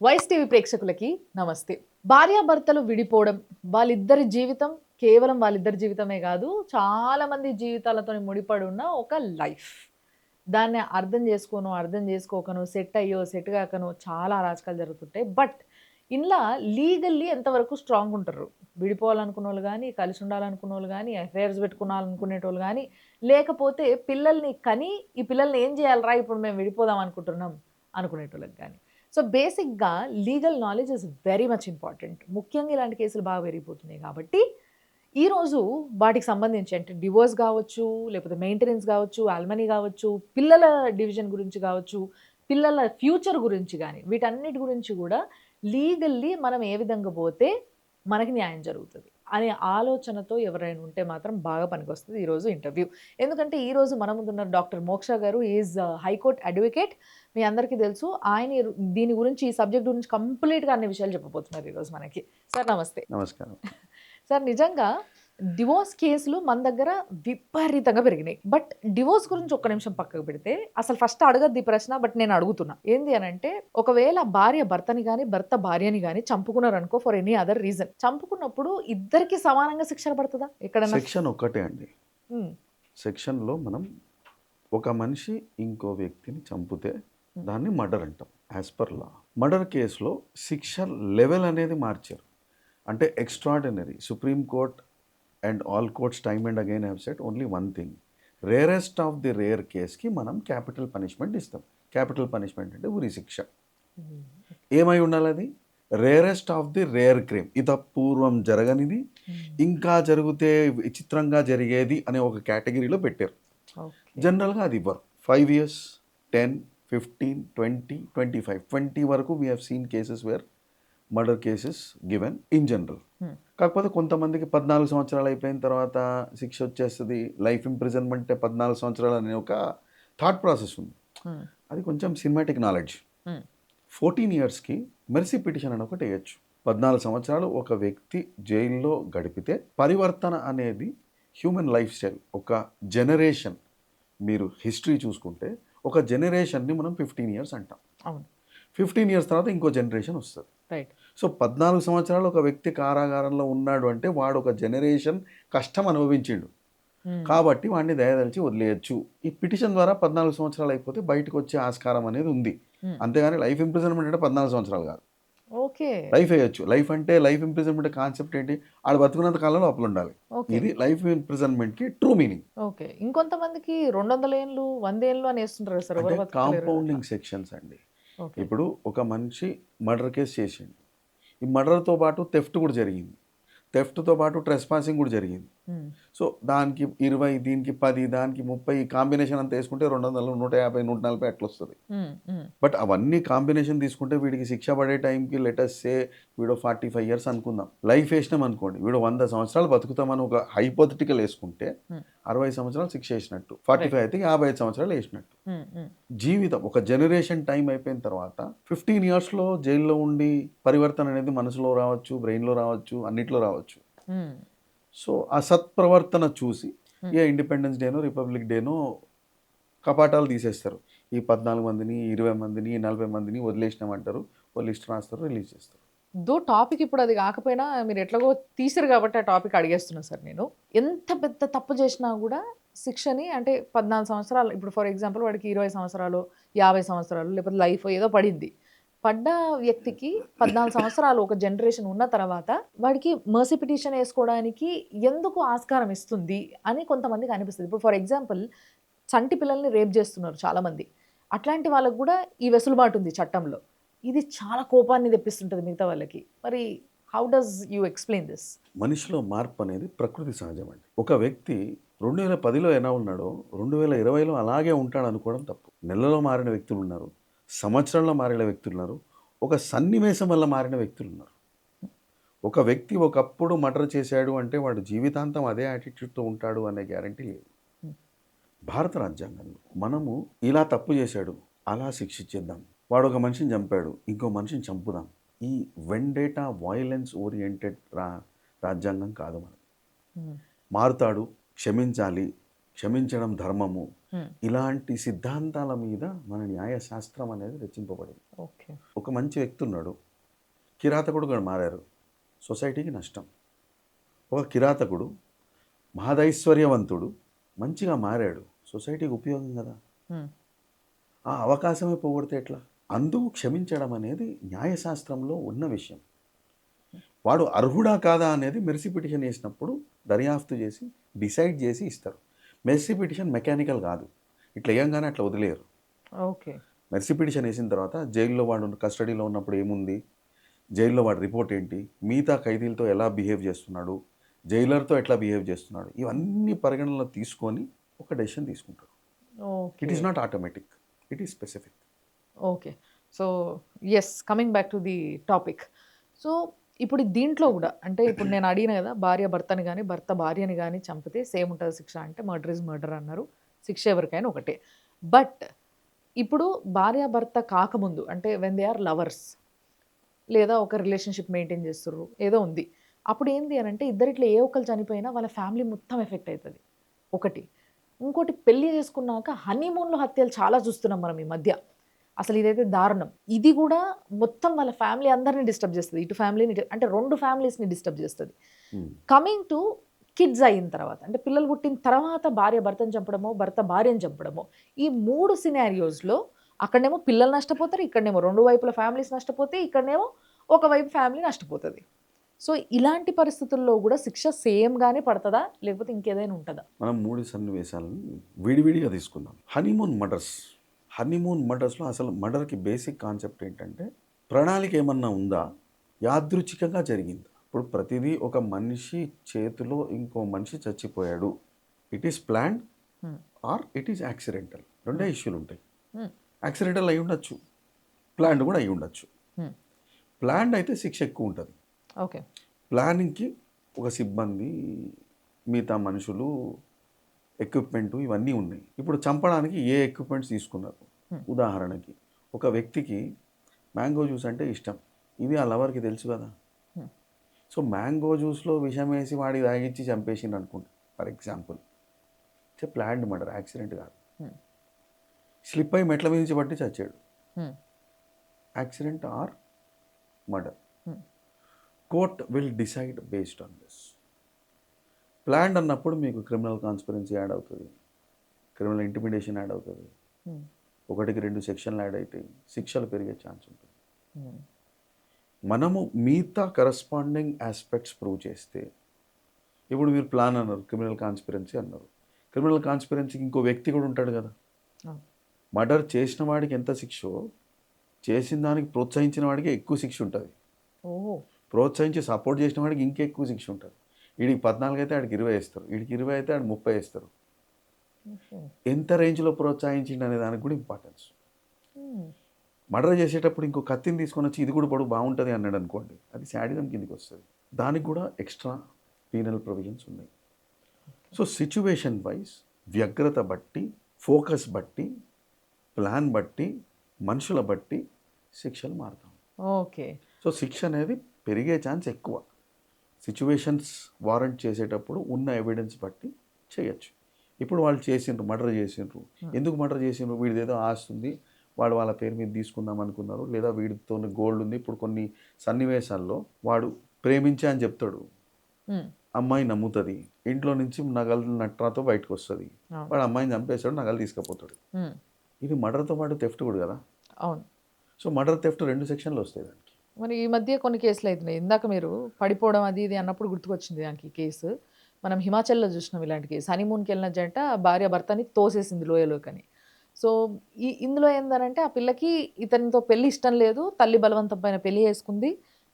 Voice TV ప్రేక్షకులకి నమస్తే. భార్యాభర్తలు విడిపోవడం, వాళ్ళిద్దరి జీవితం కేవలం వాళ్ళిద్దరి జీవితమే గాదు, చాలా మంది జీవితాలతోని ముడిపడి ఉన్న ఒక లైఫ్. దాన్ని అర్థం జేసుకోనో, అర్థం జేసుకోకనో, సెట్ అయ్యో, సెట్ గాకనో చాలా అరాచకాలు జరుగుతుంటాయి. బట్ ఇండ్ల లీగల్లీ ఎంతవరకు స్ట్రాంగ్ ఉంటారు. విడిపోవాలనుకున్నోళ్ళు గానీ, కలిసి ఉండాలనుకున్నోళ్ళు గానీ, అఫైర్స్ పెట్టుకోవాలనుకునేటోళ్ళు గానీ, లేకపోతే పిల్లల్ని కని, ఈ పిల్లల్ని ఏం జేయాలిరా ఇప్పుడు మేము విడిపోదాం అనుకుంటున్నాం అనుకునేటోళ్ళకి గానీ. సో, బేసిక్‌గా legal knowledge is very much important. ముఖ్యంగా ఇలాంటి కేసులు బాగా పెరిగిపోతున్నాయి కాబట్టి, ఈరోజు వాటికి సంబంధించి అంటే డివోర్స్ గావచ్చు, లేకపోతే మెయింటెనెన్స్ గావచ్చు, అలిమనీ గావచ్చు, పిల్లల డివిజన్ గురించి గావచ్చు, పిల్లల ఫ్యూచర్ గురించి గాని, వీటన్నిటి గురించి గూడా లీగల్లీ మనం ఏ విధంగా పోతే మనకి న్యాయం జరుగుతది అనే ఆలోచనతో ఎవరైనా ఉంటే మాత్రం బాగా పనికొస్తది ఈరోజు ఇంటర్వ్యూ. ఎందుకంటే ఈరోజు మన ముందున్నారు డాక్టర్ మోక్ష గారు. Is high court advocate. మీ అందరికీ తెలుసు. ఆయన దీని గురించి ఈ సబ్జెక్ట్ గురించి కంప్లీట్‌గా అన్ని విషయాలు చెప్పబోతున్నారు ఈరోజు మనకి. సార్ నమస్తే. నమస్కారం. సార్ నిజంగా డివోర్స్ కేసులు మన దగ్గర విపరీతంగా పెరిగినాయి. బట్ డివోర్స్ గురించి ఒక్క నిమిషం పక్కకు పెడితే అసలు ఫస్ట్ అడగద్ది ఈ ప్రశ్న. బట్ నేను అడుగుతున్నా. ఏంది అనంటే ఒకవేళ భార్య భర్తని గాని, భర్త భార్యని గాని చంపుకున్నారనుకో ఫర్ ఎనీ అదర్ రీజన్. చంపుకున్నప్పుడు ఇద్దరికీ సమానంగా శిక్ష పడతదా? ఎక్కడన్నా? సెక్షన్ ఒక్కటే అండి. హ్మ్. సెక్షన్‌లో మనం ఒక మనిషి ఇంకో వ్యక్తిని చంపితే దాన్ని మర్డర్ అంటాం యాజ్ పర్ లా. మర్డర్ కేసులో శిక్ష లెవెల్ అనేది మార్చారు. అంటే extraordinary Supreme Court and all courts time and again have said only one thing. Rarest of the rare కేస్‌కి మనం క్యాపిటల్ పనిష్మెంట్ ఇస్తాం. క్యాపిటల్ పనిష్మెంట్ అంటే ఉరి శిక్ష. ఏమై ఉండాలి అది? Rarest of the rare crime. ఇది పూర్వం జరగనిది, ఇంకా జరిగితే విచిత్రంగా జరిగేది అనే ఒక కేటగిరీలో పెట్టారు. జనరల్గా అది ఇవ్వరు. 5 years, 10, 15, 20, 25, 20 వరకు we have seen cases where murder cases given in general. కాకపోతే కొంతమందికి 14 సంవత్సరాలు అయిపోయిన తర్వాత శిక్ష వచ్చేస్తుంది, లైఫ్ ఇంప్రిజన్మెంట్ 14 సంవత్సరాలు అనే ఒక థాట్ ప్రాసెస్ ఉంది. అది కొంచెం సినిమాటిక్ నాలెడ్జ్. 14 yearsకి మెర్సీ పిటిషన్ అని ఒకటి వేయచ్చు. 14 సంవత్సరాలు ఒక వ్యక్తి జైల్లో గడిపితే పరివర్తన అనేది హ్యూమన్ లైఫ్ స్టైల్ ఒక జనరేషన్, మీరు హిస్టరీ చూసుకుంటే ఒక జనరేషన్ని మనం 15 years అంటాం. 15 years తర్వాత ఇంకో జనరేషన్ వస్తుంది. సో 14 సంవత్సరాలు ఒక వ్యక్తి కారాగారంలో ఉన్నాడు అంటే వాడు ఒక జనరేషన్ కష్టం అనుభవించిండు కాబట్టి వాడిని దయదలిచి వదిలేయచ్చు. ఈ పిటిషన్ ద్వారా 14 సంవత్సరాలు అయిపోతే బయటకు వచ్చే ఆస్కారం అనేది ఉంది. అంతేగాని లైఫ్ ఇంప్రిజన్మెంట్ అంటే 14 సంవత్సరాలు కాదు. లైఫ్ వేయచ్చు. లైఫ్ అంటే లైఫ్ ఇంప్రిజన్మెంట్ కాన్సెప్ట్ ఏంటి? ఆడు బతుకున్నంత కాలంలో లోపల ఉండాలి. ఇది లైఫ్ ఇంప్రిజన్మెంట్ కి ట్రూ మీనింగ్. ఇంకొంతమందికి 200 ఏళ్ళు 100 ఏళ్ళు అని వేస్తుంటారు సార్. కాంపౌండింగ్ సెక్షన్స్ అండి. ఇప్పుడు ఒక మనిషి మర్డర్ కేసు చేసిండు. ఈ మర్డర్తో పాటు థెఫ్ట్ కూడా జరిగింది. థెఫ్ట్తో పాటు ట్రెస్పాసింగ్ కూడా జరిగింది. సో దానికి 20, దీనికి 10, దానికి 30 కాంబినేషన్ అంతా వేసుకుంటే 200, 150, 140 అట్లా వస్తుంది. బట్ అవన్నీ కాంబినేషన్ తీసుకుంటే వీడికి శిక్ష పడే టైంకి లెటస్ సే వీడు 45 years అనుకుందాం. లైఫ్ వేసినాం అనుకోండి, వీడు 100 సంవత్సరాలు బతుకుతామని ఒక హైపోథెటికల్ వేసుకుంటే 60 సంవత్సరాలు శిక్ష వేసినట్టు, 45 అయితే 55 సంవత్సరాలు వేసినట్టు. జీవితం ఒక జనరేషన్ టైం అయిపోయిన తర్వాత 15 yearsలో జైల్లో ఉండి పరివర్తన అనేది మనసులో రావచ్చు, బ్రెయిన్లో రావచ్చు, అన్నిట్లో రావచ్చు. సో ఆ సత్ప్రవర్తన చూసి ఏ ఇండిపెండెన్స్ డేనో రిపబ్లిక్ డేనో కపాటాలు తీసేస్తారు. ఈ 14 మందిని, 20 మందిని, 40 మందిని వదిలేసినామంటారు. ఓ లిస్ట్ రాస్తారు, రిలీజ్ చేస్తారు. టాపిక్ ఇప్పుడు అది కాకపోయినా మీరు ఎట్లాగో తీసారు కాబట్టి ఆ టాపిక్ అడిగేస్తున్నా సార్ నేను. ఎంత పెద్ద తప్పు చేసినా కూడా శిక్షని అంటే 14 సంవత్సరాలు, ఇప్పుడు ఫర్ ఎగ్జాంపుల్ వాడికి 20 సంవత్సరాలు, 50 సంవత్సరాలు లేకపోతే లైఫ్ ఏదో పడింది. పడ్డ వ్యక్తికి 14 సంవత్సరాలు ఒక జనరేషన్ ఉన్న తర్వాత వాడికి మర్సీ పిటిషన్ వేసుకోవడానికి ఎందుకు ఆస్కారం ఇస్తుంది అని కొంతమందికి అనిపిస్తుంది. ఇప్పుడు ఫర్ ఎగ్జాంపుల్ చంటి పిల్లల్ని రేప్ చేస్తున్నారు చాలామంది. అట్లాంటి వాళ్ళకు కూడా ఈ వెసులుబాటు ఉంది చట్టంలో. ఇది చాలా కోపాన్ని తెప్పిస్తుంటుంది మిగతా వాళ్ళకి. మరి how does you explain this? మనిషిలో మార్పు అనేది ప్రకృతి సహజం అండి. ఒక వ్యక్తి 2010లో ఎలా ఉన్నాడో 2020లో అలాగే ఉంటాడు అనుకోవడం తప్పు. నెలలో మారిన వ్యక్తులు ఉన్నారు, సంవత్సరంలో మారిన వ్యక్తులు ఉన్నారు, ఒక సన్నివేశం వల్ల మారిన వ్యక్తులు ఉన్నారు. ఒక వ్యక్తి ఒకప్పుడు మర్డర్ చేశాడు అంటే వాడు జీవితాంతం అదే యాటిట్యూడ్తో ఉంటాడు అనే గ్యారంటీ లేదు. భారత రాజ్యాంగంలో మనము ఇలా తప్పు చేశాడు అలా శిక్షించేద్దాం, వాడు ఒక మనిషిని చంపాడు ఇంకో మనిషిని చంపుదాం, ఈ వెండేటా వాయిలెన్స్ ఓరియంటెడ్ రాజ్యాంగం కాదు మనది. మారుతాడు, క్షమించాలి, క్షమించడం ధర్మము, హ్మ్. ఇలాంటి సిద్ధాంతాల మీద మన న్యాయశాస్త్రం అనేది రచింపబడింది. ఓకే. ఒక మంచి వ్యక్తి ఉన్నాడు, కిరాతకుడుగా మారారు, సొసైటీకి నష్టం. ఒక కిరాతకుడు మహదైశ్వర్యవంతుడు మంచిగా మారాడు, సొసైటీకి ఉపయోగం కదా. హ్మ్. ఆ అవకాశమే పోగొడితే ఎట్లా? అందుకు క్షమించడం అనేది న్యాయశాస్త్రంలో ఉన్న విషయం. వాడు అర్హుడా కాదా అనేది మెర్సీ పిటిషన్ వేసినప్పుడు దర్యాప్తు చేసి డిసైడ్ చేసి ఇస్తారు. మెర్సీ పిటిషన్ మెకానికల్ కాదు, ఇట్లా వేయంగానే అట్లా వదిలేరు. ఓకే. మెర్సీ పిటిషన్ వేసిన తర్వాత జైల్లో వాడు కస్టడీలో ఉన్నప్పుడు ఏముంది, జైల్లో వాడి రిపోర్ట్ ఏంటి, మిగతా ఖైదీలతో ఎలా బిహేవ్ చేస్తున్నాడు, జైలర్తో ఎట్లా బిహేవ్ చేస్తున్నాడు, ఇవన్నీ పరిగణనలో తీసుకొని ఒక డెసిషన్ తీసుకుంటారు. Okay. It is not automatic, it is specific. Okay. So, yes. Coming back to the topic. So, ఇప్పుడు దీంట్లో గూడా అంటే ఇప్పుడు నేను అడిగిన గదా! భార్య భర్తని గాని, భర్త భార్యని గాని చంపితే సేమ్ ఉంటది శిక్ష అంటే మర్డర్ ఈజ్ మర్డర్ అన్నారు. శిక్ష ఎవరికైనా ఒకటే. బట్ ఇప్పుడు భార్యాభర్త కాకముందు అంటే వెన్ దే ఆర్ లవర్స్ లేదా ఒక రిలేషన్‌షిప్ మెయింటైన్ చేస్తుర్రు. ఏదో ఉంది. అప్పుడు ఏంది అనంటే ఇద్దరిట్లో ఏ ఒక్కళ్ళు చనిపోయినా వాళ్ళ ఫ్యామిలీ మొత్తం ఎఫెక్ట్ అయితది. ఒకటి. ఇంకోటి పెళ్లి చేసుకున్నాక హనీమూన్‌లో హత్యలు చాలా చూస్తున్నాం మనం ఈ మధ్య. అసలు ఇదైతే దారుణం. ఇది గూడా మొత్తం వాళ్ళ ఫ్యామిలీ అందరిని డిస్టర్బ్ చేస్తది. ఇటు ఫ్యామిలీని అంటే 2 ఫ్యామిలీస్‌ని డిస్టర్బ్ చేస్తది. కమింగ్ టు కిడ్స్ అయిన తర్వాత అంటే పిల్లలు పుట్టిన తర్వాత భార్య భర్తను చంపడమో, భర్త భార్యను చంపడమో ఈ 3 సినారియోస్‌లో అక్కడనేమో పిల్లలు నష్టపోతారు. ఇక్కడనేమో 2 వైపుల ఫ్యామిలీస్ నష్టపోతాయి. ఇక్కడనేమో ఒకవైపు ఫ్యామిలీ నష్టపోతది. సో, ఇలాంటి పరిస్థితుల్లో గూడా శిక్ష సేమ్‌గానే పడతదా? లేకపోతే ఇంకేదైనా ఉంటదా? మనం 3 సన్నివేశాలను విడివిడిగా తీసుకుందాం. హనీమూన్ మర్డర్స్లో అసలు మర్డర్కి బేసిక్ కాన్సెప్ట్ ఏంటంటే ప్రణాళిక ఏమన్నా ఉందా, యాదృచ్ఛికంగా జరిగిందా. ఇప్పుడు ప్రతిదీ ఒక మనిషి చేతిలో ఇంకో మనిషి చచ్చిపోయాడు, ఇట్ ఈస్ ప్లాన్డ్ హ్మ్. ఆర్ ఇట్ ఈస్ యాక్సిడెంటల్, రెండే ఇష్యూలు ఉంటాయి. హ్మ్. యాక్సిడెంటల్ అయి ఉండొచ్చు, ప్లాన్డ్ కూడా అయి ఉండొచ్చు. హ్మ్. ప్లాన్డ్ అయితే శిక్ష ఎక్కువ ఉంటుంది. ఓకే. ప్లానింగ్కి ఒక సిబ్బంది, మిగతా మనుషులు, ఎక్విప్మెంటు ఇవన్నీ ఉన్నాయి. ఇప్పుడు చంపడానికి ఏ ఎక్విప్మెంట్స్ తీసుకున్నారు? ఉదాహరణకి ఒక వ్యక్తికి మ్యాంగో జ్యూస్ అంటే ఇష్టం, ఇది ఆ లవర్కి తెలుసు కదా. హ్మ్. సో మ్యాంగో జ్యూస్లో విషం వేసి వాడికి తాగించి చంపేసిండు అనుకోండి for example, it's planned murder, accident కాదు. హ్మ్. స్లిప్ అయి మెట్ల మీద నుంచి పట్టి చచ్చాడు, hmm. Accident or murder. Hmm. Court will decide based on this. Planned అన్నప్పుడు మీకు క్రిమినల్ కాన్స్పిరెన్సీ యాడ్ అవుతుంది, క్రిమినల్ ఇంటిమిడేషన్ యాడ్ అవుతుంది, హ్మ్. 1-2 సెక్షన్లు యాడ్ అవుతాయి, శిక్షలు పెరిగే ఛాన్స్ ఉంటుంది. హ్మ్. మనము మిగతా కరస్పాండింగ్ ఆస్పెక్ట్స్ ప్రూవ్ చేస్తే, ఇప్పుడు మీరు ప్లాన్ అన్నారు, క్రిమినల్ కాన్స్పిరెన్సీ అన్నారు, క్రిమినల్ కాన్స్పిరెన్సీకి ఇంకో వ్యక్తి కూడా ఉంటాడు కదా. అవును. మర్డర్ చేసిన వాడికి ఎంత శిక్షో, చేసిన దానికి ప్రోత్సహించిన వాడికి ఎక్కువ శిక్ష ఉంటుంది, ఓహ్! ప్రోత్సహించి సపోర్ట్ చేసిన వాడికి ఇంకెక్కువ శిక్ష ఉంటుంది. వీడికి 14 అయితే ఆడికి 20 వేస్తారు, వీడికి 20 అయితే ఆడికి 30 వేస్తారు. ఓకే. ఎంత రేంజ్లో ప్రోత్సహించిండు అనే దానికి కూడా ఇంపార్టెన్స్. హ్మ్. మర్డర్ చేసేటప్పుడు ఇంకో కత్తిని తీసుకొని వచ్చి ఇది కూడా పొడుగు బాగుంటుంది అన్నాడు అనుకోండి, అది శాడిజం కిందకి వస్తుంది. దానికి కూడా ఎక్స్ట్రా పీనల్ ప్రొవిజన్స్ ఉన్నాయి. సో సిచ్యువేషన్ వైజ్, వ్యగ్రత బట్టి, ఫోకస్ బట్టి, ప్లాన్ బట్టి, మనుషుల బట్టి శిక్షలు మారుతాం. ఓకే. సో శిక్ష అనేది పెరిగే ఛాన్స్ ఎక్కువ. సిచ్యువేషన్స్ వారెంట్ చేసేటప్పుడు ఉన్న ఎవిడెన్స్ బట్టి చేయొచ్చు. ఇప్పుడు వాళ్ళు చేసిండ్రు, మర్డర్ చేసిండ్రు, ఎందుకు మర్డర్ చేసిండ్రు, వీడిది ఏదో ఆస్తి ఉంది, వాడు వాళ్ళ పేరు మీద తీసుకుందాం అనుకున్నారు, లేదా వీడితో గోల్డ్ ఉంది. ఇప్పుడు కొన్ని సన్నివేశాల్లో వాడు ప్రేమించా అని చెప్తాడు, హ్మ్. అమ్మాయి నమ్ముతుంది, ఇంట్లో నుంచి నగలు నట్రాతో బయటకు వస్తుంది, అవును. వాడు అమ్మాయిని చంపేస్తాడు, నగలు తీసుకుపోతాడు. హ్మ్. ఇది మర్డర్తో పాటు థెఫ్ట్ కూడా కదా. అవును. సో మర్డర్ థెఫ్ట్ 2 సెక్షన్లు వస్తాయి దానికి. మరి ఈ మధ్య కొన్ని కేసులు అయితున్నాయి. ఇందాక మీరు పడిపోవడం అది ఇది అన్నప్పుడు గుర్తుకొచ్చింది నాకు ఈ కేసు. మనం హిమాచల్‌లో చూసినాం ఇలాంటి కేసు. హనీమూన్‌కెళ్ళిన జంట భార్య భర్తని తోసేసింది లోయలోకని. సో, ఇందులో ఏందనంటే ఆ పిల్లకి ఇతనితో పెళ్లి ఇష్టం లేదు. తల్లి బలవంతం పైన పెళ్లి చేసుకుంది.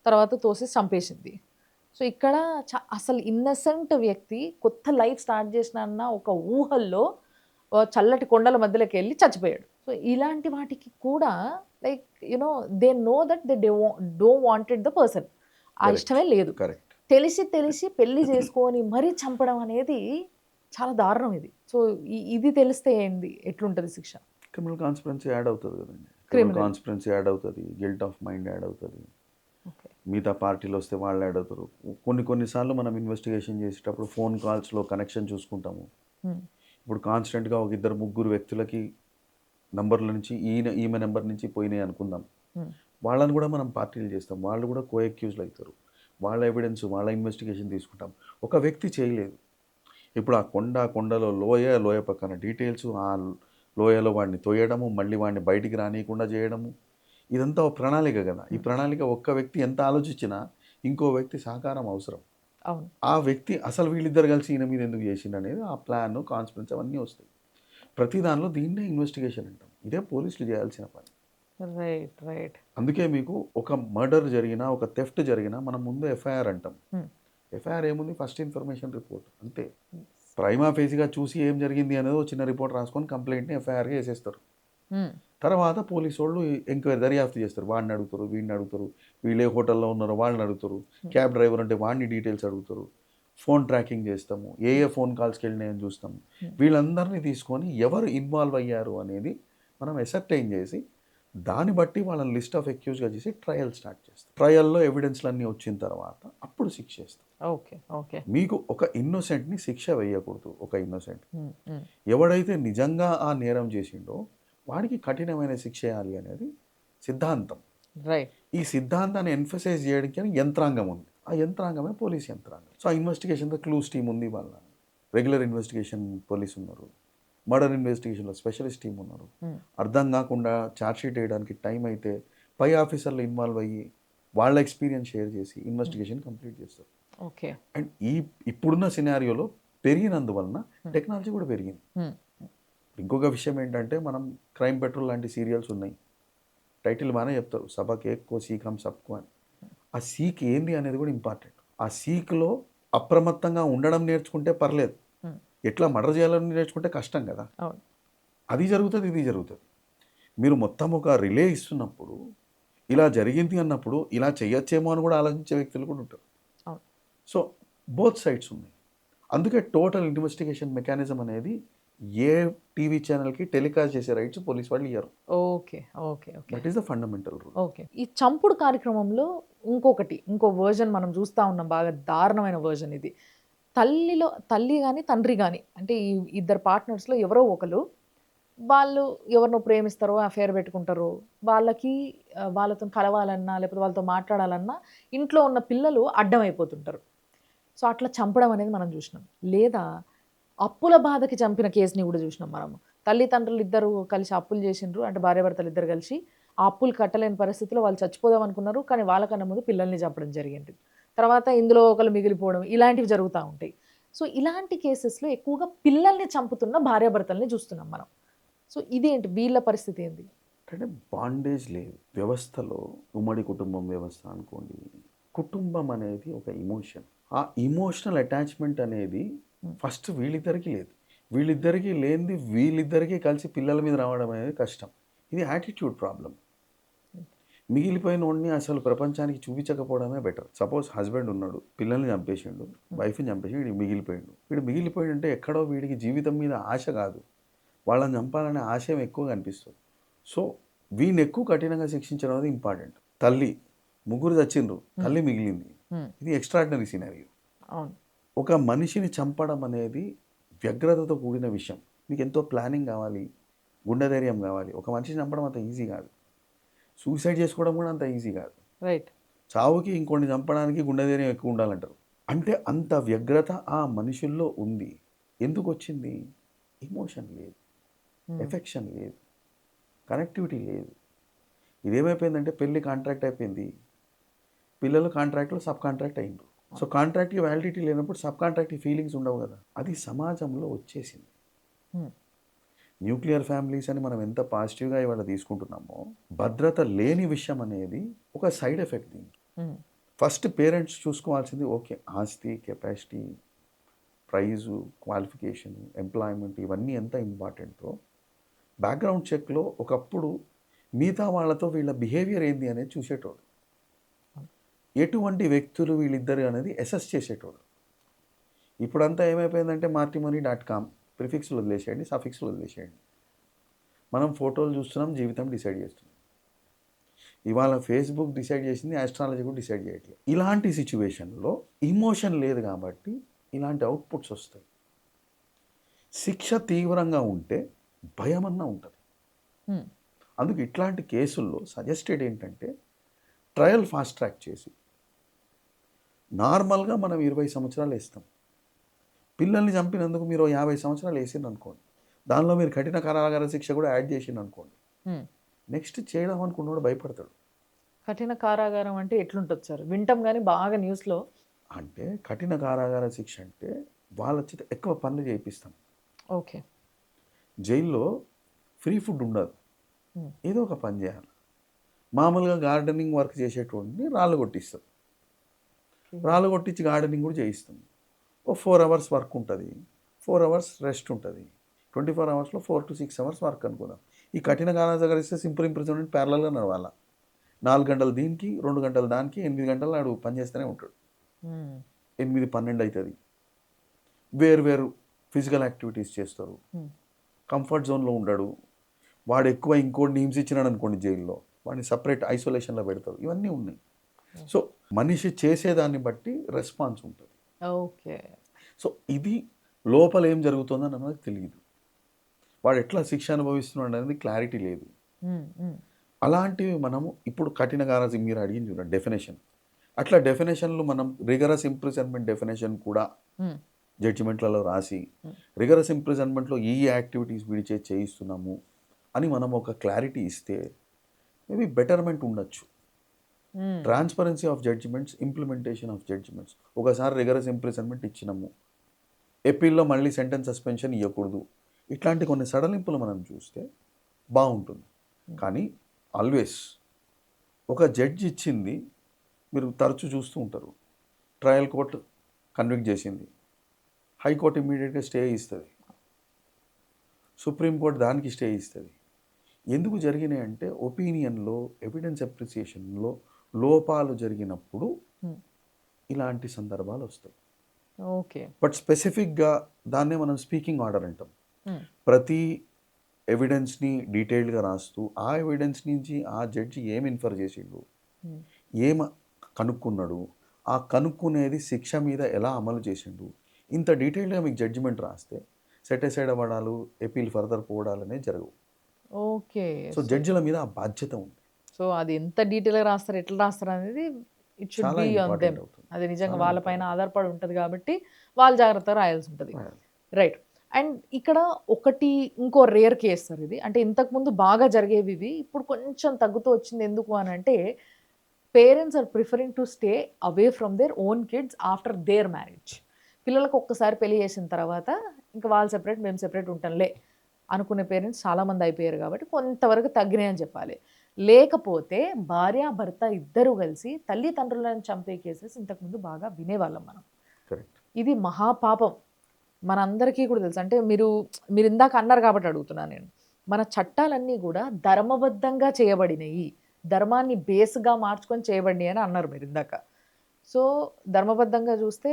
తర్వాత తోసేసి చంపేసింది. సో, ఇక్కడ అసలు ఇన్నోసెంట్ వ్యక్తి కొత్త లైఫ్ స్టార్ట్ చేసిన అన్న ఒక ఊహల్లో చల్లటి కొండల మధ్యలోకెళ్ళి చచ్చిపోయాడు. సో, ఇలాంటి వాటికి కూడా like they know that they don't wanted the person. ఆ Correct. ఇష్టమే లేదు. కరెక్ట్. తెలిసి పెళ్లి చేసుకొని మరీ చంపడం అనేది చాలా దారుణం ఇది. సో, ఇది తెలిస్తే ఏంది? ఎట్లుంటది శిక్ష? క్రిమినల్ కాన్స్పిరెన్సీ యాడ్ అవుతుంది కదండి. Criminal criminal. కాన్స్పిరెన్సీ యాడ్ అవుతుంది, గిల్ట్ ఆఫ్ మైండ్ యాడ్ అవుతుంది, ఓకే. మిగతా పార్టీలు వస్తే వాళ్ళు యాడ్ అవుతారు. కొన్నిసార్లు మనం ఇన్వెస్టిగేషన్ చేసేటప్పుడు ఫోన్ కాల్స్లో కనెక్షన్ చూసుకుంటాము. హ్మ్. ఇప్పుడు కాన్స్టెంట్గా ఒక ఇద్దరు ముగ్గురు వ్యక్తులకి నంబర్ల నుంచి ఈమె నెంబర్ నుంచి పోయినాయి అనుకుందాం. వాళ్ళని కూడా మనం పార్టీలు చేస్తాం, వాళ్ళు కూడా కో అక్యూజ్లు అవుతారు. వాళ్ళ ఎవిడెన్స్, వాళ్ళ ఇన్వెస్టిగేషన్ తీసుకుంటాం. ఒక వ్యక్తి చేయలేదు. ఇప్పుడు ఆ కొండలో లోయ పక్కన డీటెయిల్స్, ఆ లోయలో వాడిని తోయడము, మళ్ళీ వాడిని బయటికి రానియకుండా చేయడము, ఇదంతా ఒక ప్రణాళిక కదా. ఈ ప్రణాళిక ఒక్క వ్యక్తి ఎంత ఆలోచించినా ఇంకో వ్యక్తి సహకారం అవసరం. అవును. ఆ వ్యక్తి అసలు వీళ్ళిద్దరు కలిసి ఈయన మీద ఎందుకు చేసిండు అనేది ఆ ప్లాన్, కాన్స్పిరెన్సీ అవన్నీ వస్తాయి. ప్రతి దానిలో దీన్నే ఇన్వెస్టిగేషన్ అంటాం. ఇదే పోలీసులు చేయాల్సిన పని. రైట్. అందుకే మీకు ఒక మర్డర్ జరిగినా, ఒక థెఫ్ట్ జరిగినా మనం ముందు ఎఫ్ఐఆర్ అంటాం. ఎఫ్ఐఆర్ ఏముంది? ఫస్ట్ ఇన్ఫర్మేషన్ రిపోర్ట్ అంతే. ప్రైమా ఫేసిగా చూసి ఏం జరిగింది అనేది ఒక చిన్న రిపోర్ట్ రాసుకొని కంప్లైంట్ని ఎఫ్ఐఆర్గా వేసేస్తారు. తర్వాత పోలీసు వాళ్ళు ఎంక్వైరీ, దర్యాప్తు చేస్తారు. వాడిని అడుగుతారు, వీడిని అడుగుతారు, వీళ్ళు ఏ హోటల్లో ఉన్నారో వాళ్ళని అడుగుతారు, క్యాబ్ డ్రైవర్ అంటే వాడిని డీటెయిల్స్ అడుగుతారు, ఫోన్ ట్రాకింగ్ చేస్తాము, ఏ ఫోన్ కాల్స్కి వెళ్ళినాయని చూస్తాము. వీళ్ళందరినీ తీసుకొని ఎవరు ఇన్వాల్వ్ అయ్యారు అనేది మనం ఎసర్టైన్ చేసి దాన్ని బట్టి వాళ్ళని లిస్ట్ ఆఫ్ అక్యూజ్గా చేసి ట్రయల్ స్టార్ట్ చేస్తాం. ట్రయల్లో ఎవిడెన్స్లు అన్నీ వచ్చిన తర్వాత అప్పుడు శిక్ష చేస్తాం. ఓకే. మీకు ఒక ఇన్నోసెంట్ని శిక్ష వేయకూడదు. ఒక ఇన్నోసెంట్ ఎవడైతే నిజంగా ఆ నేరం చేసిండో వాడికి కఠినమైన శిక్ష వేయాలి అనేది సిద్ధాంతం. ఈ సిద్ధాంతాన్ని ఎన్ఫసైజ్ చేయడానికి యంత్రాంగం ఉంది. ఆ యంత్రాంగమే పోలీస్ యంత్రాంగం. సో ఆ ఇన్వెస్టిగేషన్లో క్లూస్ టీమ్ ఉంది, వాళ్ళ రెగ్యులర్ ఇన్వెస్టిగేషన్ పోలీస్ ఉన్నారు, మర్డర్ ఇన్వెస్టిగేషన్లో స్పెషలిస్ట్ టీం ఉన్నారు. అర్థం కాకుండా ఛార్జ్షీట్ వేయడానికి టైం అయితే పై ఆఫీసర్లు ఇన్వాల్వ్ అయ్యి వాళ్ళ ఎక్స్పీరియన్స్ షేర్ చేసి ఇన్వెస్టిగేషన్ కంప్లీట్ చేస్తారు. అండ్ ఇప్పుడున్న సినారియోలో పెరిగినందువలన టెక్నాలజీ కూడా పెరిగింది. ఇంకొక విషయం ఏంటంటే, మనం క్రైమ్ పెట్రోల్ లాంటి సీరియల్స్ ఉన్నాయి. టైటిల్ బాగానే చెప్తారు, సబాకి ఏక్కో సీక్ హమ్ సబ్కో అని. ఆ సీక్ ఏంది అనేది కూడా ఇంపార్టెంట్. ఆ సీక్లో అప్రమత్తంగా ఉండడం నేర్చుకుంటే పర్లేదు, ఎట్లా మర్డర్ చేయాలని నేర్చుకుంటే కష్టం కదా. అది జరుగుతుంది, ఇది జరుగుతుంది. మీరు మొత్తం ఒక రిలే ఇస్తున్నప్పుడు, ఇలా జరిగింది అన్నప్పుడు ఇలా చేయొచ్చేమో అని కూడా ఆలోచించే వ్యక్తులు కూడా ఉంటారు. సో బోత్ సైడ్స్ ఉన్నాయి. అందుకే టోటల్ ఇన్వెస్టిగేషన్ మెకానిజం అనేది ఏ టీవీ ఛానల్కి టెలికాస్ట్ చేసే రైట్స్ పోలీస్ వాళ్ళు ఇయ్యరు. Okay. That is the fundamental rule. ఈ చంపుడు కార్యక్రమంలో ఇంకో వర్జన్ మనం చూస్తూ ఉన్నాం, బాగా దారుణమైన వర్జన్ ఇది. తల్లి కానీ తండ్రి కానీ, అంటే ఈ ఇద్దరు పార్ట్నర్స్లో ఎవరో ఒకరు వాళ్ళు ఎవరినో ప్రేమిస్తారో, అఫేర్ పెట్టుకుంటారో, వాళ్ళతో కలవాలన్నా లేకపోతే వాళ్ళతో మాట్లాడాలన్నా ఇంట్లో ఉన్న పిల్లలు అడ్డమైపోతుంటారు. సో అట్లా చంపడం అనేది మనం చూసినాం. లేదా అప్పుల బాధకి చంపిన కేసుని కూడా చూసినాం మనము. తల్లిదండ్రులు ఇద్దరు కలిసి అప్పులు చేసిండ్రు, అంటే భార్యాభర్తలు ఇద్దరు కలిసి ఆ అప్పులు కట్టలేని పరిస్థితిలో వాళ్ళు చచ్చిపోదాం అనుకున్నారు, కానీ వాళ్ళకన్నా ముందు పిల్లల్ని చంపడం జరిగింది. తర్వాత ఇందులో ఒకరు మిగిలిపోవడం, ఇలాంటివి జరుగుతూ ఉంటాయి. సో ఇలాంటి కేసెస్లో ఎక్కువగా పిల్లల్ని చంపుతున్న భార్యాభర్తల్ని చూస్తున్నాం మనం. సో ఇదేంటి, వీళ్ళ పరిస్థితి ఏంటి? అంటే బాండేజ్ లేదు వ్యవస్థలో. ఉమ్మడి కుటుంబం వ్యవస్థ అనుకోండి, కుటుంబం అనేది ఒక ఇమోషన్. ఆ ఇమోషనల్ అటాచ్మెంట్ అనేది ఫస్ట్ వీళ్ళిద్దరికీ లేదు. వీళ్ళిద్దరికీ లేనిది వీళ్ళిద్దరికీ కలిసి పిల్లల మీద రావడం అనేది కష్టం. ఇది యాటిట్యూడ్ ప్రాబ్లం. మిగిలిపోయిన వాడిని అసలు ప్రపంచానికి చూపించకపోవడమే బెటర్. సపోజ్ హస్బెండ్ ఉన్నాడు, పిల్లల్ని చంపేసిండు, వైఫ్ని చంపేసి వీడికి మిగిలిపోయిండు. మిగిలిపోయిందంటే ఎక్కడో వీడికి జీవితం మీద ఆశ కాదు, వాళ్ళని చంపాలనే ఆశయం ఎక్కువగా అనిపిస్తుంది. సో వీడిని ఎక్కువ కఠినంగా శిక్షించడం అనేది ఇంపార్టెంట్. తల్లి, ముగ్గురు చచ్చిండ్రు, తల్లి మిగిలింది, ఇది ఎక్స్ట్రాడినరీ సినారియో. ఒక మనిషిని చంపడం అనేది వ్యగ్రతతో కూడిన విషయం. మీకు ఎంతో ప్లానింగ్ కావాలి, గుండె ధైర్యం కావాలి. ఒక మనిషిని చంపడం అంత ఈజీ కాదు. సూసైడ్ చేసుకోవడం కూడా అంత ఈజీ కాదు. చావుకి ఇంకొన్ని చంపడానికి గుండె ధైర్యం ఎక్కువ ఉండాలంటారు. అంటే అంత వ్యగ్రత ఆ మనుషుల్లో ఉంది. ఎందుకు వచ్చింది? ఎమోషన్ లేదు, ఎఫెక్షన్ లేదు, కనెక్టివిటీ లేదు. ఇదేమైపోయిందంటే పెళ్ళి కాంట్రాక్ట్ అయిపోయింది, పిల్లలు కాంట్రాక్ట్లో సబ్ కాంట్రాక్ట్ అయ్యిండ్రు. సో కాంట్రాక్ట్కి వ్యాలిడిటీ లేనప్పుడు సబ్ కాంట్రాక్ట్కి ఫీలింగ్స్ ఉండవు కదా. అది సమాజంలో వచ్చేసింది. న్యూక్లియర్ ఫ్యామిలీస్ అని మనం ఎంత పాజిటివ్గా ఇవాళ తీసుకుంటున్నామో, భద్రత లేని విషయం అనేది ఒక సైడ్ ఎఫెక్ట్ దీనికి. ఫస్ట్ పేరెంట్స్ చూసుకోవాల్సింది ఓకే, ఆస్తి, కెపాసిటీ, ప్రైజు, క్వాలిఫికేషన్, ఎంప్లాయ్మెంట్, ఇవన్నీ ఎంత ఇంపార్టెంటో బ్యాక్గ్రౌండ్ చెక్లో ఒకప్పుడు మిగతా వాళ్ళతో వీళ్ళ బిహేవియర్ ఏంది అనేది చూసేటోడు. ఎటువంటి వ్యక్తులు వీళ్ళిద్దరు అనేది అసెస్ చేసేటోడు. ఇప్పుడంతా ఏమైపోయిందంటే matrimony.com ప్రిఫిక్స్లు వదిలేసేయండి, సఫిక్స్లు వదిలేసేయండి. మనం ఫోటోలు చూస్తున్నాం, జీవితం డిసైడ్ చేస్తున్నాం. ఇవాళ ఫేస్బుక్ డిసైడ్ చేసింది, ఆస్ట్రాలజీ కూడా డిసైడ్ చేయట్లేదు. ఇలాంటి సిచ్యువేషన్లో ఇమోషన్ లేదు కాబట్టి ఇలాంటి అవుట్పుట్స్ వస్తాయి. శిక్ష తీవ్రంగా ఉంటే భయమన్నా ఉంటుంది. హ్మ్. అందుకు ఇట్లాంటి కేసుల్లో సజెస్టెడ్ ఏంటంటే ట్రయల్ ఫాస్ట్ ట్రాక్ చేసి నార్మల్గా మనం 20 సంవత్సరాలు వేస్తాం. పిల్లల్ని చంపినందుకు మీరు 50 సంవత్సరాలు వేసిండ్రు అనుకోండి, దానిలో మీరు కఠిన కారాగార శిక్ష కూడా యాడ్ చేసిండ్రు అనుకోండి, హ్మ్. నెక్స్ట్ చేయడం అనుకున్నవాడు భయపడతాడు. కఠిన కారాగారం అంటే ఎట్లుంటది సార్? వింటాం గానీ బాగా న్యూస్‌లో. అంటే కఠిన కారాగార శిక్ష అంటే వాళ్ళ చేత ఎక్కువ పనులు చేయిస్తాం. ఓకే. జైల్లో ఫ్రీ ఫుడ్ ఉండదు. హ్మ్. ఏదో ఒక పని చేయాలి. మామూలుగా గార్డెనింగ్ వర్క్ చేసేటోడిని రాళ్ళు కొట్టిస్తారు. ఓకే. రాళ్ళు కొట్టించి గార్డెనింగ్ కూడా చేయిస్తాం. ఓ 4 అవర్స్ వర్క్ ఉంటుంది, 4 అవర్స్ రెస్ట్ ఉంటుంది. 24 అవర్స్లో 4 to 6 అవర్స్ వర్క్ అనుకుందాం. ఈ కఠిన కారాగార ఇస్తే సింపుల్ ఇంప్రిజన్మెంట్ ప్యారలల్గా నడవాల. 4 గంటలు దీనికి, 2 గంటలు దానికి, 8 గంటలు నాడు పని చేస్తూనే ఉంటాడు. హ్మ్. 8, 12 అవుతుంది. వేరు వేరు ఫిజికల్ యాక్టివిటీస్ చేస్తారు. హ్మ్. కంఫర్ట్ జోన్లో ఉండడు. వాడు ఎక్కువ ఇంకోటిని హింసించినాడు అనుకోండి జైల్లో, వాడిని సపరేట్ ఐసోలేషన్లో పెడతారు. ఇవన్నీ ఉన్నాయి. సో మనిషి చేసేదాన్ని బట్టి రెస్పాన్స్ ఉంటుంది. ఓకే. సో ఇది లోపల ఏం జరుగుతుందని మనకు తెలియదు. వాడు ఎట్లా శిక్ష అనుభవిస్తున్నాడు అనేది క్లారిటీ లేదు. హ్మ్. హ్మ్. అలాంటివి మనము ఇప్పుడు కఠిన కారాసి మీరు అడిగింది చూడండి డెఫినేషన్. అట్లా డెఫినేషన్లు మనం రిగరస్ ఇంప్రిజన్మెంట్ డెఫినేషన్ కూడా హ్మ్. జడ్జిమెంట్లలో రాసి హ్మ్. రిగరస్ ఇంప్రిజన్మెంట్లో ఈ యాక్టివిటీస్ వీడిచే చేయిస్తున్నాము అని మనం ఒక క్లారిటీ ఇస్తే మేబీ బెటర్మెంట్ ఉండొచ్చు. Hmm. Transparency of judgements, implementation of judgements. ఒకసారి రిగరస్ ఇంప్రిజన్మెంట్ ఇచ్చినాము, ఏపీల్లో మళ్ళీ సెంటెన్స్ సస్పెన్షన్ ఇవ్వకూడదు. ఇట్లాంటి కొన్ని సడలింపులు మనం చూస్తే బాగుంటుంది. కానీ ఆల్వేస్ ఒక జడ్జి ఇచ్చింది మీరు తరచూ చూస్తూ ఉంటారు. ట్రయల్ కోర్టు కన్విక్ట్ చేసింది, హైకోర్టు ఇమ్మీడియట్గా స్టే ఇస్తుంది, సుప్రీంకోర్టు దానికి స్టే ఇస్తుంది. ఎందుకు జరిగినాయి అంటే ఒపీనియన్లో, ఎవిడెన్స్ అప్రిసియేషన్లో లోపాలు జరిగినప్పుడు హ్మ్. ఇలాంటి సందర్భాలు వస్తాయి. ఓకే. బట్ స్పెసిఫిక్గా దాన్నే మనం స్పీకింగ్ ఆర్డర్ అంటాం. హ్మ్. ప్రతి ఎవిడెన్స్ని డీటెయిల్డ్గా రాస్తూ ఆ ఎవిడెన్స్ నుంచి ఆ జడ్జి ఏం ఇన్ఫర్ చేసిండు, హ్మ్. ఏం కనుక్కున్నాడు, ఆ కనుక్కునేది శిక్ష మీద ఎలా అమలు చేసిండు, ఇంత డీటెయిల్డ్గా మీకు జడ్జిమెంట్ రాస్తే సెట్ అసైడ్ అవ్వడాలు, ఎపీల్ ఫర్దర్ పోవడాలు అనేవి జరగవు. ఓకే. సో జడ్జిల మీద ఆ బాధ్యత ఉంది. సో అది ఎంత డీటెయిల్‌గా రాస్తారు, ఎట్లా రాస్తారు అనేది ఇట్ షుడ్ చాలా బి ఆన్ ఇంపార్టెంట్ దెమ్. అవుతుంది. అది నిజంగా చాలా వాళ్ళ పైన ఇంపార్టెంట్. ఆధారపడి ఉంటది కాబట్టి వాళ్ళు జాగ్రత్తగా రాయాల్సుంటది. రైట్. అండ్ ఇక్కడ ఒకటి ఇంకో రేర్ కేస్ సార్ ఇది. అంటే ఇంతకుముందు బాగా జరిగేవి ఇవి. ఇప్పుడు కొంచెం తగ్గుతూ వచ్చింది. ఎందుకు అనంటే parents are preferring to stay away from their own kids after their marriage. పిల్లలకు ఒక్కసారి పెళ్లి చేసిన తర్వాత ఇంక వాళ్ళు సెపరేట్, మేము సెపరేట్ ఉంటాంలే అనుకునే పేరెంట్స్ చాలామంది అయిపోయారు కాబట్టి కొంతవరకు తగ్గినాయని చెప్పాలి. లేకపోతే భార్యాభర్త ఇద్దరూ కలిసి తల్లిదండ్రులను చంపే కేసెస్ ఇంతకుముందు బాగా వినేవాళ్ళం మనం. కరెక్ట్. ఇది మహాపాపం. మనందరికీ కూడా తెలుసు. అంటే మీరిందాక అన్నారు కాబట్టి అడుగుతున్నాను నేను. మన చట్టాలన్నీ గూడా ధర్మబద్ధంగా చేయబడినయి. ధర్మాన్ని బేస్‌గా మార్చుకొని చేయబడినయి అని అన్నారు మీరిందాక. సో, ధర్మబద్ధంగా చూస్తే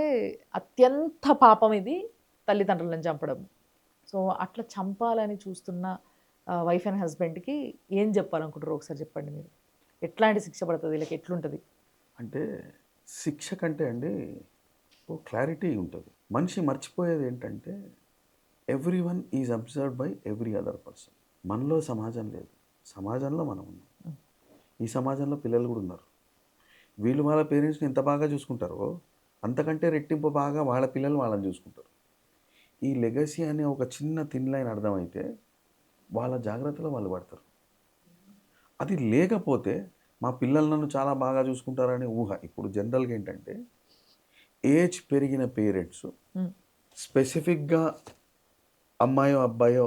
అత్యంత పాపం ఇది తల్లిదండ్రులను చంపడం. సో, అట్లా చంపాలని చూస్తున్న వైఫ్ అండ్ హస్బెండ్‌కి ఏం చెప్పాలనుకుంటారో ఒకసారి చెప్పండి మీరు? ఎట్లాంటి శిక్ష పడతది? వీళ్ళకి ఎట్లుంటది? అంటే శిక్ష కంటే అండి ఓ క్లారిటీ ఉంటుంది. మనిషి మర్చిపోయేది ఏంటంటే everyone is observed by every other person. మనలో సమాజం లేదు, సమాజంలో మనం ఉన్నాం. హ్మ్. ఈ సమాజంలో పిల్లలు కూడా ఉన్నారు. వీళ్ళు వాళ్ళ పేరెంట్స్ని ఎంత బాగా చూసుకుంటారో అంతకంటే రెట్టింపు బాగా వాళ్ళ పిల్లలు వాళ్ళని చూసుకుంటారు. ఈ లెగసీ అనే ఒక చిన్న థిన్ లైన్ అర్థమైతే వాళ్ళ జాగ్రత్తలో వాళ్ళు పడతారు. అది లేకపోతే మా పిల్లలు నన్ను చాలా బాగా చూసుకుంటారనే ఊహ. ఇప్పుడు జనరల్గా ఏంటంటే ఏజ్ పెరిగిన పేరెంట్స్ హ్మ్. స్పెసిఫిక్గా అమ్మాయో అబ్బాయో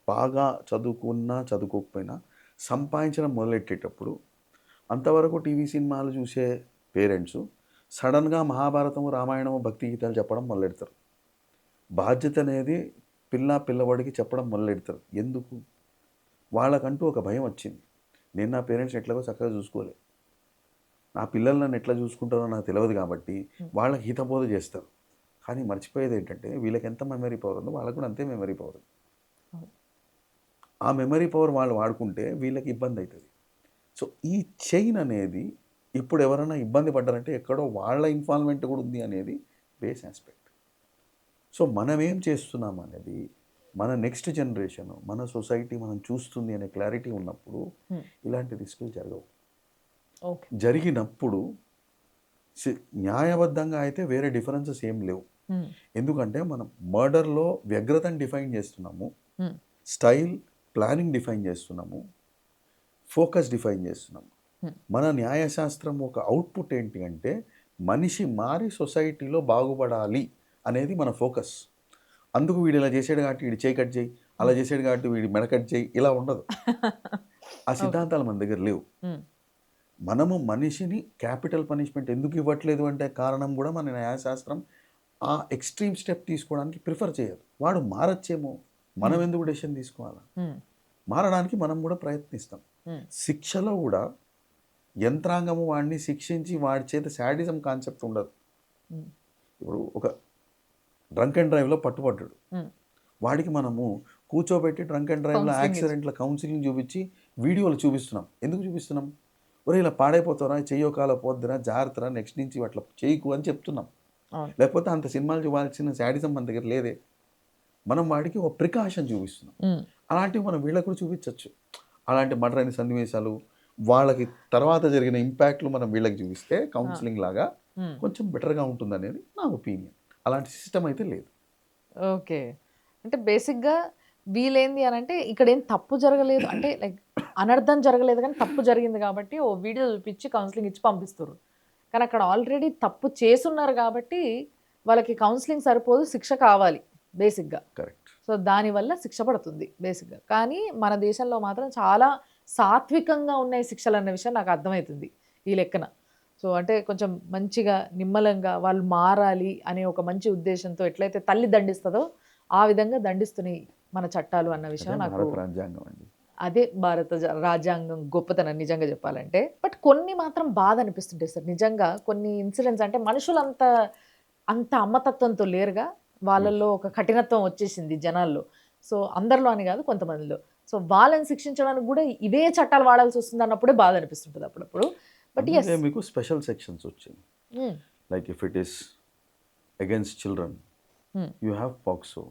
బాగా చదువుకున్నా చదువుకోకపోయినా సంపాదించడం మొదలెట్టేటప్పుడు అంతవరకు టీవీ సినిమాలు చూసే పేరెంట్స్ సడన్గా మహాభారతము, రామాయణము, భక్తి గీతాలు చెప్పడం మొదలెడతారు. బాధ్యత అనేది పిల్లవాడికి చెప్పడం మొదలెడతారు. ఎందుకు? వాళ్ళకంటూ ఒక భయం వచ్చింది. నేను నా పేరెంట్స్ ఎట్లాగో చక్కగా చూసుకోలే, నా పిల్లలు నన్ను ఎట్లా చూసుకుంటారో నాకు తెలియదు కాబట్టి వాళ్ళకి హితబోధ చేస్తారు. కానీ మర్చిపోయేది ఏంటంటే వీళ్ళకి ఎంత మెమరీ పవర్ ఉందో వాళ్ళకు కూడా అంతే మెమరీ పవర్ ఉంది. అవును. ఆ మెమరీ పవర్ వాళ్ళు వాడుకుంటే వీళ్ళకి ఇబ్బంది అవుతుంది. సో ఈ చైన్ అనేది ఇప్పుడు ఎవరైనా ఇబ్బంది పడ్డారంటే ఎక్కడో వాళ్ళ ఇన్వాల్వ్మెంట్ కూడా ఉంది అనేది బేస్ ఆస్పెక్ట్. సో మనం ఏం చేస్తున్నాం అనేది మన నెక్స్ట్ జనరేషన్ మన సొసైటీ మనం చూస్తుంది అనే క్లారిటీ ఉన్నప్పుడు Hmm. ఇలాంటి రిస్కులు జరగవు. ఓకే. జరిగినప్పుడు న్యాయబద్ధంగా అయితే వేరే డిఫరెన్సెస్ ఏం లేవు. హ్మ్. ఎందుకంటే మనం మర్డర్లో వ్యగ్రతను డిఫైన్ చేస్తున్నాము, హ్మ్. స్టైల్ ప్లానింగ్ డిఫైన్ చేస్తున్నాము, ఫోకస్ డిఫైన్ చేస్తున్నాము. Hmm. మన న్యాయశాస్త్రం ఒక అవుట్పుట్ ఏంటి అంటే మనిషి మారి సొసైటీలో బాగుపడాలి అనేది మన ఫోకస్. అందుకు వీడు ఇలా చేసాడు కాబట్టి వీడి చేయి కట్ చేయి, అలా చేసాడు కాబట్టి వీడి మెడ కట్ చేయి, ఇలా ఉండదు. ఆ ఓకే. సిద్ధాంతాలు మన దగ్గర లేవు. హ్మ్. మనము మనిషిని క్యాపిటల్ పనిష్మెంట్ ఎందుకు ఇవ్వట్లేదు అంటే కారణం కూడా మన న్యాయశాస్త్రం ఆ ఎక్స్ట్రీమ్ స్టెప్ తీసుకోవడానికి ప్రిఫర్ చేయదు. వాడు మారచ్చేమో, మనం ఎందుకు డెసిషన్ తీసుకోవాలా? హ్మ్. మారడానికి మనం కూడా ప్రయత్నిస్తాం. హ్మ్. శిక్షలో కూడా యంత్రాంగము వాడిని శిక్షించి వాడి చేత శాడిజం కాన్సెప్ట్ ఉండదు. హ్మ్. ఇప్పుడు ఒక డ్రంక్ అండ్ డ్రైవ్లో పట్టుబడ్డాడు, హ్మ్. వాడికి మనము కూర్చోబెట్టి డ్రంక్ అండ్ డ్రైవ్లో కౌన్సిలింగ్ యాక్సిడెంట్ల కౌన్సిలింగ్ చూపించి వీడియోలు చూపిస్తున్నాం. ఎందుకు చూపిస్తున్నాం? ఒరే ఇలా పాడైపోతారా, చెయ్యో కాల పోద్దురా, జాగ్రత్తరా, నెక్స్ట్ నుంచి అట్లా చేయకు అని చెప్తున్నాం. అవును. లేకపోతే అంత సినిమాలు చూడాల్సిన శాడిజం మన దగ్గర లేదే. మనం వాడికి ఒక ప్రికాషన్ చూపిస్తున్నాం. హ్మ్. అలాంటివి మనం వీళ్ళకు కూడా చూపించవచ్చు. అలాంటి మర్డర్ అయిన సన్నివేశాలు, వాళ్ళకి తర్వాత జరిగిన ఇంపాక్ట్లు మనం వీళ్ళకి చూపిస్తే కౌన్సిలింగ్ లాగా హ్మ్. కొంచెం బెటర్గా ఉంటుందనేది నా ఒపీనియన్. అలాంటి సిస్టమ్ అయితే లేదు. ఓకే. అంటే బేసిక్‌గా వీళ్ళేంది అనంటే ఇక్కడేం తప్పు జరగలేదు. అంటే లైక్ అనర్థం జరగలేదు గానీ తప్పు జరిగింది కాబట్టి ఓ వీడియో చూపించి కౌన్సెలింగ్ ఇచ్చి పంపిస్తుర్రు. కానీ అక్కడ ఆల్రెడీ తప్పు చేసున్నారు కాబట్టి వాళ్ళకి కౌన్సెలింగ్ సరిపోదు. శిక్ష కావాలి బేసిక్‌గా. కరెక్ట్. సో, దానివల్ల శిక్ష పడుతుంది బేసిక్‌గా. కానీ మన దేశంలో మాత్రం చాలా సాత్వికంగా ఉన్నాయి శిక్షలన్న విషయం నాకు అర్థమైతుంది ఈ లెక్కన. సో, అంటే కొంచెం మంచిగా, నిమ్మలంగా వాళ్ళు మారాలి అనే ఒక మంచి ఉద్దేశ్యంతో ఎట్లయితే తల్లి దండిస్తదో, ఆ విధంగా దండిస్తున్నాయి మన చట్టాలు అన్న విషయం అదే నాకు భారత రాజ్యాంగం అండి. అదే భారత రాజ్యాంగం గొప్పతనం నిజంగా చెప్పాలంటే. బట్ కొన్ని మాత్రం బాధ అనిపిస్తుంటాయి సార్. నిజంగా కొన్ని ఇన్సిడెంట్స్ అంటే మనుషులంత అంత అమ్మతత్వంతో లేరుగా. వాళ్ళలో ఒక కఠినత్వం వచ్చేసింది జనాల్లో. సో, అందరిలో అని కాదు కొంతమందిలో. సో, వాళ్ళని శిక్షించడానికి కూడా ఇవే చట్టాలు వాడాల్సొస్తుందన్నప్పుడే బాధ అనిపిస్తుంటది అప్పుడప్పుడు. బట్ అందుకే యెస్. మీకు స్పెషల్ సెక్షన్స్ వచ్చాయి. Hmm. Like if it is against children, hmm. You have POCSO.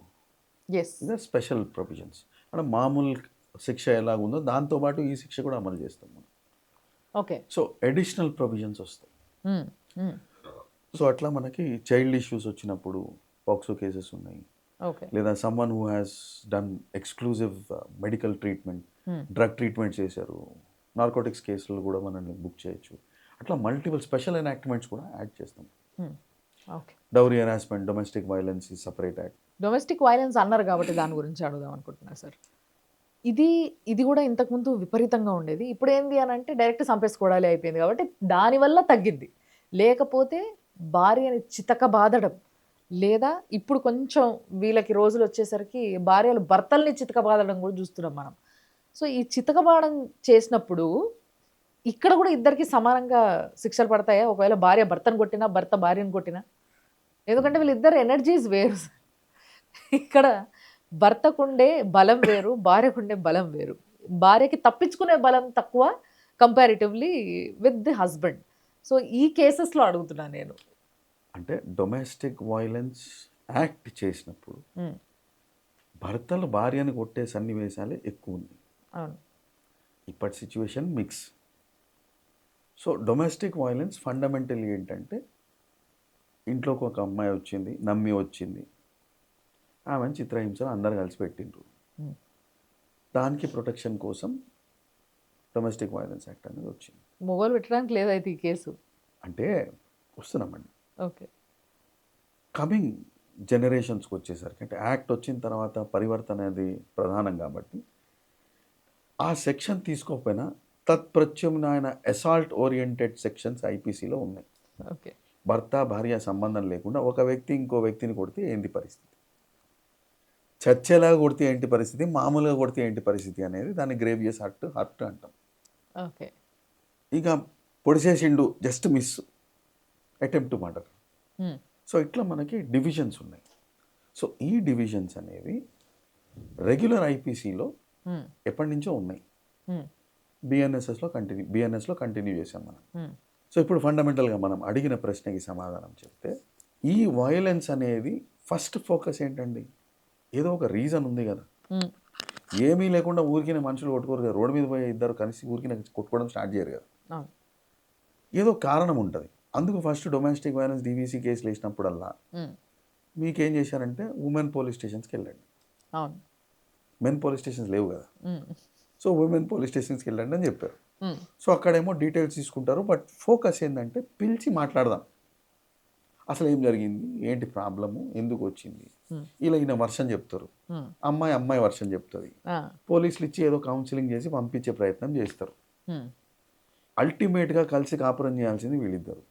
Yes. ఇదే స్పెషల్ ప్రొవిజన్స్. అంటే మామూలు శిక్ష ఎలాగుందో దాంతోపాటు ఈ శిక్ష కూడా అమలు చేస్తాం మనం. ఓకే. సో అడిషనల్ ప్రొవిజన్స్ వస్తాయి. హ్మ్. హ్మ్. సో అట్లా మనకి చైల్డ్ ఇష్యూస్ వచ్చినప్పుడు పాక్సో కేసెస్ ఉన్నాయి. ఓకే. లేదా someone who has done exclusive medical treatment, హ్మ్. డ్రగ్ ట్రీట్మెంట్ చేశారు, నార్కోటిక్స్ కేసులు కూడా మనల్ని బుక్ చేయొచ్చు. అట్లా మల్టిపుల్ స్పెషల్ ఎనాక్ట్మెంట్స్ కూడా యాడ్ చేస్తాం. హ్మ్. Okay. Dowry harassment, domestic violence ఈ సపరేట్ యాక్ట్. డొమెస్టిక్ వయలెన్స్ అన్నారు కాబట్టి దాని గురించి అడుగుదాం అనుకుంటున్నా సార్. ఇది ఇది గూడా ఇంతకుముందు విపరీతంగా ఉండేది. ఇప్పుడేంది అనంటే డైరెక్ట్ చంపేసుకోవడాలే అయిపోయింది కాబట్టి దానివల్ల తగ్గింది. లేకపోతే భార్యని చితకబాదడం లేదా ఇప్పుడు కొంచెం వీళ్ళకి రోజులొచ్చేసరికి భార్యలు భర్తల్ని చితకబాదడం గూడా జూస్తున్నాం మనం. సో, ఈ చితకబాదం చేసినప్పుడు ఇక్కడ గూడా ఇద్దరికీ సమానంగా శిక్షలు పడతాయా? ఒకవేళ భార్య భర్తను కొట్టినా, భర్త భార్యను కొట్టినా? ఎందుకంటే వీళ్ళిద్దరి ఎనర్జీస్ వేరు. ఇక్కడ భర్తకుండే బలం వేరు, భార్యకుండే బలం వేరు. భార్యకి తప్పించుకునే బలం తక్కువ comparatively with the husband. So, ఈ కేసెస్‌లో అడుగుతున్నా నేను. అంటే డొమెస్టిక్ వైలెన్స్ యాక్ట్ చేసినప్పుడు హ్మ్. భర్తలు భార్యను కొట్టే సన్నివేశాలే ఎక్కువ ఉన్నాయి. అవును. ఇప్పటి situation mix. So domestic violence fundamental ఏంటంటే ఇంట్లోకి ఒక అమ్మాయి వచ్చింది, నమ్మి వచ్చింది, ఆమెను చిత్రహింసలు అందరు కలిసి పెట్టిండ్రు. హ్మ్. దానికి ప్రొటెక్షన్ కోసం డొమెస్టిక్ వైలెన్స్ యాక్ట్ అనేది వచ్చింది. మొగోళ్ళు పెట్టడానికి లేదైతే ఈ కేసు. అంటే వస్తున్నామండి. ఓకే. కమింగ్ జనరేషన్స్కి వచ్చేసరికి అంటే యాక్ట్ వచ్చిన తర్వాత పరివర్తన అనేది ప్రధానం కాబట్టి ఆ సెక్షన్ తీసుకోకపోయినా తత్ప్రత్యామ్నాయ అసాల్ట్ ఓరియంటెడ్ సెక్షన్స్ ఐపీసీలో ఉన్నాయి. ఓకే. భర్త భార్య సంబంధం లేకుండా ఒక వ్యక్తి ఇంకో వ్యక్తిని కొడితే ఏంటి పరిస్థితి, చచ్చేలాగా కొడితే ఏంటి పరిస్థితి, మామూలుగా కొడితే ఏంటి పరిస్థితి అనేది దాన్ని గ్రేవియస్ హర్ట్ అంటాం. ఓకే. ఇక పొడిసేసిండు just miss, attempt to murder. Hmm. So ఇట్లా మనకి డివిజన్స్ ఉన్నాయి. సో ఈ డివిజన్స్ అనేవి రెగ్యులర్ ఐపీసీలో హ్మ్. ఎప్పటి నుంచో ఉన్నాయి. హ్మ్. బిఎన్ఎస్లో కంటిన్యూ చేసాం మనం. హ్మ్. సో ఇప్పుడు ఫండమెంటల్గా మనం అడిగిన ప్రశ్నకి సమాధానం చెప్తే ఈ వయలెన్స్ అనేది ఫస్ట్ ఫోకస్ ఏంటండి, ఏదో ఒక రీజన్ ఉంది కదా. ఏమీ లేకుండా ఊరికినే మనుషులు కొట్టుకోరు కదా. రోడ్డు మీద పోయి ఇద్దరు కలిసి ఊరికినే కొట్టుకోవడం స్టార్ట్ చేయరు కదా. అవును. ఏదో కారణం ఉంటుంది. అందుకు ఫస్ట్ డొమెస్టిక్ వైలెన్స్ DVC కేసులు వేసినప్పుడల్లా మీకేం చేశారంటే ఉమెన్ పోలీస్ స్టేషన్స్కి వెళ్ళండి. అవును. మెన్ పోలీస్ స్టేషన్స్ లేవు కదా. సో ఉమెన్ పోలీస్ స్టేషన్స్కి వెళ్ళండి అని చెప్పారు. సో అక్కడేమో డీటెయిల్స్ తీసుకుంటారు. బట్ ఫోకస్ ఏంటంటే పిలిచి మాట్లాడదాం, అసలు ఏం జరిగింది, ఏంటి ప్రాబ్లము, ఎందుకు వచ్చింది, ఇలా ఈయన వర్షన్ చెప్తారు, అమ్మాయి వర్షన్ చెప్తుంది. పోలీసులు ఇచ్చి ఏదో కౌన్సిలింగ్ చేసి పంపించే ప్రయత్నం చేస్తారు. అల్టిమేట్గా కలిసి కాపురం చేయాల్సింది వీళ్ళిద్దరు.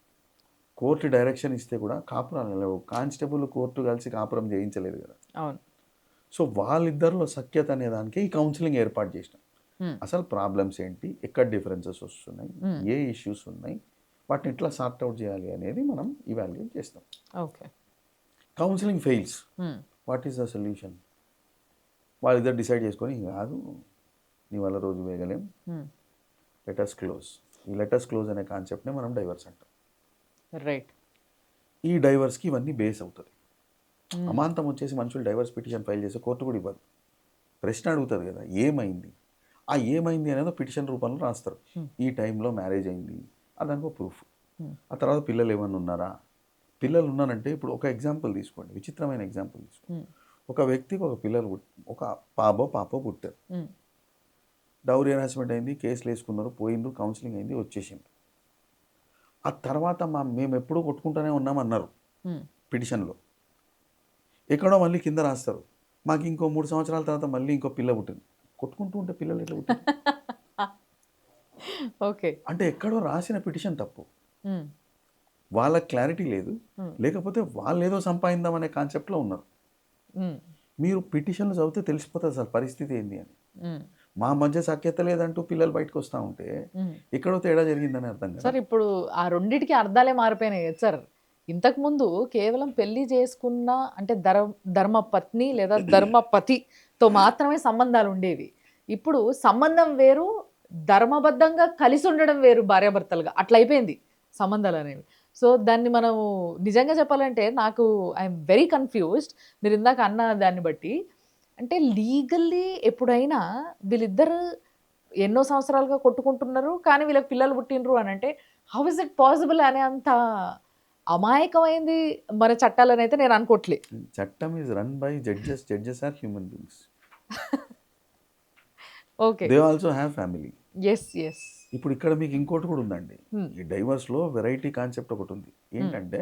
కోర్టు డైరెక్షన్ ఇస్తే కూడా కాపురాలు లేవు. కానిస్టేబుల్ కోర్టు కలిసి కాపురం చేయించలేదు కదా. అవును. సో వాళ్ళిద్దరిలో సఖ్యత అనే దానికి ఈ కౌన్సిలింగ్ ఏర్పాటు చేసినాం. అసలు ప్రాబ్లమ్స్ ఏంటి, ఎక్కడ డిఫరెన్సెస్ వస్తున్నాయి, ఏ ఇష్యూస్ ఉన్నాయి, వాటిని ఎట్లా సార్ట్ అవుట్ చేయాలి అనేది మనం ఇవాల్యుయేట్ చేస్తాం. Okay. Counselling fails, what is the solution? వాళ్ళిద్దరు డిసైడ్ చేసుకొని కాదు నీ వల్ల రోజు వేయగలేం, లెటర్స్ క్లోజ్. ఈ లెటర్స్ క్లోజ్ అనే కాన్సెప్ట్నే మనం డైవర్స్ అంటాం. రైట్. ఈ డైవర్స్కి ఇవన్నీ బేస్ అవుతుంది. అమాంతం వచ్చేసి మనుషులు డైవర్స్ పిటిషన్ ఫైల్ చేస్తే కోర్టు కూడా ఇవ్వదు. ప్రశ్న అడుగుతుంది కదా, ఏమైంది. ఆ ఏమైంది అనేది పిటిషన్ రూపంలో రాస్తారు. ఈ టైంలో మ్యారేజ్ అయింది అదనుకో ప్రూఫ్. ఆ తర్వాత పిల్లలు ఏమన్నా ఉన్నారా, పిల్లలు ఉన్నారంటే ఇప్పుడు ఒక ఎగ్జాంపుల్ తీసుకోండి, విచిత్రమైన ఎగ్జాంపుల్ తీసుకోండి. ఒక వ్యక్తికి ఒక పిల్లలు ఒక పాపో పుట్టారు. డౌరీ హెరాస్మెంట్ అయింది, కేసులు వేసుకున్నారు, పోయిండ్రు, కౌన్సిలింగ్ అయింది, వచ్చేసిండ్రు. ఆ తర్వాత మేము ఎప్పుడూ కొట్టుకుంటూనే ఉన్నామన్నారు పిటిషన్లో. ఎక్కడో మళ్ళీ కింద రాస్తారు, మాకు ఇంకో 3 సంవత్సరాల తర్వాత మళ్ళీ ఇంకో పిల్ల పుట్టింది. కొట్టుకుంటూ ఉంటే పిల్లలు ఎట్లా పుట్టింది? ఓకే. అంటే ఎక్కడో రాసిన పిటిషన్ తప్పు, వాళ్ళకి క్లారిటీ లేదు, లేకపోతే వాళ్ళు ఏదో సంపాదిందామనే కాన్సెప్ట్లో ఉన్నారు. మీరు పిటిషన్లు చదివితే తెలిసిపోతుంది సార్ పరిస్థితి ఏంది అని. మా మధ్య సఖ్యత లేదంటూ పిల్లలు బయటకు వస్తూ ఉంటే ఎక్కడో తేడా జరిగిందని అర్థం కదా సార్. ఇప్పుడు ఆ రెండిటికి అర్థాలే మారిపోయినాయి కదా సార్. ఇంతకుముందు కేవలం పెళ్లి చేసుకున్న అంటే ధర్మపత్ని లేదా ధర్మపతితో మాత్రమే సంబంధాలు ఉండేవి. ఇప్పుడు సంబంధం వేరు, ధర్మబద్ధంగా కలిసి ఉండడం వేరు, భార్యాభర్తలుగా అట్లా అయిపోయింది సంబంధాలు అనేవి. సో దాన్ని మనం నిజంగా చెప్పాలంటే నాకు ఐఎమ్ వెరీ కన్ఫ్యూజ్డ్ మీరు ఇందాక అన్న దాన్ని బట్టి. అంటే లీగల్లీ ఎప్పుడైనా వీళ్ళిద్దరు ఎన్నో సంవత్సరాలుగా కొట్టుకుంటున్నారు కానీ వీళ్ళకి పిల్లలు పుట్టినరు అని అంటే హౌ ఇస్ ఇట్ పాసిబుల్ అనే అంత అమాయకమైంది మన చట్టాలని అయితే నేను అనుకోవట్లే. చట్టం is run by judges. Judges are human beings. Okay. They also have family. Yes. ఇప్పుడు ఇక్కడ మీకు ఇంకోటి కూడా ఉందండి. ఈ డైవర్స్లో వెరైటీ కాన్సెప్ట్ ఒకటి ఉంది. ఏంటంటే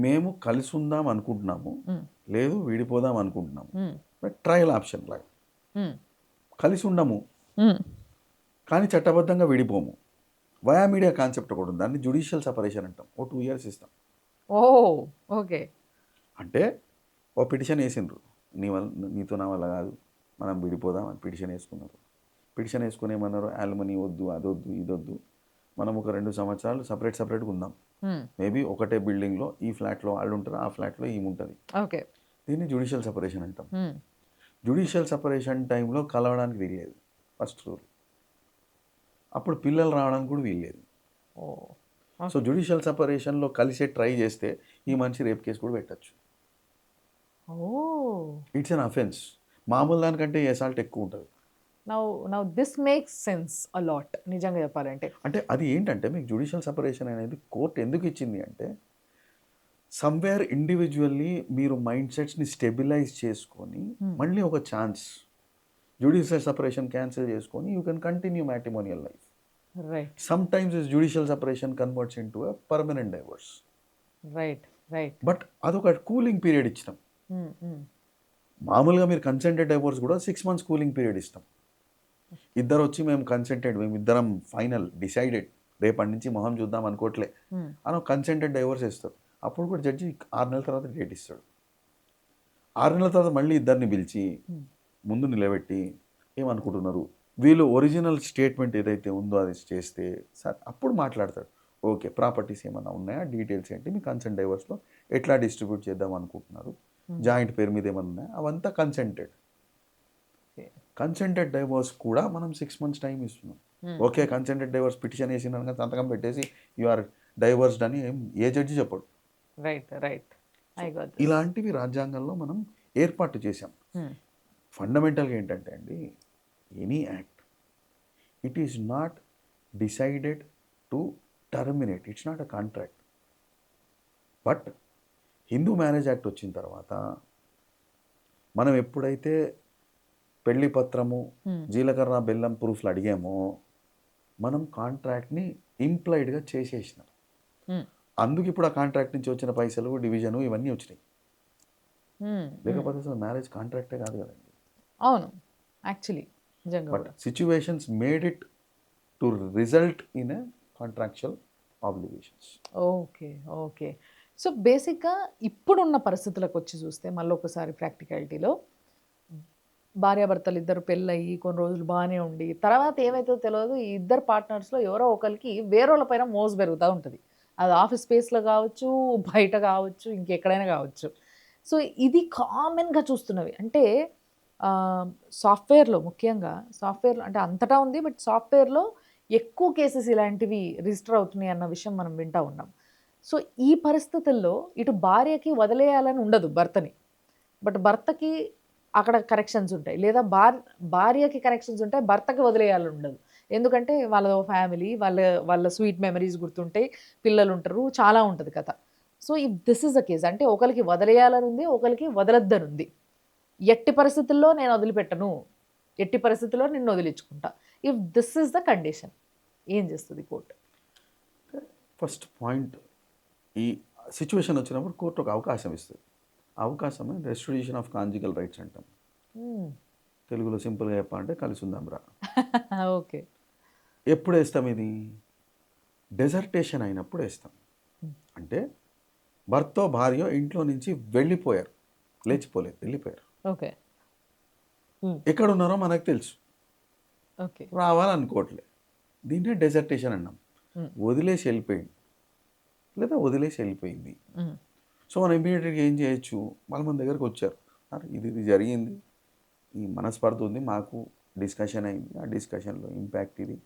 మేము కలిసి ఉందాం అనుకుంటున్నాము, లేదు విడిపోదాం అనుకుంటున్నాము. ట్రయల్ ఆప్షన్ లాగా కలిసి ఉండము కానీ చట్టబద్ధంగా విడిపోము. వయా మీడియా కాన్సెప్ట్ ఒకటి ఉంది, దాన్ని జ్యుడిషియల్ సపరేషన్ అంటాం. 2 years ఇస్తాం. ఓకే. అంటే ఓ పిటిషన్ వేసిండ్రు, నీతో నా వల్ల కాదు మనం విడిపోదాం అని పిటిషన్ వేసుకున్నారు. పిటిషన్ వేసుకుని ఏమన్నారు, యాల్మనీ వద్దు, అదొద్దు, ఇదొద్దు, మనం ఒక 2 సంవత్సరాలు సపరేట్గా ఉందాం. మేబీ ఒకటే బిల్డింగ్లో ఈ ఫ్లాట్లో వాళ్ళు ఉంటారు, ఆ ఫ్లాట్లో ఈమె ఉంటుంది. ఓకే. దీన్ని జ్యుడిషియల్ సపరేషన్ అంటాం. జ్యుడిషియల్ సపరేషన్ టైంలో కలవడానికి వీల్లేదు, ఫస్ట్ రూల్. అప్పుడు పిల్లలు రావడానికి కూడా వీల్లేదు. సో జ్యుడిషియల్ సపరేషన్లో కలిసే ట్రై చేస్తే ఈ మనిషి రేప్ కేసు కూడా పెట్టచ్చు. It's an offence. మామూలు దానికంటే అసాల్ట్ ఎక్కువ ఉంటుంది. Now this makes sense a lot నిజంగా చెప్పాలంటే. అంటే అది ఏంటంటే మీకు జ్యుడిషియల్ సపరేషన్ అనేది కోర్టు ఎందుకు ఇచ్చింది అంటే సమ్వేర్ ఇండివిజువల్లీ మీరు మైండ్ సెట్స్ని స్టెబిలైజ్ చేసుకొని మళ్ళీ ఒక ఛాన్స్ జ్యుడిషియల్ సపరేషన్ క్యాన్సిల్ చేసుకొని you can continue matrimonial life. Right. Sometimes this judicial separation converts in to a permanent divorce. Right. But అదొక కూలింగ్ పీరియడ్ ఇచ్చినాం. మామూలుగా మీరు కన్సెంటెడ్ డైవర్స్ కూడా 6 months కూలింగ్ పీరియడ్ ఇస్తాం. ఇద్దరు వచ్చి మేము కన్సెంటెడ్, మేము ఇద్దరం ఫైనల్ డిసైడెడ్, రేపటి నుంచి మొహం చూద్దాం అనుకోవట్లే అని కన్సెంటెడ్ డైవర్స్ ఇస్తారు. అప్పుడు కూడా జడ్జి 6 నెలల తర్వాత డేట్ ఇస్తాడు. 6 నెలల తర్వాత మళ్ళీ ఇద్దరిని పిలిచి ముందు నిలబెట్టి ఏమనుకుంటున్నారు, వీళ్ళు ఒరిజినల్ స్టేట్మెంట్ ఏదైతే ఉందో అది చేస్తే సార్ అప్పుడు మాట్లాడతాడు. ఓకే, ప్రాపర్టీస్ ఏమైనా ఉన్నాయా, డీటెయిల్స్ ఏంటి, మీ కన్సెంట్ డైవర్స్లో ఎట్లా డిస్ట్రిబ్యూట్ చేద్దాం అనుకుంటున్నారు, జాయింట్ పేరు మీద ఏమైనా ఉన్నాయా, అవంతా కన్సెంటెడ్. కన్సెంటెడ్ డైవర్స్ కూడా మనం 6 months టైం ఇస్తున్నాం. ఓకే, కన్సెంటెడ్ డైవర్స్ పిటిషన్ వేసిన సంతకం పెట్టేసి యు ఆర్ డైవర్స్డ్ అని ఏ జడ్జి చెప్పడు. రైట్. ఇలాంటివి రాజ్యాంగంలో మనం ఏర్పాటు చేశాం. ఫండమెంటల్గా ఏంటంటే అండి, any act it is not decided to terminate, it's not a contract. But Hindu marriage act వచ్చిన తర్వాత మనం ఎప్పుడైతే పెళ్లి పత్రము, జీలకర్ర బెల్లం ప్రూఫ్లు అడిగామో మనం కాంట్రాక్ట్ని ఇంప్లాయిడ్గా చేసేసినాం. అందుకు ఇప్పుడు ఆ కాంట్రాక్ట్ నుంచి వచ్చిన పైసలు, డివిజను ఇవన్నీ వచ్చినాయి. లేకపోతే అసలు మ్యారేజ్ కాంట్రాక్టే కాదు కదండి. అవును, యాక్చువల్లీ నిజంగా బట్ కూడా. Situations made it to result in a contractual obligations. Okay, okay. So బేసిక్గా ఇప్పుడున్న పరిస్థితులకు వచ్చి చూస్తే మళ్ళీ ఒకసారి ప్రాక్టికాలిటీలో భార్యాభర్తలు ఇద్దరు పెళ్ళయి కొన్ని రోజులు బాగానే ఉండి తర్వాత ఏమవుతుందో తెలియదు, ఈ ఇద్దరు పార్ట్నర్స్లో ఎవరో ఒకరికి వేరేళ్ళ పైన మోజు పెరుగుతూ ఉంటుంది. అది ఆఫీస్ స్పేస్లో కావచ్చు, బయట కావచ్చు, ఇంకెక్కడైనా కావచ్చు. సో ఇది కామన్గా చూస్తున్నవి అంటే సాఫ్ట్వేర్లో, ముఖ్యంగా సాఫ్ట్వేర్లో అంటే అంతటా ఉంది, బట్ సాఫ్ట్వేర్లో ఎక్కువ కేసెస్ ఇలాంటివి రిజిస్టర్ అవుతున్నాయి అన్న విషయం మనం వింటూ ఉన్నాం. సో ఈ పరిస్థితుల్లో ఇటు భార్యకి వదిలేయాలని ఉండదు భర్తని, బట్ భర్తకి అక్కడ కరెక్షన్స్ ఉంటాయి, లేదా భార్యకి కరెక్షన్స్ ఉంటాయి, భర్తకి వదిలేయాలని ఉండదు. ఎందుకంటే వాళ్ళ ఫ్యామిలీ, వాళ్ళ స్వీట్ మెమరీస్ గుర్తుంటాయి, పిల్లలు ఉంటారు, చాలా ఉంటుంది కథ. So if this is the case అంటే ఒకరికి వదిలేయాలని ఉంది, ఒకరికి వదలొద్దని ఉంది. ఎట్టి పరిస్థితుల్లో నేను వదిలిపెట్టను, ఎట్టి పరిస్థితుల్లో నిన్ను వదిలించుకుంటా. If this is the condition ఏం చేస్తుంది కోర్టు? ఫస్ట్ పాయింట్, ఈ సిచ్యువేషన్ వచ్చినప్పుడు కోర్టు ఒక అవకాశం ఇస్తుంది. అవకాశమే రెస్టిట్యూషన్ ఆఫ్ కాంజుగల్ రైట్స్ అంటాం. తెలుగులో సింపుల్గా చెప్పాలంటే కలిసి ఉందాంరా. ఓకే. ఎప్పుడు వేస్తాం ఇది? డెజర్టేషన్ అయినప్పుడు వేస్తాం. అంటే భర్త భార్య ఇంట్లో నుంచి వెళ్ళిపోయారు, లేచిపోలేదు, వెళ్ళిపోయారు. ఓకే. ఎక్కడ ఉన్నారో మనకు తెలుసు, ఓకే. రావాలనుకోవట్లే, దీన్నే డెజర్టేషన్ అన్నాం. వదిలేసి వెళ్ళిపోయింది లేదా వదిలేసి వెళ్ళిపోయింది. సో మనం ఇమీడియట్గా ఏం చేయొచ్చు? వాళ్ళు మన దగ్గరకు వచ్చారు, ఇది జరిగింది, ఈ మనస్పర్ధ ఉంది, మాకు డిస్కషన్ అయింది, ఆ డిస్కషన్లో ఇంపాక్ట్ ఇది,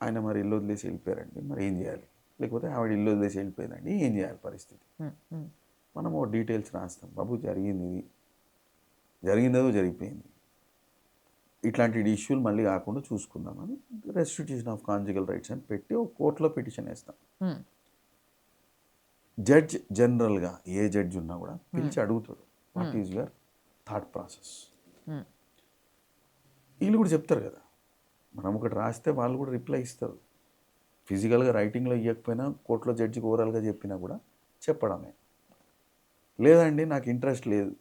ఆయన మరి ఇల్లు వదిలేసి వెళ్ళిపోయారండి, మరి ఏం చేయాలి? లేకపోతే ఆవిడ ఇల్లు వదిలేసి వెళ్ళిపోయిందండి, ఏం చేయాలి పరిస్థితి? మనం ఓ డీటెయిల్స్ రాస్తాం, బాబు జరిగింది ఇది, జరిగిందో జరిగిపోయింది, ఇట్లాంటి ఇష్యూలు మళ్ళీ కాకుండా చూసుకుందామని రెస్టిట్యూషన్ ఆఫ్ కాంజుగల్ రైట్స్ అని పెట్టి ఒక కోర్టులో పిటిషన్ వేస్తాం. జడ్జ్ జనరల్గా ఏ జడ్జ్ ఉన్నా కూడా పిలిచి అడుగుతాడు, what is your thought process. వీళ్ళు కూడా చెప్తారు కదా, మనం ఒకటి రాస్తే వాళ్ళు కూడా రిప్లై ఇస్తారు. ఫిజికల్గా రైటింగ్లో ఇవ్వకపోయినా కోర్టులో జడ్జికి ఓవరాల్గా చెప్పినా కూడా చెప్పడమే. లేదండి నాకు ఇంట్రెస్ట్ లేదు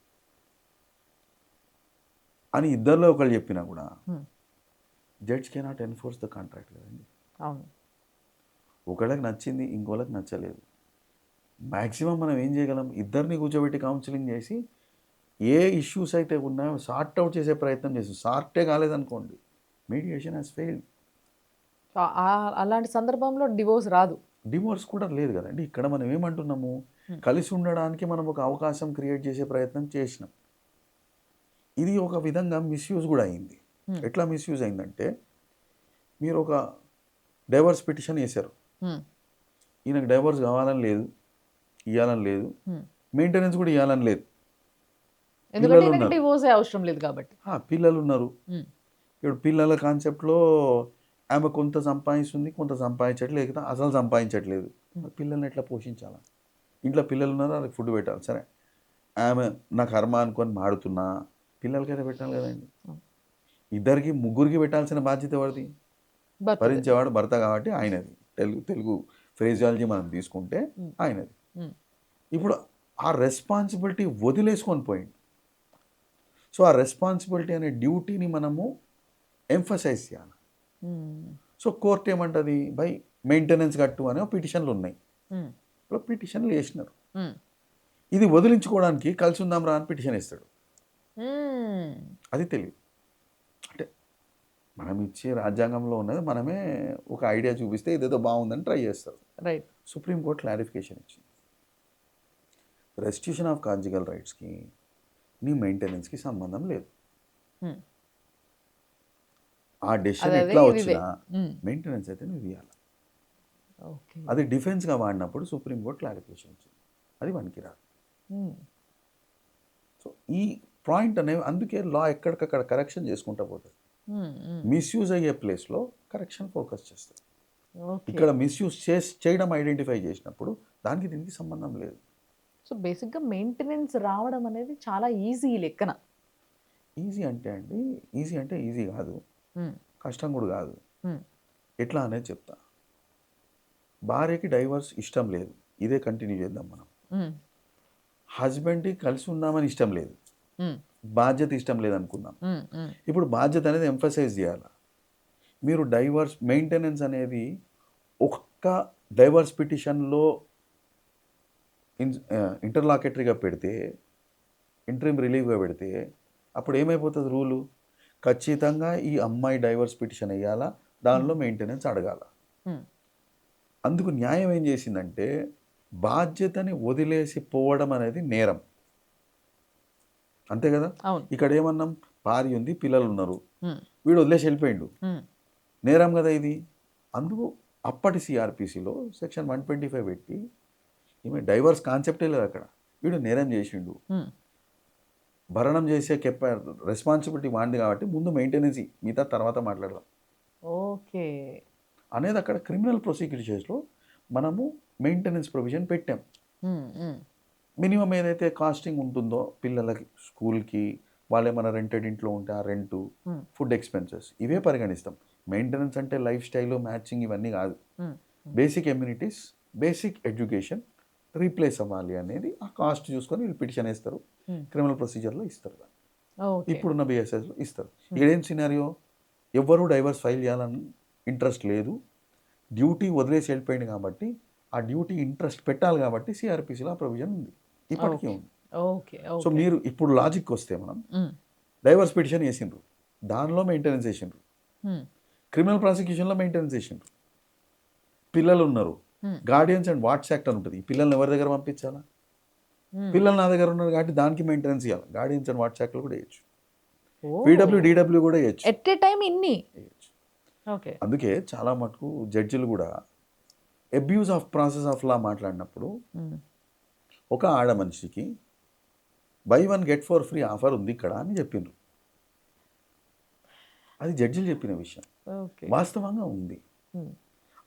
అని ఇద్దరిలో ఒకళ్ళు చెప్పినా కూడా judge cannot enforce the contract కదండి. అవును. ఒకళ్ళకి నచ్చింది, ఇంకోళ్ళకి నచ్చలేదు. మ్యాక్సిమం మనం ఏం చేయగలం? ఇద్దరిని కూర్చోబెట్టి కౌన్సిలింగ్ చేసి ఏ ఇష్యూస్ అయితే ఉన్నాయో సార్ట్ అవుట్ చేసే ప్రయత్నం చేసి, సార్టే కాలేదనుకోండి, మీడియేషన్ హ్యాస్ ఫెయిల్డ్. అలాంటి సందర్భంలో డివోర్స్ రాదు. డివోర్స్ కూడా లేదు కదండి. ఇక్కడ మనం ఏమంటున్నాము, కలిసి ఉండడానికి మనం ఒక అవకాశం క్రియేట్ చేసే ప్రయత్నం చేసినాం. ఇది ఒక విధంగా మిస్యూజ్ కూడా అయింది. ఎట్లా మిస్యూజ్ అయిందంటే, మీరు ఒక డైవర్స్ పిటిషన్ వేశారు, ఈయనకు డైవర్స్ కావాలని లేదు, ఇవ్వాలని లేదు, మెయింటెనెన్స్ కూడా ఇవ్వాలని లేదు, ఎందుకంటే డివోర్స్ అవసరం లేదు కాబట్టి. పిల్లలు ఉన్నారు. ఇప్పుడు పిల్లల కాన్సెప్ట్లో ఆమె కొంత సంపాదిస్తుంది, కొంత సంపాదించట్లేదు, లేదా అసలు సంపాదించట్లేదు. పిల్లల్ని ఎట్లా పోషించాలా? ఇంట్లో పిల్లలు ఉన్నారు, వాళ్ళకి ఫుడ్ పెట్టాలి. సరే, ఆమె నా కర్మ అనుకొని మాడుతున్నా పిల్లలకైతే పెట్టాలి కదండి. ఇద్దరికి ముగ్గురికి పెట్టాల్సిన బాధ్యత ఎవరిది? భరించేవాడు భర్త కాబట్టి ఆయనది. తెలుగు ఫ్రేజియాలజీ మనం తీసుకుంటే ఆయనది. ఇప్పుడు ఆ రెస్పాన్సిబిలిటీ వదిలేసుకొని పోయింది. సో ఆ రెస్పాన్సిబిలిటీ అనే డ్యూటీని మనము ఎంఫసైజ్ చేయాలి. సో కోర్టు ఏమంటుంది, బై మెయింటెనెన్స్ కట్టు అనే పిటిషన్లు ఉన్నాయి. ఇప్పుడు పిటిషన్లు వేసినారు, ఇది వదిలించుకోవడానికి కలిసి ఉందాం రా అని పిటిషన్ వేస్తాడు. అది తెలియదు. అంటే మనం ఇచ్చే రాజ్యాంగంలో ఉన్నది మనమే ఒక ఐడియా చూపిస్తే ఇదేదో బాగుందని ట్రై చేస్తారు. రైట్. సుప్రీంకోర్టు క్లారిఫికేషన్ ఇచ్చింది, రెస్టిట్యూషన్ ఆఫ్ కాంజుగల్ రైట్స్కి నీ మెయింటెనెన్స్కి సంబంధం లేదు. ఆ డెసిషన్ ఎట్లా వచ్చినా మెయింటెనెన్స్ అయితే నువ్వు ఇవ్వాలి. అది డిఫెన్స్గా వాడినప్పుడు సుప్రీంకోర్టు క్లారిఫికేషన్ ఇచ్చింది, అది పనికిరాదు. సో ఈ పాయింట్ అనేవి అందుకే లా ఎక్కడికక్కడ కరెక్షన్ చేసుకుంటా పోతుంది. మిస్యూజ్ అయ్యే ప్లేస్లో కరెక్షన్ ఫోకస్ చేస్తుంది. ఓకే. ఇక్కడ మిస్యూజ్ చేయడం ఐడెంటిఫై చేసినప్పుడు దానికి దీనికి సంబంధం లేదు. సో బేసిక్గా మెయింటెనెన్స్ రావడం అనేది చాలా ఈజీ లెక్కన. ఈజీ అంటే ఈజీ కాదు, మ్మ్. కష్టం కూడా కాదు. మ్మ్. ఎట్లా అనేది చెప్తా. భార్యకి డైవర్స్ ఇష్టం లేదు, ఇదే కంటిన్యూ చేద్దాం మనం. మ్మ్. హస్బెండ్కి కలిసి ఉందామని ఇష్టం లేదు, మ్మ్. బాధ్యత ఇష్టం లేదు అనుకుందాం. మ్మ్. మ్మ్. ఇప్పుడు బాధ్యత అనేది ఎంఫసైజ్ చేయాలి. మీరు డైవర్స్ మెయింటెనెన్స్ అనేది ఒక్క డైవర్స్ పిటిషన్లో ఇంటర్లాకెటరీగా పెడితే, ఇంటరిమ్ రిలీవ్గా పెడితే అప్పుడు ఏమైపోతుంది రూలు? ఖచ్చితంగా ఈ అమ్మాయి డైవర్స్ పిటిషన్ వేయాలా, దానిలో మెయింటెనెన్స్ అడగాల. మ్మ్. అందుకు న్యాయం ఏం చేసిందంటే బాధ్యతని వదిలేసి పోవడం అనేది నేరం, అంతే కదా. అవును. ఇక్కడ ఏమన్నాం, భార్య ఉంది, పిల్లలు ఉన్నారు, మ్మ్. వీడు వదిలేసి వెళ్ళిపోయిండు, మ్మ్. నేరం కదా ఇది. అందుకు అప్పటి సిఆర్పిసిలో సెక్షన్ 125 పెట్టి, ఈమె డైవర్స్ కాన్సెప్టే లేదు అక్కడ, వీడు నేరం చేసిండు, మ్మ్. భరణం చేసే రెస్పాన్సిబిలిటీ వాంది కాబట్టి ముందు మెయింటెనెన్స్ మిగతా తర్వాత మాట్లాడదాం ఓకే. అనేది అక్కడ క్రిమినల్ ప్రొసీక్యూషన్స్లో మనము మెయింటెనెన్స్ ప్రొవిజన్ పెట్టాం. మ్మ్. మ్మ్. మినిమం ఏదైతే కాస్టింగ్ ఉంటుందో పిల్లలకి, స్కూల్కి, వాళ్ళు ఏమైనా రెంటెడ్ ఇంట్లో ఉంటే ఆ రెంటు, మ్మ్. ఫుడ్ ఎక్స్పెన్సెస్ ఇవే పరిగణిస్తాం. మెయింటెనెన్స్ అంటే లైఫ్ స్టైల్, మ్యాచింగ్ ఇవన్నీ కాదు. మ్మ్. Basic amenities, basic education replace అవ్వాలి అనేది ఆ కాస్ట్ చూసుకొని వీళ్ళు పిటిషన్ వేస్తారు, మ్మ్. క్రిమినల్ ప్రొసీజర్లో ఇస్తారు, ఓకే. ఇప్పుడున్న బిఎస్ఎస్లో ఇస్తారు. ఇక్కడేం సినారియో, ఎవ్వరూ డైవర్స్ ఫైల్ చేయాలని ఇంట్రెస్ట్ లేదు, డ్యూటీ వదిలేసి వెళ్ళిపోయింది కాబట్టి ఆ డ్యూటీ ఇంట్రెస్ట్ పెట్టాలి కాబట్టి సిఆర్పిసిలో ఆ ప్రొవిజన్ ఉంది, ఇప్పటికీ ఉంది. ఓకే. So okay. మీరు ఇప్పుడు లాజిక్ వస్తే మనం మ్మ్. డైవర్స్ పిటిషన్ వేసిండ్రు, దానిలో మెయింటెనెన్స్ వేసిండ్రు, మ్మ్. క్రిమినల్ ప్రాసిక్యూషన్లో మెయింటెనెన్స్ వేసిండ్రు, పిల్లలు ఉన్నారు, గార్డియన్స్ అండ్ వాట్స్ యాక్ట్ అని ఉంటుంది, ఈ పిల్లల్ని ఎవరి దగ్గర పంపించాలా? మ్మ్. పిల్లలు నా దగ్గర ఉన్నారు కాబట్టి దానికి మెయింటెనెన్స్ ఇవ్వాలి, గార్డియన్స్ అండ్ వాట్స్ యాక్ట్లో కూడా వేయచ్చు, ఓ. పీడబ్ల్యూడీడబ్ల్యూ కూడా వేయచ్చు. ఎట్ ఏ టైం ఇన్ని. ఓకే. అందుకే చాలా మటుకు జడ్జిలు కూడా abuse of process of law మాట్లాడినప్పుడు మ్మ్. ఒక ఆడ మనిషికి బై 1 గెట్ 4 ఫ్రీ ఆఫర్ ఉంది ఇక్కడ అని చెప్పిండ్రు. అది జడ్జిలు చెప్పిన విషయం, ఓకే. వాస్తవంగా ఉంది. మ్మ్.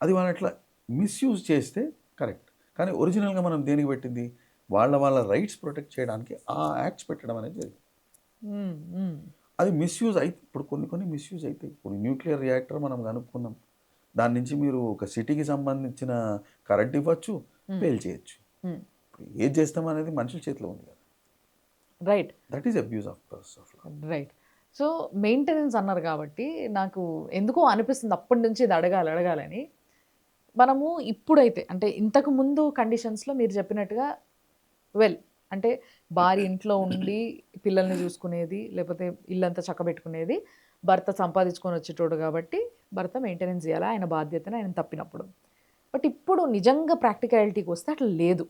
అది వాళ్ళు అట్లా మిస్యూజ్ చేస్తే కరెక్ట్, కానీ ఒరిజినల్గా మనం దేనికి పెట్టింది, వాళ్ళ రైట్స్ ప్రొటెక్ట్ చేయడానికి ఆ యాక్ట్స్ పెట్టడం అనేది జరిగింది. మ్మ్. మ్మ్. అది మిస్యూజ్ అయితే ఇప్పుడు కొన్ని మిస్యూజ్ అవుతాయి. ఇప్పుడు న్యూక్లియర్ రియాక్టర్ మనం కనుక్కున్నాం, దాని నుంచి మీరు ఒక సిటీకి సంబంధించిన కరెంట్ ఇవ్వచ్చు, పేల్ చేయొచ్చు. మ్మ్. ఇప్పుడు ఏది చేస్తాం అనేది మనుషుల చేతిలో ఉంది కదా. Right. That is abuse of process of law. Right. So maintenance అన్నారు కాబట్టి నాకు ఎందుకో అనిపిస్తుంది అప్పటి నుంచి ఇది అడగాలని. మనము ఇప్పుడైతే అంటే ఇంతకు ముందు కండిషన్స్లో మీరు చెప్పినట్టుగా అంటే భార్య ఇంట్లో ఉండి పిల్లల్ని చూసుకునేది, లేకపోతే ఇల్లంతా చక్కబెట్టుకునేది, భర్త సంపాదించుకొని వచ్చేటోడు కాబట్టి భర్త మెయింటెనెన్స్ చేయాలి ఆయన బాధ్యతని ఆయన తప్పినప్పుడు. బట్ ఇప్పుడు నిజంగా ప్రాక్టికాలిటీకి వస్తే అట్లా లేదు,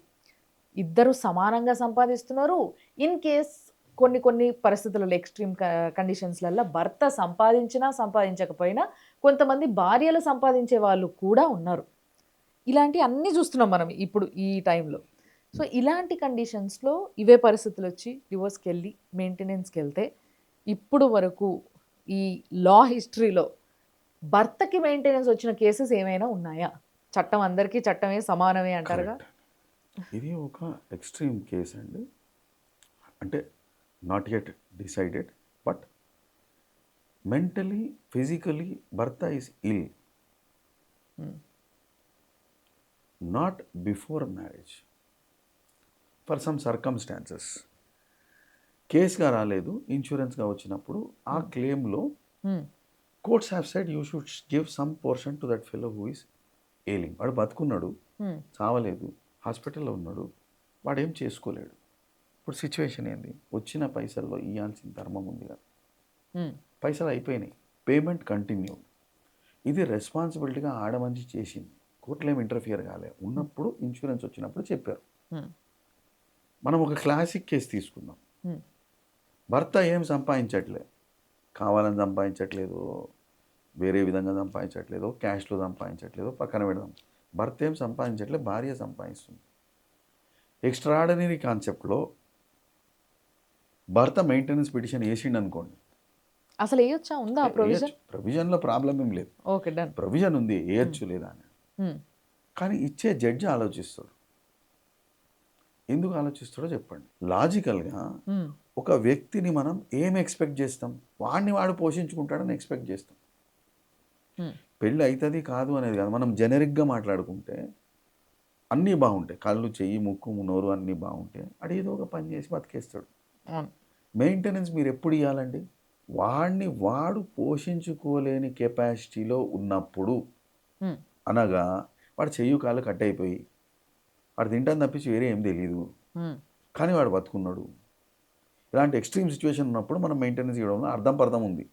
ఇద్దరు సమానంగా సంపాదిస్తున్నారు. ఇన్ కేస్ కొన్ని పరిస్థితులలో ఎక్స్ట్రీమ్ కండిషన్స్లలో భర్త సంపాదించినా సంపాదించకపోయినా కొంతమంది భార్యలు సంపాదించే వాళ్ళు కూడా ఉన్నారు. ఇలాంటి అన్నీ చూస్తున్నాం మనం ఇప్పుడు ఈ టైంలో. సో ఇలాంటి కండిషన్స్లో ఇవే పరిస్థితులు వచ్చి డివోర్స్కి వెళ్ళి మెయింటెనెన్స్కి వెళ్తే ఇప్పుడు వరకు ఈ లా హిస్టరీలో భర్తకి మెయింటెనెన్స్ వచ్చిన కేసెస్ ఏమైనా ఉన్నాయా? చట్టం అందరికీ చట్టమే సమానమే అంటారుగా. ఇది ఒక ఎక్స్ట్రీమ్ కేస్ అండి, అంటే not yet decided, but mentally physically భర్త is ill, not before marriage, for some circumstances కేసుగా రాలేదు, ఇన్సూరెన్స్గా వచ్చినప్పుడు ఆ క్లెయిమ్లో courts have said you should give some portion to that fellow who is ailing. వాడు బతుకున్నాడు, చావలేదు, హాస్పిటల్లో ఉన్నాడు, వాడు ఏం చేసుకోలేడు. ఇప్పుడు సిచ్యువేషన్ ఏంది, వచ్చిన పైసల్లో ఇవ్వాల్సిన ధర్మం ఉంది కదా, పైసలు అయిపోయినాయి, పేమెంట్ కంటిన్యూ, ఇది రెస్పాన్సిబిలిటీగా ఆడమంచి చేసింది, కోర్టులో ఏం ఇంటర్ఫియర్ కాలే, ఉన్నప్పుడు ఇన్సూరెన్స్ వచ్చినప్పుడు చెప్పారు. మనం ఒక క్లాసిక్ కేసు తీసుకుందాం, భర్త ఏం సంపాదించట్లే, కావాలని సంపాదించట్లేదు, వేరే విధంగా సంపాదించట్లేదు, క్యాష్లో సంపాదించట్లేదు, పక్కన పెడదాం, భర్త ఏం సంపాదించట్లే, భార్య సంపాదిస్తుంది. ఎక్స్ట్రాడనరీ కాన్సెప్ట్లో భర్త మెయింటెనెన్స్ పిటిషన్ వేసిండు అనుకోండి, అసలు వేయొచ్చా, ఉందా ఆ ప్రొవిజన్? ప్రొవిజన్లో ప్రాబ్లం ఏం లేదు, ఓకే, డన్. ప్రొవిజన్ ఉంది, వేయచ్చు లేదా అని. కానీ ఇచ్చే జడ్జి ఆలోచిస్తాడు. ఎందుకు ఆలోచిస్తాడో చెప్పండి. లాజికల్గా ఒక వ్యక్తిని మనం ఏం ఎక్స్పెక్ట్ చేస్తాం? వాడిని వాడు పోషించుకుంటాడని ఎక్స్పెక్ట్ చేస్తాం. పెళ్ళి అవుతుంది కాదు అనేది కాదు, మనం జెనరిక్గా మాట్లాడుకుంటే అన్నీ బాగుంటాయి, కళ్ళు, చెయ్యి, ముక్కు, నోరు అన్నీ బాగుంటాయి, అడేదో ఒక పని చేసి బతికేస్తాడు. మెయింటెనెన్స్ మీరు ఎప్పుడు ఇవ్వాలండి? వాడిని వాడు పోషించుకోలేని కెపాసిటీలో ఉన్నప్పుడు, అనగా వాడు చెయ్యి కాళ్ళు కట్ అయిపోయి వాడు తింటాను తప్పించి వేరే ఏం తెలియదు, కానీ వాడు బతుకున్నాడు. ఇలాంటి ఎక్స్ట్రీమ్ సిచ్యువేషన్ ఉన్నప్పుడు మనం మెయింటెనెన్స్ ఇవ్వడంలో అర్థం ఉంది.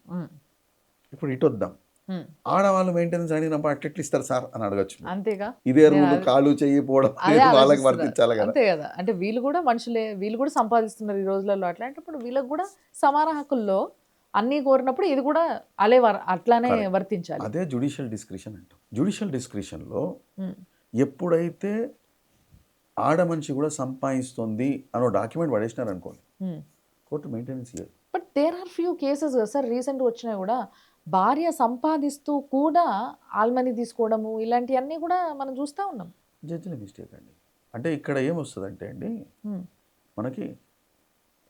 ఇప్పుడు ఇటు వద్దాం. ఆడవాళ్ళు మెయింటెనెన్స్ అడిగినప్పుడు అట్లెట్లు ఇస్తారు సార్ అని అడగచ్చు. అంతేగా, ఇదే రూల్ కాలు చెయ్యిపోవడం వాళ్ళకి వర్తించాలి కదా. అంతే కదా. అంటే వీళ్ళు కూడా మనుషులే, వీళ్ళు కూడా సంపాదిస్తున్నారు ఈ రోజులలో. అట్లాంటప్పుడు వీళ్ళకి కూడా సమాన హక్కుల్లో అన్నీ కోరినప్పుడు ఇది కూడా అట్లానే వర్తించాలి. అదే జ్యుడిషియల్ డిస్క్రిషన్ అంటాం. జ్యుడిషియల్ డిస్క్రిషన్లో ఎప్పుడైతే ఆడ మనిషి కూడా సంపాదిస్తుంది అనో డాక్యుమెంట్ పడేసినారు అనుకోండి, కోర్టు మెయింటెనెన్స్ ఇయ్యదు. But there are few cases కదా సార్, రీసెంట్గా వచ్చినా కూడా భార్య సంపాదిస్తూ కూడా ఆల్మనీ తీసుకోవడము, ఇలాంటివన్నీ కూడా మనం చూస్తూ ఉన్నాం. జడ్జిల మిస్టేక్ అండి. అంటే ఇక్కడ ఏమొస్తుందంటే అండి, మనకి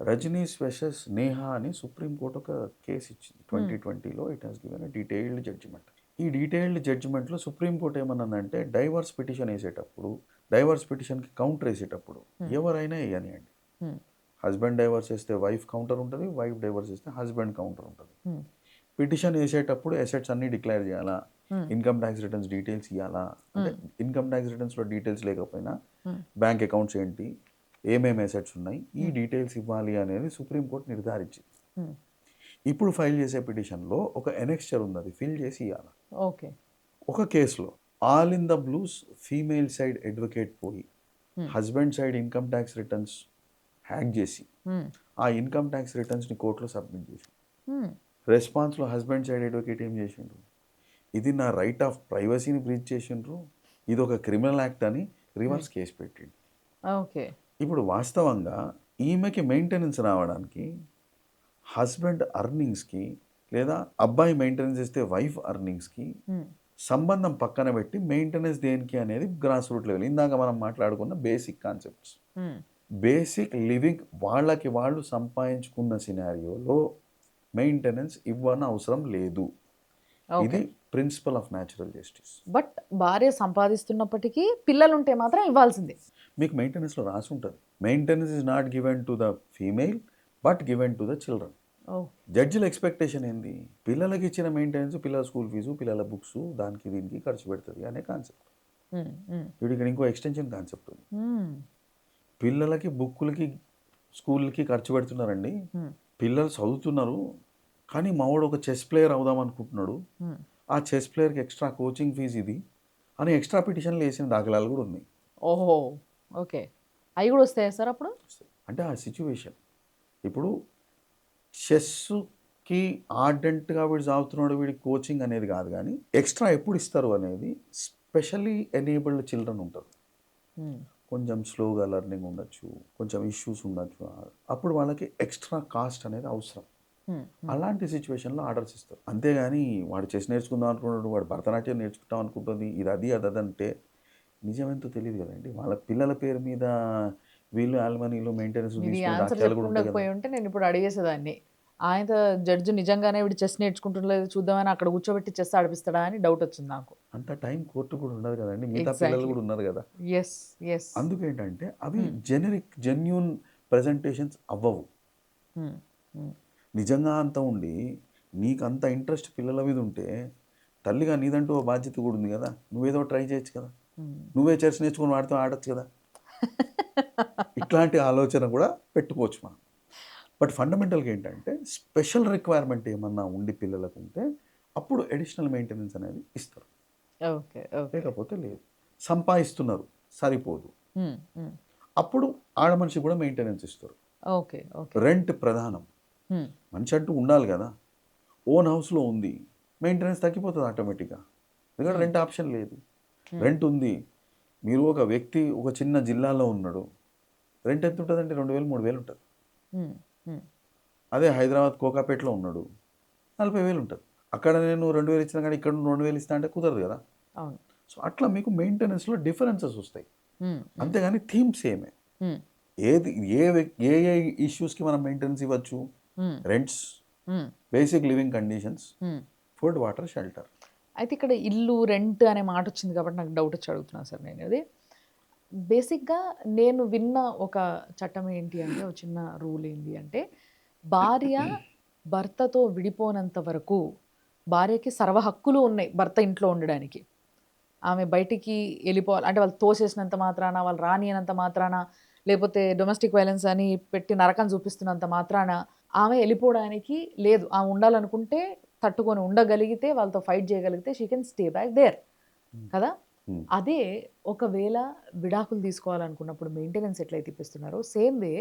రజనీష్ వెషస్ నేహా అని సుప్రీంకోర్టు ఒక కేసు ఇచ్చింది 2020లో. It has given detailed judgement. ఈ డీటెయిల్డ్ జడ్జిమెంట్లో సుప్రీంకోర్టు ఏమన్నదంటే, డైవర్స్ పిటిషన్ వేసేటప్పుడు, డైవర్స్ పిటిషన్కి కౌంటర్ వేసేటప్పుడు ఎవరైనా వేయనియండి. హస్బెండ్ డైవర్స్ వేస్తే వైఫ్ కౌంటర్ ఉంటుంది, వైఫ్ డైవర్స్ వేస్తే హస్బెండ్ కౌంటర్ ఉంటుంది. పిటిషన్ వేసేటప్పుడు అసెట్స్ అన్నీ డిక్లేర్ చేయాలా, ఇన్కమ్ ట్యాక్స్ రిటర్న్స్ డీటెయిల్స్ ఇవ్వాలా, అంటే ఇన్కమ్ ట్యాక్స్ రిటర్న్స్లో డీటెయిల్స్ లేకపోయినా బ్యాంక్ అకౌంట్స్ ఏంటి, ఏమేమి అసెట్స్ ఉన్నాయి, ఈ డీటెయిల్స్ ఇవ్వాలి అనేది సుప్రీంకోర్టు నిర్ధారించింది. ఇప్పుడు ఫైల్ చేసే పిటిషన్లో ఒక ఎనెక్స్చర్ ఉంది, అది ఫిల్ చేసి ఇవ్వాలి. ఓకే. ఒక కేసులో all in the blues female side advocate పోయి husband side income tax returns hack చేసి ఆ ఇన్కమ్ ట్యాక్స్ రిటర్న్స్ని కోర్టులో సబ్మిట్ చేసి, రెస్పాన్స్లో హస్బెండ్ సైడ్ అడ్వకేట్ ఏం చేసిండ్రు, ఇది నా రైట్ ఆఫ్ ప్రైవసీని బ్రీచ్ చేసిండ్రు, ఇది ఒక క్రిమినల్ యాక్ట్ అని రివర్స్ కేసు పెట్టిండు. ఓకే. ఇప్పుడు వాస్తవంగా ఈమెకి మెయింటెనెన్స్ రావడానికి హస్బెండ్ అర్నింగ్స్కి లేదా అబ్బాయి మెయింటెనెన్స్ ఇస్తే వైఫ్ అర్నింగ్స్కి సంబంధం పక్కన పెట్టి మెయింటెనెన్స్ దేనికి అనేది గ్రాస్ రూట్ లెవెల్, ఇందాక మనం మాట్లాడుకున్న బేసిక్ కాన్సెప్ట్స్, బేసిక్ లివింగ్ వాళ్ళకి వాళ్ళు సంపాదించుకున్న సినారియోలో మెయింటెనెన్స్ ఇవ్వని అవసరం లేదు. ఇది principle of natural justice. But భార్య సంపాదిస్తున్నప్పటికీ పిల్లలు ఉంటే మాత్రం ఇవ్వాల్సిందే. మీకు మెయింటెనెన్స్లో రాసి ఉంటుంది, maintenance is not given to the female but given to the children. జడ్జిల ఎక్స్పెక్టేషన్ ఏంది, పిల్లలకి ఇచ్చిన మెయింటెనెన్స్, పిల్లల స్కూల్ ఫీజు, పిల్లల బుక్స్, దానికి దీనికి ఖర్చు పెడుతుంది అనే కాన్సెప్ట్. ఇప్పుడు ఇక్కడ ఇంకో ఎక్స్టెన్షన్ కాన్సెప్ట్ ఉంది. పిల్లలకి బుక్కులకి స్కూల్కి ఖర్చు పెడుతున్నారండి, పిల్లలు చదువుతున్నారు, కానీ మావాడు ఒక చెస్ ప్లేయర్ అవుదాం అనుకుంటున్నాడు, ఆ చెస్ ప్లేయర్కి ఎక్స్ట్రా కోచింగ్ ఫీజు ఇది అని ఎక్స్ట్రా పిటిషన్లు వేసిన దాఖలాలు కూడా ఉన్నాయి. ఓహో, ఓకే. అవి కూడా వస్తాయా సార్ అప్పుడు? అంటే ఆ సిచ్యువేషన్, ఇప్పుడు చెస్కి ఆర్డెంట్గా వీడు చదువుతున్నాడు, వీడికి కోచింగ్ అనేది కాదు, కానీ ఎక్స్ట్రా ఎప్పుడు ఇస్తారు అనేది స్పెషల్లీ ఎనేబుల్డ్ చిల్డ్రన్ ఉంటారు, కొంచెం స్లోగా లెర్నింగ్ ఉండొచ్చు, కొంచెం ఇష్యూస్ ఉండొచ్చు, అప్పుడు వాళ్ళకి ఎక్స్ట్రా కాస్ట్ అనేది అవసరం. అలాంటి సిచ్యువేషన్లో ఆర్డర్స్ ఇస్తారు. అంతేగాని వాడు చెస్ నేర్చుకుందాం అనుకుంటున్నాడు, వాడు భరతనాట్యం నేర్చుకుంటాం అనుకుంటుంది, ఇది అది అదంటే నిజమెంతో తెలియదు కదండి. వాళ్ళ పిల్లల పేరు మీద వీళ్ళు ఆల్మనీలో మెయింటెనెన్స్ ఉండకపోయి ఉంటే నేను ఇప్పుడు అడిగేసేదాన్ని, ఆయన జడ్జి నిజంగానే వీడు చెస్ నేర్చుకుంటున్నలేదు చూద్దామని అక్కడ కూర్చోబెట్టి చెస్ ఆడిపిస్తాడా అని డౌట్ వచ్చింది నాకు. అంత టైం కోర్టు కూడా ఉండదు కదండి, మిగతా పిల్లలు కూడా ఉన్నారు కదా. అందుకేంటంటే అవి జెన్యూన్ ప్రెజెంటేషన్స్ అవ్వవు. నిజంగా అంత ఉండి నీకు అంత ఇంట్రెస్ట్ పిల్లల మీద ఉంటే, తల్లిగా నీదంటూ ఓ బాధ్యత కూడా ఉంది కదా, నువ్వేదో ట్రై చేయొచ్చు కదా, నువ్వే చెస్ నేర్చుకుని వాడితో ఆడచ్చు కదా. ఇట్లాంటి ఆలోచన కూడా పెట్టుకోవచ్చు మనం. బట్ ఫండమెంటల్గా ఏంటంటే స్పెషల్ రిక్వైర్మెంట్ ఏమన్నా ఉండి పిల్లలకు ఉంటే అప్పుడు అడిషనల్ మెయింటెనెన్స్ అనేది ఇస్తారు, లేకపోతే లేదు. సంపాదిస్తున్నారు సరిపోదు, అప్పుడు ఆడ మనిషి కూడా మెయింటెనెన్స్ ఇస్తారు. రెంట్ ప్రధానం, మనిషి అంటూ ఉండాలి కదా. ఓన్ హౌస్లో ఉంది, మెయింటెనెన్స్ తగ్గిపోతుంది ఆటోమేటిక్గా, ఎందుకంటే రెంట్ ఆప్షన్ లేదు. రెంట్ ఉంది, మీరు ఒక వ్యక్తి ఒక చిన్న జిల్లాలో ఉన్నాడు, రెంట్ ఎంత ఉంటుందంటే 2000-3000 ఉంటుంది. ఉమ్, అదే హైదరాబాద్ కోకాపేటలో ఉన్నాడు, 40,000 ఉంటుంది. అక్కడ నేను 2,000 ఇచ్చినా కానీ ఇక్కడ 2,000 ఇస్తా అంటే కుదరదు కదా. అవును. సో అట్లా మీకు మెయింటెనెన్స్లో డిఫరెన్సెస్ వస్తాయి, ఉమ్, అంతేగాని థీమ్ సేమే. ఉమ్, ఏది ఏ ఏ ఇష్యూస్కి మనం మెయింటెనెన్స్ ఇవ్వచ్చు? Um, rents, um, basic living conditions, um. Food, water, shelter. అయితే ఇక్కడ ఇల్లు రెంట్ అనే మాట వచ్చింది కాబట్టి నాకు డౌట్ వచ్చి అడుగుతున్నాను సార్ నేను అది. బేసిక్గా నేను విన్న ఒక చట్టం ఏంటి అంటే, ఒక చిన్న రూల్ ఏంటి అంటే, భార్య భర్తతో విడిపోనంత వరకు భార్యకి సర్వ హక్కులు ఉన్నాయి భర్త ఇంట్లో ఉండడానికి. ఆమె బయటికి వెళ్ళిపోవాలి అంటే వాళ్ళు తోసేసినంత మాత్రాన, వాళ్ళు రానియనంత మాత్రాన, లేకపోతే డొమెస్టిక్ వైలెన్స్ అని పెట్టి నరకం చూపిస్తున్నంత మాత్రాన ఆమె వెళ్ళిపోవడానికి లేదు. ఆమె ఉండాలనుకుంటే తట్టుకొని ఉండగలిగితే, వాళ్ళతో ఫైట్ చేయగలిగితే she can stay back there కదా. అదే ఒకవేళ విడాకులు తీసుకోవాలనుకున్నప్పుడు మెయింటెనెన్స్ ఎట్లయితే ఇప్పిస్తున్నారో, సేమ్ వే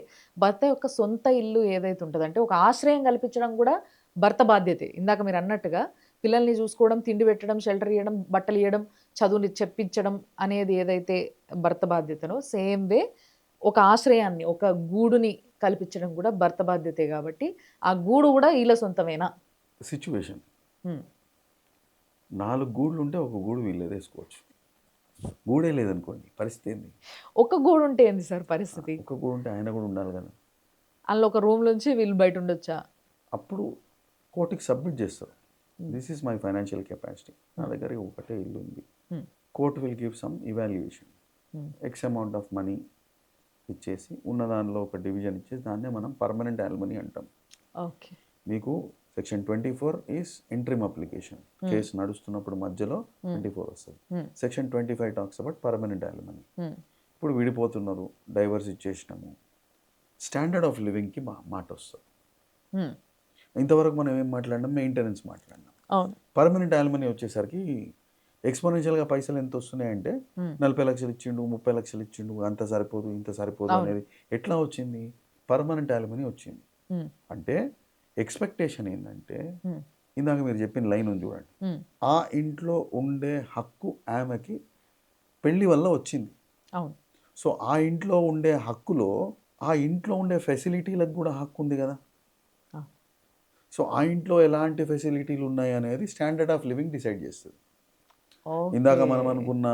భర్త యొక్క సొంత ఇల్లు ఏదైతే ఉంటుందో, అంటే ఒక ఆశ్రయం కల్పించడం కూడా భర్త బాధ్యతే. ఇందాక మీరు అన్నట్టుగా పిల్లల్ని చూసుకోవడం, తిండి పెట్టడం, షెల్టర్ ఇవ్వడం, బట్టలు ఇవ్వడం, చదువుని చెప్పించడం అనేది ఏదైతే భర్త బాధ్యతనో, సేమ్ వే ఒక ఆశ్రయాన్ని, ఒక గూడుని కల్పించడం కూడా భర్త బాధ్యతే. కాబట్టి ఆ గూడు కూడా వీళ్ళ సొంతమేనా? సిచ్యువేషన్. హ్మ్. 4 గూళ్ళు ఉంటే ఒక గూడు వీళ్ళు వేసుకోవచ్చు. గూడే లేదనుకోండి, పరిస్థితి ఏంది? ఒక గూడు ఉంటే ఏంది సార్ పరిస్థితి? ఒక గూడు ఉంటే ఆయన కూడా ఉండాలి కదా. అందులో ఒక రూమ్ నుంచి వీళ్ళు బయట ఉండొచ్చా? అప్పుడు కోర్టుకి సబ్మిట్ చేస్తారు, this is my financial capacity, నా దగ్గర ఒకటే ఇల్లు ఉంది. Hmm. Court will give some evaluation, Hmm. X amount of money ఇచ్చేసి, ఉన్న దానిలో ఒక డివిజన్ ఇచ్చేసి, దాన్నే మనం పర్మనెంట్ యాల్మనీ అంటాం. ఓకే. మీకు section 24 is interim application, case నడుస్తున్నప్పుడు మధ్యలో 24 వస్తుంది. Section 25 talks about permanent alimony. ఇప్పుడు విడిపోతున్నారు, డైవర్స్ ఇచ్చేసినాము, స్టాండర్డ్ ఆఫ్ లివింగ్కి మాట వస్తుంది. ఇంతవరకు మనం ఏం మాట్లాడినాం? మెయింటెనెన్స్ మాట్లాడినాం. అవును. పర్మనెంట్ యాల్మనీ వచ్చేసరికి ఎక్స్పోనెన్షియల్గా పైసలు ఎంత వస్తున్నాయంటే, 40 లక్షలు ఇచ్చిండు, 30 లక్షలు ఇచ్చిండు, అంత సరిపోదు ఇంత సరిపోదు అనేది ఎట్లా వచ్చింది? పర్మనెంట్ యాల్మనీ వచ్చింది. అంటే ఎక్స్పెక్టేషన్ ఏంటంటే, ఇందాక మీరు చెప్పిన లైన్ ఉంది చూడండి, ఆ ఇంట్లో ఉండే హక్కు ఆమెకి పెళ్లి వల్ల వచ్చింది. అవును. సో ఆ ఇంట్లో ఉండే హక్కులో ఆ ఇంట్లో ఉండే ఫెసిలిటీలకు కూడా హక్కు ఉంది కదా. సో ఆ ఇంట్లో ఎలాంటి ఫెసిలిటీలు ఉన్నాయి అనేది స్టాండర్డ్ ఆఫ్ లివింగ్ డిసైడ్ చేస్తుంది. ఇందాక మనం అనుకున్న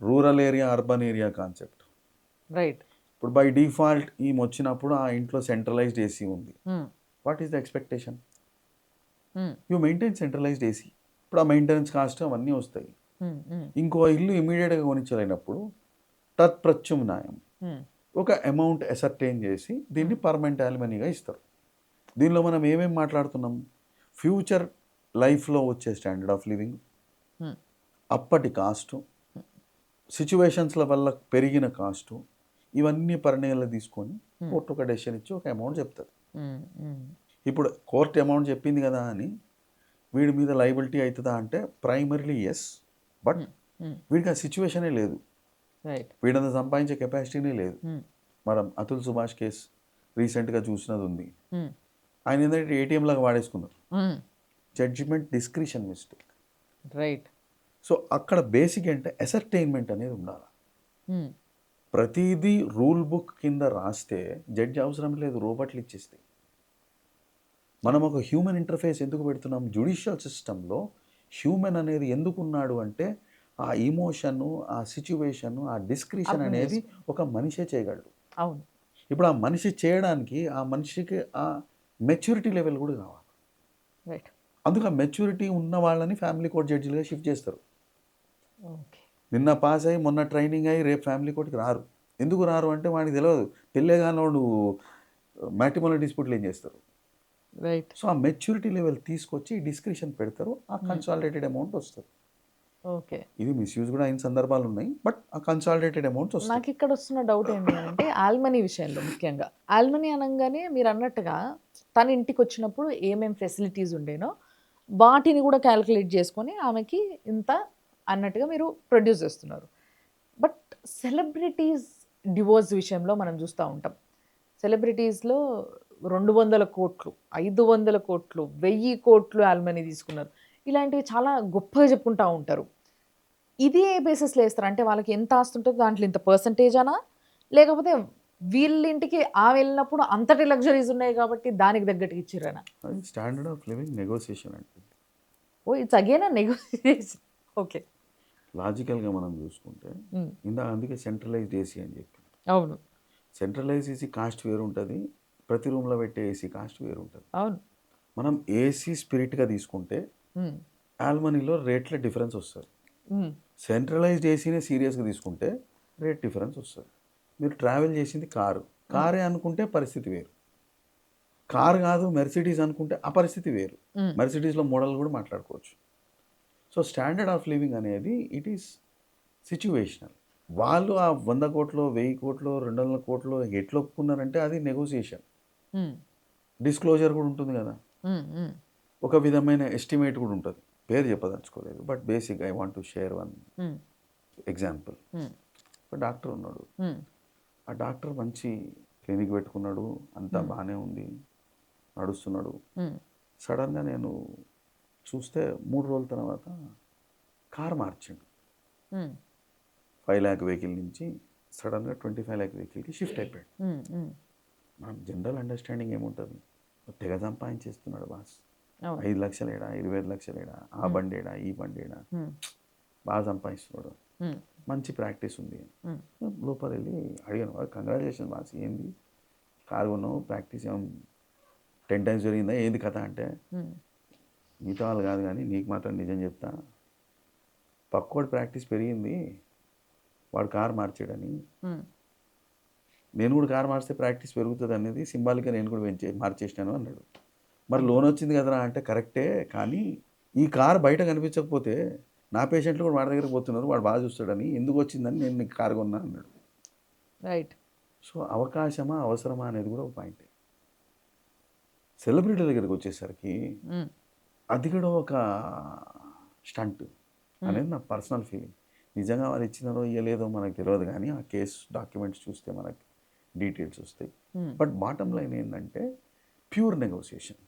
rural area, urban area concept, right. ఇప్పుడు బై డిఫాల్ట్ ఈమె వచ్చినప్పుడు ఆ ఇంట్లో సెంట్రలైజ్డ్ ఏసీ ఉంది. What is the expectation? You maintain centralised AC. ఇప్పుడు ఆ మెయింటెనెన్స్ కాస్ట్ అవన్నీ వస్తాయి. ఇంకో ఇల్లు ఇమీడియట్గా కొనిచ్చలేనప్పుడు తత్ప్రత్యుమ్నాయం ఒక అమౌంట్ అసర్టైన్ చేసి దీన్ని పర్మనెంట్ యాల్మనీగా ఇస్తారు. దీనిలో మనం ఏమేమి మాట్లాడుతున్నాం? ఫ్యూచర్ లైఫ్లో వచ్చే స్టాండర్డ్ ఆఫ్ లివింగ్, అప్పటి కాస్టు, సిచ్యువేషన్స్ల వల్ల పెరిగిన కాస్టు, ఇవన్నీ పరిణయాలు తీసుకొని కోర్టు ఒక డెసిషన్ ఇచ్చి ఒక అమౌంట్ చెప్తుంది. ఇప్పుడు కోర్టు అమౌంట్ చెప్పింది కదా అని వీడి మీద లయబిలిటీ అవుతుందా అంటే ప్రైమరీలీ ఎస్, బట్ వీడికి ఆ సిచ్యువేషనే లేదు, వీడంతా సంపాదించే కెపాసిటీనే లేదు. మనం అతుల్ సుభాష్ కేసు రీసెంట్గా చూసినది ఉంది. ఆయన ఏంటంటే ఏటీఎం లాగా వాడేసుకున్నారు, judgement discretion mistake. Right. So అక్కడ బేసిక్ అంటే అసర్టైన్మెంట్ అనేది ఉండాలి. ప్రతిదీ రూల్ బుక్ కింద రాస్తే జడ్జి అవసరం లేదు, రోబోట్లు ఇచ్చేస్తాయి. మనం ఒక హ్యూమన్ ఇంటర్ఫేస్ ఎందుకు పెడుతున్నాం? జ్యుడిషియల్ సిస్టంలో హ్యూమన్ అనేది ఎందుకు ఉన్నాడు అంటే, ఆ ఇమోషను, ఆ సిచ్యువేషను, ఆ డిస్క్రిషన్ అనేది ఒక మనిషే చేయగలడు. అవును. ఇప్పుడు ఆ మనిషి చేయడానికి ఆ మనిషికి ఆ మెచ్యూరిటీ లెవెల్ కూడా కావాలి. రైట్. అందుకు ఆ మెచ్యూరిటీ ఉన్న వాళ్ళని ఫ్యామిలీ కోర్ట్ జడ్జిలుగా షిఫ్ట్ చేస్తారు. ఓకే. నిన్న పాస్ అయ్యి మొన్న ట్రైనింగ్ అయ్యి రేపు ఫ్యామిలీ కోర్టుకి రారు. ఎందుకు రారు అంటే వాడికి తెలియదు, పెళ్ళేగానోడు మ్యాట్రిమోనియల్ డిస్ప్యూట్లు ఏం చేస్తారు. రైట్. సో ఆ మెచ్యూరిటీ లెవెల్ తీసుకొచ్చి డిస్క్రిషన్ పెడతారు, ఆ కన్సాలిడేటెడ్ అమౌంట్ వస్తుంది. ఓకే. ఇది మిస్యూజ్ కూడా అయిన సందర్భాలు ఉన్నాయి, బట్ ఆ కన్సాలిడేటెడ్ అమౌంట్ వస్తుంది. నాకు ఇక్కడ వస్తున్న డౌట్ ఏంటి అంటే, ఆల్మనీ విషయంలో ముఖ్యంగా, ఆల్మనీ అనగానే మీరు అన్నట్టుగా తన ఇంటికి వచ్చినప్పుడు ఏమేమి ఫెసిలిటీస్ ఉండేనో వాటిని కూడా క్యాలిక్యులేట్ చేసుకొని ఆమెకి ఇంత అన్నట్టుగా మీరు ప్రొడ్యూస్ చేస్తున్నారు. బట్ సెలబ్రిటీస్ డివోర్స్ విషయంలో మనం చూస్తూ ఉంటాం. సెలబ్రిటీస్లో 200 కోట్లు, 500 కోట్లు, 1000 కోట్లు ఆల్మనీ తీసుకున్నారు. ఇలాంటివి చాలా గొప్పగా చెప్పుకుంటూ ఉంటారు. ఇది ఏ బేసిస్లో వేస్తారు అంటే, వాళ్ళకి ఎంత ఆస్తుంటుందో దాంట్లో ఇంత పర్సంటేజ్ అనా, లేకపోతే వీళ్ళింటికి ఆమె వెళ్ళినప్పుడు అంతటి లగ్జరీస్ ఉన్నాయి కాబట్టి దానికి తగ్గట్టుగా ఇచ్చిర్రనా? అది స్టాండర్డ్ ఆఫ్ లివింగ్ నెగోసియేషన్ అంటే. Oh it's again negotiation. Okay. లాజికల్గా మనం చూసుకుంటే ఇందా అందుకే సెంట్రలైజ్డ్ ఏసీ అని చెప్పి. అవును. సెంట్రలైజ్ ఏసీ కాస్ట్ వేరు ఉంటుంది, ప్రతి రూమ్లో పెట్టే ఏసీ కాస్ట్ వేరు ఉంటుంది. అవును. మనం ఏసీ స్పిరిట్గా తీసుకుంటే ఉమ్, ఆల్మనీలో రేట్ల డిఫరెన్స్ వస్తుంది. ఉమ్, సెంట్రలైజ్డ్ ఏసీనే సీరియస్గా తీసుకుంటే రేట్ డిఫరెన్స్ వస్తుంది. మీరు ట్రావెల్ చేసింది కారే అనుకుంటే పరిస్థితి వేరు, కారు కాదు మెర్సిడీస్ అనుకుంటే ఆ పరిస్థితి వేరు. ఉమ్, మెర్సిడీస్లో మోడల్ కూడా మాట్లాడుకోవచ్చు. సో స్టాండర్డ్ ఆఫ్ లివింగ్ అనేది ఇట్ ఈస్ సిచ్యువేషనల్. వాళ్ళు ఆ 100 కోట్లు 1000 కోట్లు 200 కోట్లు ఎట్లా ఒప్పుకున్నారంటే అది నెగోసియేషన్. ఉమ్, డిస్క్లోజర్ కూడా ఉంటుంది కదా, ఉమ్, ఉమ్, ఒక విధమైన ఎస్టిమేట్ కూడా ఉంటుంది. పేరు చెప్పదలుచుకోలేదు, but basic I want to share one um, example. Um, ఒక డాక్టర్ ఉన్నాడు, ఉమ్, ఆ డాక్టర్ మంచి క్లినిక్ పెట్టుకున్నాడు, అంతా బాగానే ఉంది, నడుస్తున్నాడు. ఉమ్, సడన్గా నేను చూస్తే 3 రోజుల తర్వాత కార్ మార్చిండు. ఉమ్, 5 lakh వెహికల్ నుంచి సడన్గా 25 lakh వెహికల్కి షిఫ్ట్ అయిపోయాడు. ఉమ్, ఉమ్. మనం జనరల్ అండర్స్టాండింగ్ ఏముంటుంది, తెగ సంపాదించేస్తున్నాడు బాస్, అవును. 5 లక్షలు ఏడా 25 లక్షలు ఏడా, ఆ బండి ఏడా ఈ బండి ఏడా, ఉమ్, బాగా సంపాదిస్తున్నాడు, ఉమ్, మంచి ప్రాక్టీస్ ఉంది. ఉమ్, లోపల వెళ్ళి అడిగాను, కంగ్రాచులేషన్ బాస్, ఏంది కారు కొన్నావు, ప్రాక్టీస్ ఏం 10 times జరిగిందా, ఏంది కథ అంటే, ఉమ్. మిగతా వాళ్ళు కాదు కానీ నీకు మాత్రం నిజం చెప్తా, పక్కోడు ప్రాక్టీస్ పెరిగింది, వాడు కారు మార్చాడని, ఉమ్. నేను కూడా కారు మార్చితే ప్రాక్టీస్ పెరుగుతుంది అనేది సింబాలిక్గా నేను కూడా మార్చేసినాను అన్నాడు. మరి లోన్ వచ్చింది కదరా అంటే కరెక్టే, కానీ ఈ కారు బయట కనిపించకపోతే నా పేషెంట్లు కూడా వాడి దగ్గరికి పోతున్నారు, వాడు బాగా చూస్తాడని, ఎందుకు వచ్చిందని నేను నీకు కారు కొన్నా అన్నాడు. రైట్. సో అవకాశమా అవసరమా అనేది కూడా ఒక పాయింటే. సెలబ్రిటీ దగ్గరికి వచ్చేసరికి ఉమ్, అది కూడా ఒక స్టంట్ అనేది నా పర్సనల్ ఫీలింగ్. నిజంగా వాళ్ళు ఇచ్చినారో ఇవ్వలేదో మనకు తెలియదు, కానీ ఆ కేసు డాక్యుమెంట్స్ చూస్తే మనకి డీటెయిల్స్ వస్తాయి. ఉమ్. బట్ బాటమ్ లైన్ ఏంటంటే pure negotiation.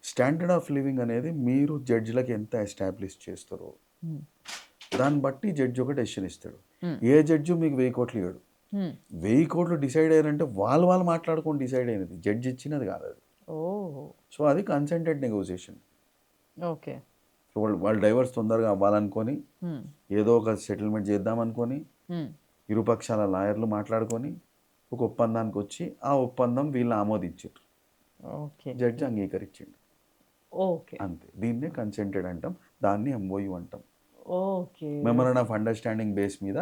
Standard of living అనేది మీరు జడ్జిలకు ఎంత ఎస్టాబ్లిష్ చేస్తారో ఉమ్, దాన్ని బట్టి జడ్జి ఒక డెసిషన్ ఇస్తాడు. Hmm. ఏ జడ్జి మీకు 1000 కోట్లు ఇవ్వడు. ఉమ్. 1000 కోట్లు డిసైడ్ అయ్యారంటే వాళ్ళు మాట్లాడుకొని డిసైడ్ అయినది, జడ్జి ఇచ్చినది కాదు అది. ఓ సో అది కన్సెంటెడ్ నెగోసియేషన్. ఓకే. వాళ్ళు డైవర్స్ తొందరగా అవ్వాలనుకొని, ఉమ్, ఏదో ఒక సెటిల్మెంట్ చేద్దామనుకొని, ఉమ్. ఇరుపక్షాల లాయర్లు మాట్లాడుకొని ఒక ఒప్పందానికి వచ్చి ఆ ఒప్పందం వీళ్ళు ఆమోదించారు, ఓకే. Judge అంగీకరించిండు, okay. అంతే. దీన్నే కన్సెంటెడ్ అంటాం, దాన్ని ఎంఓయు అంటాం. Okay. Memorandum of understanding base మీద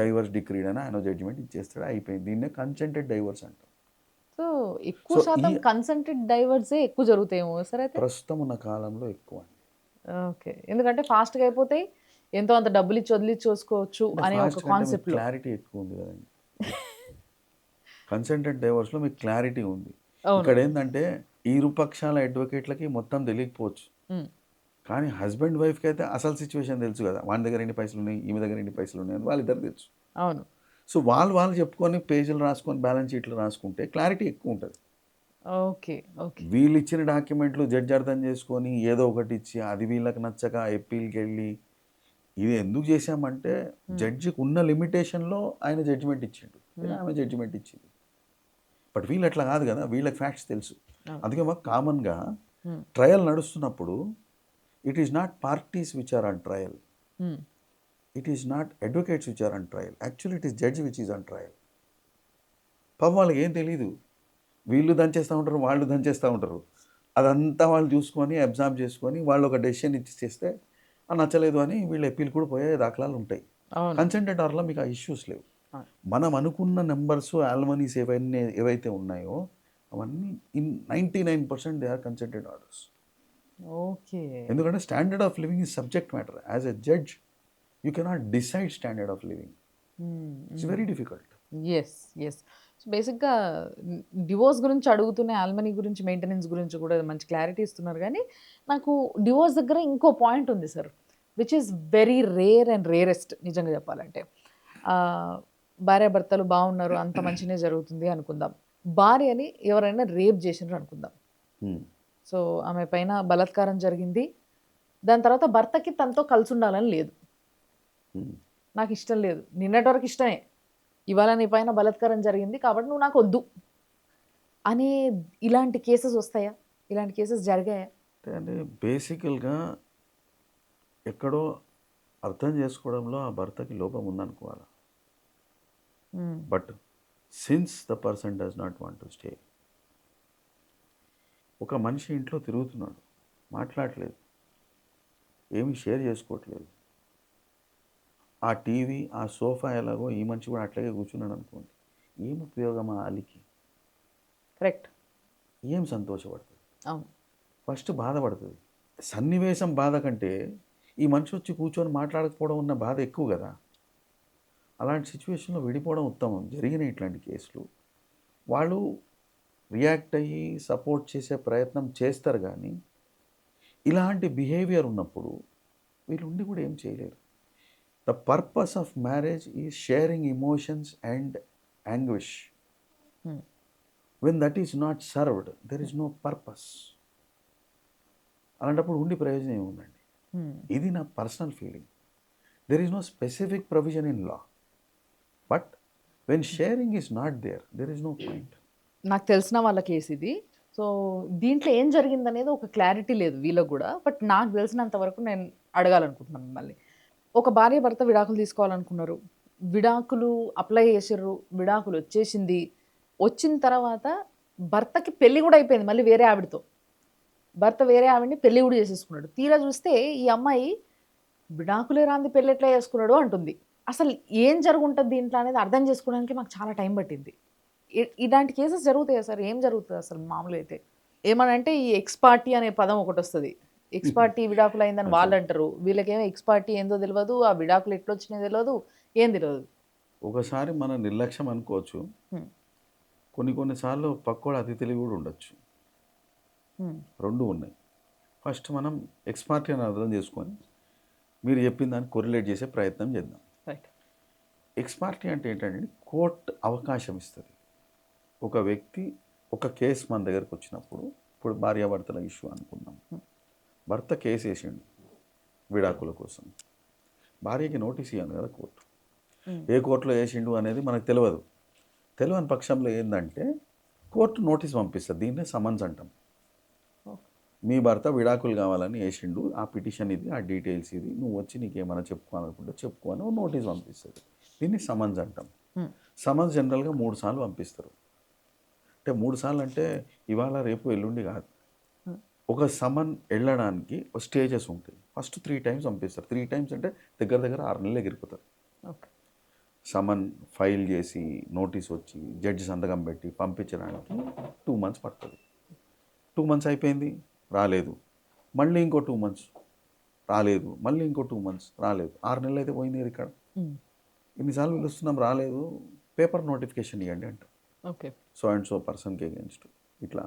డైవర్స్ డిక్రీడ్ అని ఆయన జడ్జిమెంట్ ఇచ్చేస్తాడు, అయిపోయింది. దీన్నే కన్సెంటెడ్ డైవర్స్ అంటాం. సో ఎక్కువ So, శాతం ఈ- కన్సెంటెడ్ డైవర్సే ఎక్కువ జరుగుతాయేమో సార్ అయితే. ప్రస్తుతం ఉన్న కాలంలో ఎక్కువ అండి. ఓకే. ఎందుకంటే ఫాస్ట్గా అయిపోతాయి, ఎంతో అంత డబ్బులు ఇచ్చి వదిలిచ్చి చూసుకోవచ్చు అనే ఒక కాన్సెప్ట్లో. క్లారిటీ ఎక్కువ ఉంది కదండి. కన్సెంటెడ్ డైవర్స్లో మీకు క్లారిటీ ఉంది. అవును. ఇక్కడ ఏంటంటే ఇరుపక్షాల అడ్వకేట్లకి మొత్తం తెలియకపోవచ్చు, ఉమ్, కానీ హస్బెండ్ వైఫ్కి అయితే అసలు సిచ్యువేషన్ తెలుసు కదా, వాని దగ్గర ఎన్ని పైసలు ఉన్నాయి, ఈమె దగ్గర ఎన్ని పైసలు ఉన్నాయి అని వాళ్ళిద్దరు తెలుసు. అవును. సో వాళ్ళు చెప్పుకొని పేజీలు రాసుకొని బ్యాలెన్స్ షీట్లు రాసుకుంటే క్లారిటీ ఎక్కువ ఉంటుంది. ఓకే. ఓకే. వీళ్ళు ఇచ్చిన డాక్యుమెంట్లు జడ్జి అర్థం చేసుకొని ఏదో ఒకటి ఇచ్చి అది వీళ్ళకి నచ్చక ఎప్పీల్కి వెళ్ళి, ఇది ఎందుకు చేశామంటే జడ్జికి ఉన్న లిమిటేషన్లో ఆయన జడ్జిమెంట్ ఇచ్చిండు, లేదా ఆమె జడ్జిమెంట్ ఇచ్చింది. బట్ వీళ్ళు అట్లా కాదు కదా, వీళ్ళకి ఫ్యాక్ట్స్ తెలుసు. అందుకే మాకు కామన్గా ట్రయల్ నడుస్తున్నప్పుడు it is not parties which are on trial, um, it is not advocates which are on trial, actually it is judge which is on trial. పాపం వాళ్ళకి ఏం తెలీదు, వీళ్ళు దంచేస్తూ ఉంటారు, వాళ్ళు దంచేస్తూ ఉంటారు, అదంతా వాళ్ళు చూసుకొని అబ్జర్వ్ చేసుకొని వాళ్ళు ఒక డెసిషన్ ఇచ్చేస్తే అది నచ్చలేదు అని వీళ్ళు అప్పీల్ కూడా పోయే దాఖలాలు ఉంటాయి. అవును. కన్సెంటెడ్ ఆర్డర్లో మీకు ఆ ఇష్యూస్ లేవు. మనం అనుకున్న నెంబర్స్ ఆల్మనీస్ ఏవైతే ఉన్నాయో అవన్నీ 99% they are consented orders. Okay. ఎందుకంటే standard of living is subject matter. As a judge you cannot decide standard of living, it's very difficult. Yes. Yes. So బేసిక్గా డివోర్స్ గురించి అడుగుతూనే ఆల్మనీ గురించి, మెయింటెనెన్స్ గురించి కూడా మంచి క్లారిటీ ఇస్తున్నారు. కానీ నాకు డివోర్స్ దగ్గర ఇంకో పాయింట్ ఉంది sir, which is very rare and rarest. నిజంగా చెప్పాలంటే భార్యాభర్తలు బాగున్నారు, అంత మంచినే జరుగుతుంది అనుకుందాం, భార్యని ఎవరైనా రేప్ చేసినారు అనుకుందాం. సో ఆమె పైన బలాత్కారం జరిగింది, దాని తర్వాత భర్తకి తనతో కలిసి ఉండాలని లేదు, నాకు ఇష్టం లేదు, నిన్నటి వరకు ఇష్టమే, ఇవాళ నీ పైన బలాత్కారం జరిగింది కాబట్టి నువ్వు నాకు వద్దు అనే ఇలాంటి కేసెస్ వస్తాయా? ఇలాంటి కేసెస్ జరిగాయా? అంటే బేసికల్గా ఎక్కడో అర్థం చేసుకోవడంలో ఆ భర్తకి లోపం ఉందనుకోవాలి. హ్మ్. But since the person does not want to stay, ఒక మనిషి ఇంట్లో తిరుగుతున్నాడు, మాట్లాడలేదు, ఏమి షేర్ చేసుకోవట్లేదు, ఆ టీవీ ఆ సోఫా ఎలాగో ఈ మనిషి కూడా అట్లాగే కూర్చున్నాడు అనుకోండి, ఏం ఉపయోగం ఆ అలికి? కరెక్ట్. ఏం సంతోషపడుతుంది? అవును. ఫస్ట్ బాధపడుతుంది. సన్నివేశం బాధ కంటే ఈ మనిషి వచ్చి కూర్చొని మాట్లాడకపోవడం ఉన్న బాధ ఎక్కువ కదా. అలాంటి సిచ్యువేషన్లో విడిపోవడం ఉత్తమం. జరిగిన ఇట్లాంటి కేసులు వాళ్ళు రియాక్ట్ అయ్యి సపోర్ట్ చేసే ప్రయత్నం చేస్తారు, కానీ ఇలాంటి బిహేవియర్ ఉన్నప్పుడు వీళ్ళు ఉండి కూడా ఏం చేయలేరు. The purpose of marriage is sharing emotions and anguish. Hmm. When that is not served there is no purpose. అలాంటప్పుడు ఉండి ప్రయోజనం ఏముందండి? Hmm. ఇది నా personal feeling. There is no specific provision in law, but when sharing is not there there is no point. నాకు తెలిసిన వాళ్ళ case ఇది. సో, దీంట్లో ఏం జరిగిందనేది ఒక క్లారిటీ లేదు వీళ్ళకి గూడా. బట్ నాకు తెలిసినంత వరకు నేను అడగాలనుకుంటున్నాను మిమ్మల్ని. ఒక భార్య, భర్త విడాకులు తీసుకోవాలనుకున్నారు. విడాకులు అప్లై చేసిర్రు. విడాకులు వచ్చేసింది. వచ్చిన తర్వాత భర్తకి పెళ్లి గూడా అయిపోయింది మళ్ళీ వేరే ఆవిడతో. భర్త వేరే ఆవిడని పెళ్లి గూడా చేసేసుకున్నాడు. తీరా చూస్తే ఈ అమ్మాయి విడాకులే రాంది పెళ్లి ఎట్లా చేసుకున్నాడు అంటుంది. అసలు ఏం జరుగుంటది దీంట్లో అనేది అర్థం చేసుకోవడానికి మాకు చాలా టైం పట్టింది. ఇలాంటి కేసెస్ జరుగుతాయా సార్? ఏం జరుగుతది అసలు మామూలుగా అయితే? ఏమనంటే ఈ ఎక్స్ పార్టీ అనే పదం ఒకటొస్తది. ఎక్స్ పార్టీ విడాకులయిందని వాళ్ళంటారు. వీళ్ళకేమో ఎక్స్ పార్టీ ఏందో తెలవదు. ఆ విడాకులు ఎట్లొచ్చినాయో తెలవదు. ఏం తెలవదు. ఒకసారి మన నిర్లక్ష్యం అనుకోవచ్చు, హ్మ్. కొన్ని సార్లు పక్కోడు అతి తెలివి కూడా ఉండొచ్చు. హ్మ్. రెండు ఉన్నాయి. ఫస్ట్ మనం ఎక్స్ పార్టీ అని అర్థం చేసుకొని మీరు చెప్పిన దాన్ని కొరిలేట్ చేసే ప్రయత్నం చేద్దాం. రైట్. ఎక్స్ పార్టీ అంటే ఏంటంటే కోర్టు అవకాశం ఇస్తుంది. ఒక వ్యక్తి ఒక కేసు మన దగ్గరకు వచ్చినప్పుడు, ఇప్పుడు భార్యాభర్తల ఇష్యూ అనుకున్నాం, భర్త కేసు వేసిండు విడాకుల కోసం, భార్యకి నోటీస్ ఇవ్వాలి కదా కోర్టు. ఏ కోర్టులో వేసిండు అనేది మనకు తెలియదు. తెలియని పక్షంలో ఏంటంటే కోర్టు నోటీస్ పంపిస్తుంది. దీన్నే సమన్స్ అంటాం. మీ భర్త విడాకులు కావాలని వేసిండు, ఆ పిటిషన్ ఇది, ఆ డీటెయిల్స్ ఇది, నువ్వు వచ్చి నీకేమైనా చెప్పుకోవాలనుకుంటే చెప్పుకో అని నోటీస్ పంపిస్తుంది. దీన్ని సమన్స్ అంటాం. సమన్స్ జనరల్గా 3 సార్లు పంపిస్తారు. అంటే 3 సార్లు అంటే ఇవాళ రేపు ఎల్లుండి కాదు. ఒక సమన్ వెళ్ళడానికి ఒక స్టేజెస్ ఉంటాయి. ఫస్ట్ 3 టైమ్స్ పంపిస్తారు. 3 టైమ్స్ అంటే దగ్గర 6 నెలలు ఎగిరిపోతారు. ఓకే. సమన్ ఫైల్ చేసి నోటీస్ వచ్చి జడ్జి సంతకం పెట్టి పంపించడానికి 2 మంత్స్ పడుతుంది. 2 మంత్స్ అయిపోయింది, రాలేదు. మళ్ళీ ఇంకో 2 మంత్స్ రాలేదు. మళ్ళీ ఇంకో 2 మంత్స్ రాలేదు. 6 నెలలు అయితే పోయింది కదా ఇక్కడ. ఇన్నిసార్లు పిలుస్తున్నాం రాలేదు, పేపర్ నోటిఫికేషన్ ఇవ్వండి అంట. ఓకే. సో అండ్ సో పర్సన్కి అగేన్స్ట్ ఇట్లా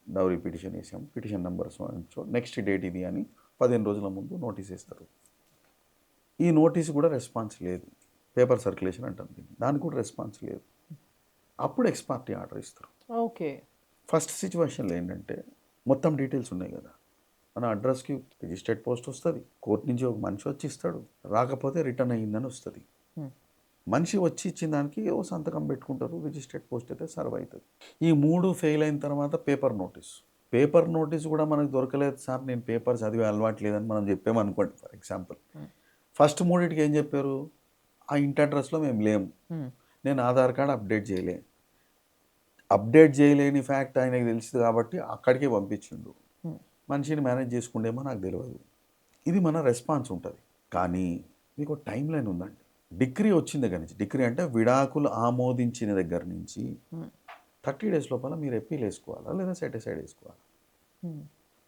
డౌరీ పిటిషన్ వేసాం, petition number so and so, next date ఇది అని 15 రోజుల ముందు నోటీస్ ఇస్తారు. ఈ నోటీస్ కూడా రెస్పాన్స్ లేదు. పేపర్ సర్క్యులేషన్ అంటాం దీన్ని. దానికి కూడా రెస్పాన్స్ లేదు. అప్పుడు ఎక్స్ పార్టీ ఆర్డర్ ఇస్తారు. ఓకే. ఫస్ట్ సిచ్యువేషన్లో ఏంటంటే మొత్తం డీటెయిల్స్ ఉన్నాయి కదా, మన అడ్రస్కి రిజిస్టర్డ్ పోస్ట్ వస్తుంది, కోర్టు నుంచి ఒక మనిషి వచ్చి ఇస్తాడు, రాకపోతే రిటర్న్ అయ్యిందని వస్తుంది. మనిషి వచ్చి ఇచ్చిన దానికి ఓ సంతకం పెట్టుకుంటారు, రిజిస్టర్డ్ పోస్ట్ అయితే సర్వ్ అవుతుంది. ఈ 3 ఫెయిల్ అయిన తర్వాత పేపర్ నోటీస్. పేపర్ నోటీస్ కూడా మనకు దొరకలేదు సార్, నేను పేపర్ చదివే అలవాటు లేదని మనం చెప్పామనుకోండి ఫర్ ఎగ్జాంపుల్. ఫస్ట్ 3టికి ఏం చెప్పారు, ఆ ఇంటి అడ్రస్లో మేము లేము, నేను ఆధార్ కార్డ్ అప్డేట్ చేయలేని ఫ్యాక్ట్ ఆయనకు తెలిసింది కాబట్టి అక్కడికే పంపించిండు. మనిషిని మేనేజ్ చేసుకుండేమో నాకు తెలియదు. ఇది మన రెస్పాన్స్ ఉంటుంది. కానీ మీకు టైం లైన్ ఉందండి. డిగ్రీ వచ్చిన దగ్గర నుంచి, డిగ్రీ అంటే విడాకులు ఆమోదించిన దగ్గర నుంచి 30 డేస్ లోపల మీరు ఎప్పీల్ వేసుకోవాలా లేదా సెటిసైడ్ వేసుకోవాలా.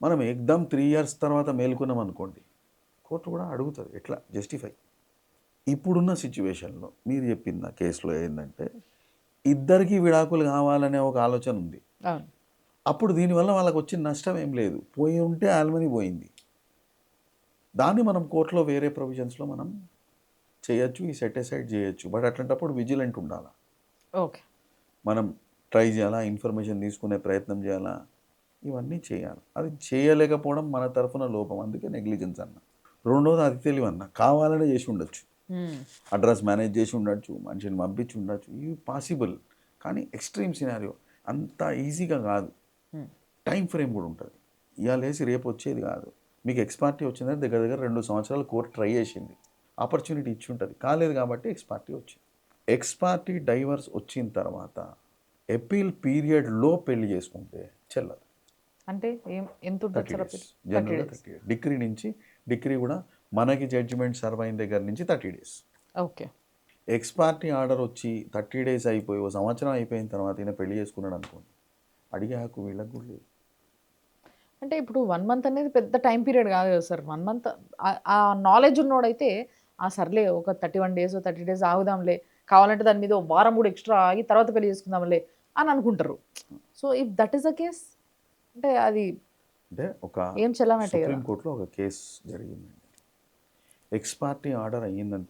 మనం ఎగ్దమ్ 3 ఇయర్స్ తర్వాత మేలుకున్నాం అనుకోండి, కోర్టు కూడా అడుగుతుంది ఎట్లా జస్టిఫై. ఇప్పుడున్న సిచ్యువేషన్లో మీరు చెప్పిన కేసులో ఏంటంటే ఇద్దరికీ విడాకులు కావాలనే ఒక ఆలోచన ఉంది. అప్పుడు దీనివల్ల వాళ్ళకి వచ్చిన నష్టం ఏం లేదు. పోయి ఉంటే ఆల్మనీ పోయింది. దాన్ని మనం కోర్టులో వేరే ప్రొవిజన్స్లో మనం చేయొచ్చు, ఈ సెటిసైడ్ చేయొచ్చు. బట్ అట్లాంటప్పుడు విజిలెంట్ ఉండాలి. ఓకే. మనం ట్రై చేయాలా, ఇన్ఫర్మేషన్ తీసుకునే ప్రయత్నం చేయాలా, ఇవన్నీ చేయాలి. అది చేయలేకపోవడం మన తరఫున లోపం, అందుకే నెగ్లిజెన్స్ అన్న. రెండోది అది తెలివన్న, కావాలనే చేసి ఉండొచ్చు. అడ్రస్ మేనేజ్ చేసి ఉండొచ్చు, మనిషిని పంపించి ఉండొచ్చు, ఇవి పాసిబుల్. కానీ ఎక్స్ట్రీమ్ సినారియో అంత ఈజీగా కాదు. టైం ఫ్రేమ్ కూడా ఉంటుంది. ఇవాళ వేసి రేపు వచ్చేది కాదు. మీకు ఎక్స్పార్టీ వచ్చిందని దగ్గర దగ్గర 2 సంవత్సరాలు కోర్టు ట్రై చేసింది, ఆపర్చునిటీ ఇచ్చి ఉంటుంది, కాలేదు కాబట్టి ఎక్స్పార్టీ వచ్చింది. ఎక్స్పార్టీ డైవర్స్ వచ్చిన తర్వాత ఎపీల్ పీరియడ్లో పెళ్లి చేసుకుంటే చెల్లదు. అంటే ఎంత ఉంటుంది 30 సార్ days. appeal? జనరల్గా 30 days. 30 days. డిగ్రీ నుంచి, డిగ్రీ కూడా మనకి జడ్జిమెంట్ సర్వ్ అయిన దగ్గర నుంచి 30 days. ఓకే. ఎక్స్పార్టీ ఆర్డర్ వచ్చి 30 days అయిపోయి 1 సంవత్సరం అయిపోయిన తర్వాత ఈయన పెళ్లి చేసుకున్నాడు అనుకోండి, అడిగే హక్కు వీళ్ళకి కూడా లేదు. అంటే ఇప్పుడు 1 month అనేది పెద్ద టైం పీరియడ్ కాదు కదా సార్. 1 month ఆ నాలెడ్జ్ ఉన్నోడైతే సర్లే ఒక 31 days 30 days ఆగుదాంలే, కావాలంటే దాని మీద వారం కూడా ఎక్స్ట్రా ఆగి తర్వాత పెళ్లి చేసుకుందాంలే అని అనుకుంటారు. So if that is the case అంటే అది అంటే ఒక ఏం చెల్లనట్టే కదా. సుప్రీంకోర్టులో ఒక కేసు జరిగిందండి. ఎక్స్పార్టీ ఆర్డర్ అయ్యిందని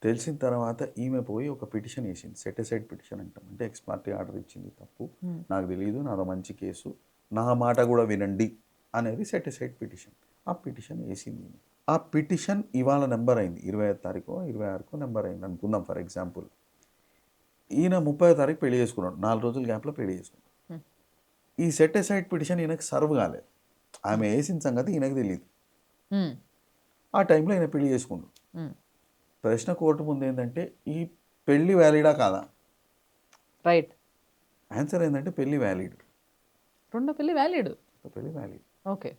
తెలిసిన తర్వాత ఈమె పోయి ఒక పిటిషన్ వేసింది, సెటిసైడ్ పిటిషన్ అంటాం. అంటే ఎక్స్పార్టీ ఆర్డర్ ఇచ్చింది తప్పు, నాకు తెలియదు, నాదో మంచి కేసు, నా మాట కూడా వినండి అనేది సెటిసైడ్ పిటిషన్. ఆ పిటిషన్ వేసింది. ఆ పిటిషన్ ఇవాళ నెంబర్ అయింది, 25వ తారీఖు 26కు నెంబర్ అయింది అనుకుందాం ఫర్ ఎగ్జాంపుల్. ఈయన 30వ తారీఖు పెళ్లి చేసుకున్నాడు, 4 రోజుల గ్యాప్లో పెళ్లి చేసుకున్నాడు. ఈ సెటిసైడ్ పిటిషన్ ఈయనకు సర్వ్ కాలేదు, ఆమె వేసిన సంగతి ఈయనకు తెలియదు. ఆ టైంలో ఈయన పెళ్లి చేసుకున్నాడు. ప్రశ్న కోర్టు ముందు ఏంటంటే ఈ పెళ్లి వ్యాలిడా కాదా? రైట్. ఆన్సర్ ఏంటంటే పెళ్లి వ్యాలిడ్. రెండో పెళ్లి వ్యాలిడ్. పెళ్లి వ్యాలిడ్. ఓకే.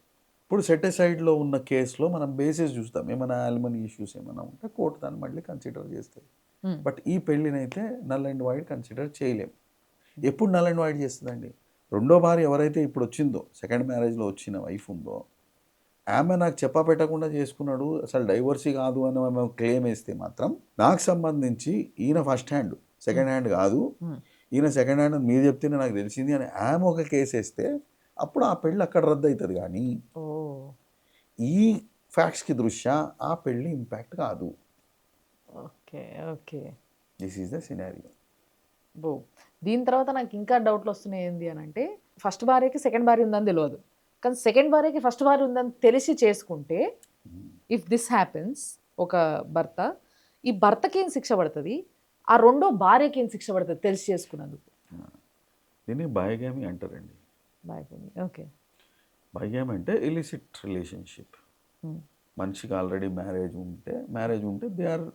ఇప్పుడు సెటిసైడ్లో ఉన్న కేసులో మనం బేసిస్ చూస్తాం, ఏమైనా ఆల్మనీ ఇష్యూస్ ఏమైనా ఉంటే కోర్టు దాన్ని మళ్ళీ కన్సిడర్ చేస్తుంది. బట్ ఈ పెళ్ళినైతే నల్ అండ్ వైడ్ కన్సిడర్ చేయలేము. ఎప్పుడు నల్ అండ్ వైడ్ చేస్తుందండి? రెండో భార్య ఎవరైతే ఇప్పుడు వచ్చిందో, సెకండ్ మ్యారేజ్లో వచ్చిన వైఫ్ ఉందో, ఆమె నాకు చెప్పా పెట్టకుండా చేసుకున్నాడు, అసలు డైవర్సీ కాదు అని ఆమె క్లెయిమ్ వేస్తే మాత్రం నాకు సంబంధించి ఈయన ఫస్ట్ హ్యాండ్ సెకండ్ హ్యాండ్ కాదు, ఈయన సెకండ్ హ్యాండ్ అని మీరు చెప్తేనే నాకు తెలిసింది అని ఆమె ఒక కేసు వేస్తే అప్పుడు ఆ పెళ్ళి అక్కడ రద్దు అవుతుంది. కానీ ఈ ఫ్యాక్ట్స్కి దృష్ట్యా ఆ పెళ్ళి ఇంపాక్ట్ కాదు. Okay. Okay. This is the scenario. దీని తర్వాత నాకు ఇంకా డౌట్లు వస్తున్నాయి. ఏంది అని అంటే, ఫస్ట్ భార్యకి సెకండ్ భార్య ఉందని తెలియదు, కానీ సెకండ్ భార్యకి ఫస్ట్ భార్య ఉందని తెలిసి చేసుకుంటే ఇఫ్ దిస్ హ్యాపెన్స్, ఒక భర్త, ఈ భర్తకి ఏం శిక్ష పడుతుంది, ఆ రెండో భార్యకి ఏం శిక్ష పడుతుంది తెలిసి చేసుకున్నందుకు? దీన్ని బయోగామి అంటారండి. బాగుంది. ఓకే. బయోగామి అంటే ఇలిసిట్ రిలేషన్షిప్. మనిషికి ఆల్రెడీ మ్యారేజ్ ఉంటే దే ఆర్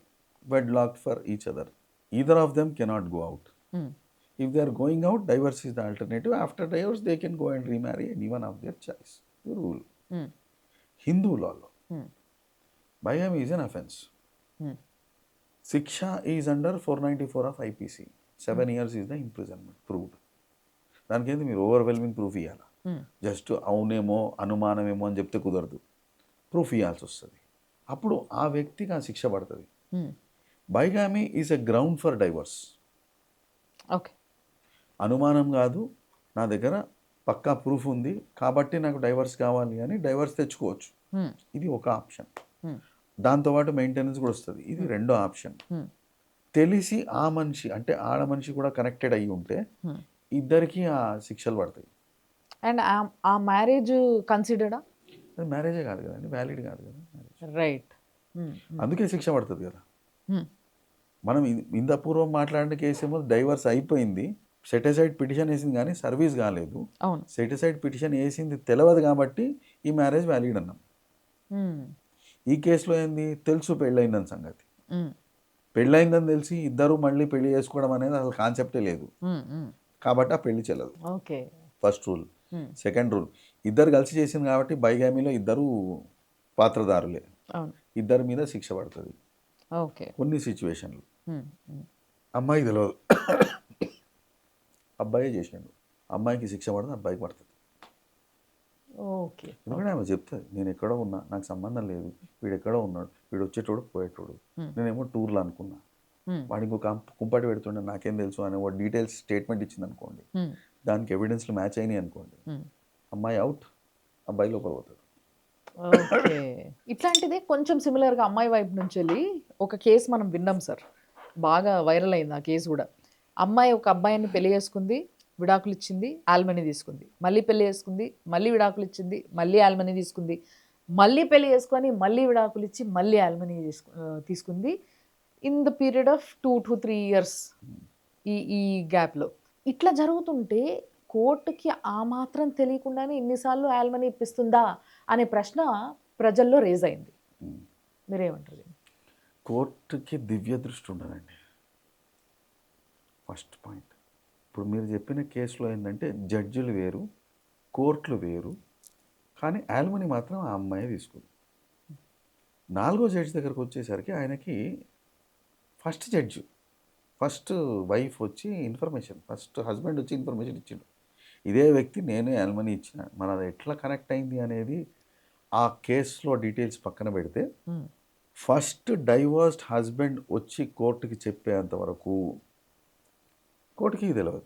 వెడ్ locked for each other. Either of them cannot go out. If they are going out, divorce is the alternative. After divorce, they can go and remarry anyone of their choice. The rule. Hindu law. Bigamy is an offence. Siksha is under 494 of IPC. 7 years is the imprisonment proved. దానికి ఏంటి మీరు overwhelming proof ఇవ్వాలి. Just అవునేమో అనుమానమేమో అని చెప్తే కుదరదు, proof ఇవ్వాల్సి వస్తుంది. అప్పుడు ఆ వ్యక్తికి ఆ శిక్ష పడుతుంది. Bigamy is a ground for divorce. Okay. అనుమానం కాదు, నా దగ్గర పక్కా ప్రూఫ్ ఉంది కాబట్టి నాకు డైవర్స్ కావాలి అని డైవర్స్ తెచ్చుకోవచ్చు. ఇది ఒక ఆప్షన్. దాంతోపాటు మెయింటెనెన్స్ కూడా వస్తుంది. ఇది రెండో ఆప్షన్. తెలిసి ఆ మనిషి అంటే ఆడ మనిషి కూడా కనెక్టెడ్ అయ్యి ఉంటే ఇద్దరికి ఆ శిక్షలు పడతాయి. అండ్ ఆ మ్యారేజ్ కన్సిడర్డా? అది మ్యారేజే కాదు కదండి, వ్యాలిడ్ కాదు కదా మ్యారేజ్. రైట్. అందుకే శిక్ష పడుతుంది కదా. మనం ఇంత పూర్వం మాట్లాడిన కేసు ఏమో డైవర్స్ అయిపోయింది, సెటిసైడ్ పిటిషన్ వేసింది కానీ సర్వీస్ కాలేదు. అవును. సెటిసైడ్ పిటిషన్ వేసింది తెలియదు కాబట్టి ఈ మ్యారేజ్ వ్యాలిడ్ అన్నాం. ఈ కేసులో ఏంది, తెలుసు పెళ్ళయిందని సంగతి, పెళ్ళయిందని తెలిసి ఇద్దరు మళ్ళీ పెళ్లి చేసుకోవడం అనేది అసలు కాన్సెప్టే లేదు కాబట్టి ఆ పెళ్లి చెల్లదు. Okay. First rule. Second rule, ఇద్దరు కలిసి చేసింది కాబట్టి బైగామీలో ఇద్దరు పాత్రదారులే, ఇద్దరి మీద శిక్ష పడుతుంది. ఓకే. కొన్ని సిచ్యువేషన్లు అమ్మాయికి తెలియదు, అబ్బాయే చేసిండు, అమ్మాయికి శిక్ష పడుతుంది, అబ్బాయికి పడుతుంది. ఓకే. ఎందుకంటే ఆమె చెప్తుంది, నేను ఎక్కడో ఉన్నా, నాకు సంబంధం లేదు, వీడు ఎక్కడో ఉన్నాడు, వీడు వచ్చేటోడు పోయేటోడు, నేనేమో టూర్లో అనుకున్నా, వాడు ఇంకొక కుంపటి పెడుతుండే నాకేం తెలుసు అని ఒక డీటెయిల్స్ స్టేట్మెంట్ ఇచ్చింది అనుకోండి, దానికి ఎవిడెన్స్లు మ్యాచ్ అయినాయి అనుకోండి, అమ్మాయి అవుట్, అబ్బాయి లోపల పోతాడు. ఓకే. ఇట్లాంటిదే కొంచెం సిమిలర్గా అమ్మాయి వైపు నుంచి వెళ్ళి ఒక కేసు మనం విన్నాం సార్, బాగా వైరల్ అయింది ఆ కేసు కూడా. అమ్మాయి ఒక అబ్బాయిని పెళ్లి చేసుకుంది, విడాకులు ఇచ్చింది, ఆల్మనీ తీసుకుంది, మళ్ళీ పెళ్లి చేసుకుంది, మళ్ళీ విడాకులు ఇచ్చింది, మళ్ళీ ఆల్మనీ తీసుకుంది, మళ్ళీ పెళ్లి చేసుకొని మళ్ళీ విడాకులు ఇచ్చి మళ్ళీ యాల్మనీ తీసుకుంది in the period of 2 to 3 years. ఈ గ్యాప్లో ఇట్లా జరుగుతుంటే కోర్టుకి ఆ మాత్రం తెలియకుండానే ఇన్నిసార్లు యాల్మనీ ఇప్పిస్తుందా అనే ప్రశ్న ప్రజల్లో రేజ్ అయింది. మీరేమంటారు? కోర్టుకి దివ్య దృష్టి ఉండదండి, ఫస్ట్ పాయింట్. ఇప్పుడు మీరు చెప్పిన కేసులో ఏంటంటే జడ్జిలు వేరు, కోర్టులు వేరు, కానీ యాల్మనీ మాత్రం ఆ అమ్మాయి తీసుకుంది. 4వ జడ్జి దగ్గరకు వచ్చేసరికి ఆయనకి ఫస్ట్ వైఫ్ వచ్చి ఇన్ఫర్మేషన్, ఫస్ట్ హస్బెండ్ వచ్చి ఇన్ఫర్మేషన్ ఇచ్చిండు, ఇదే వ్యక్తి నేనే యాల్మనీ ఇచ్చిన. మరి అది ఎట్లా కనెక్ట్ అయింది అనేది ఆ కేసులో డీటెయిల్స్ పక్కన పెడితే, ఫస్ట్ డైవర్స్డ్ హస్బెండ్ వచ్చి కోర్టుకి చెప్పేంత వరకు కోర్టుకి తెలియదు.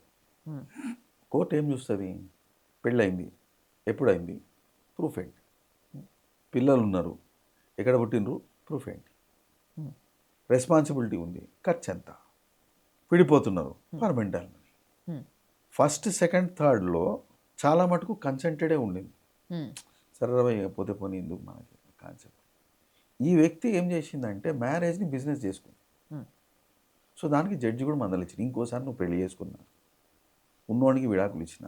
కోర్టు ఏం చూస్తుంది? పెళ్ళయింది, ఎప్పుడైంది, ప్రూఫ్ ఏంటి, పిల్లలు ఉన్నారు, ఎక్కడ పుట్టినరు, ప్రూఫ్ ఏంటి, రెస్పాన్సిబిలిటీ ఉంది, ఖర్చు ఎంత, విడిపోతున్నారు, పర్మనెంట్ యాల్మనీ. ఫస్ట్, సెకండ్, థర్డ్లో చాలా మటుకు కన్సెంటెడే ఉండింది. సరే పోతే పోనీ ఎందుకు మనకి కాన్సెప్ట్. ఈ వ్యక్తి ఏం చేసిందంటే మ్యారేజ్ని బిజినెస్ చేసుకుంది. సో దానికి జడ్జి కూడా మందలిచ్చింది, ఇంకోసారి నువ్వు పెళ్లి చేసుకున్నా, ఉన్నోడికి విడాకులు ఇచ్చిన,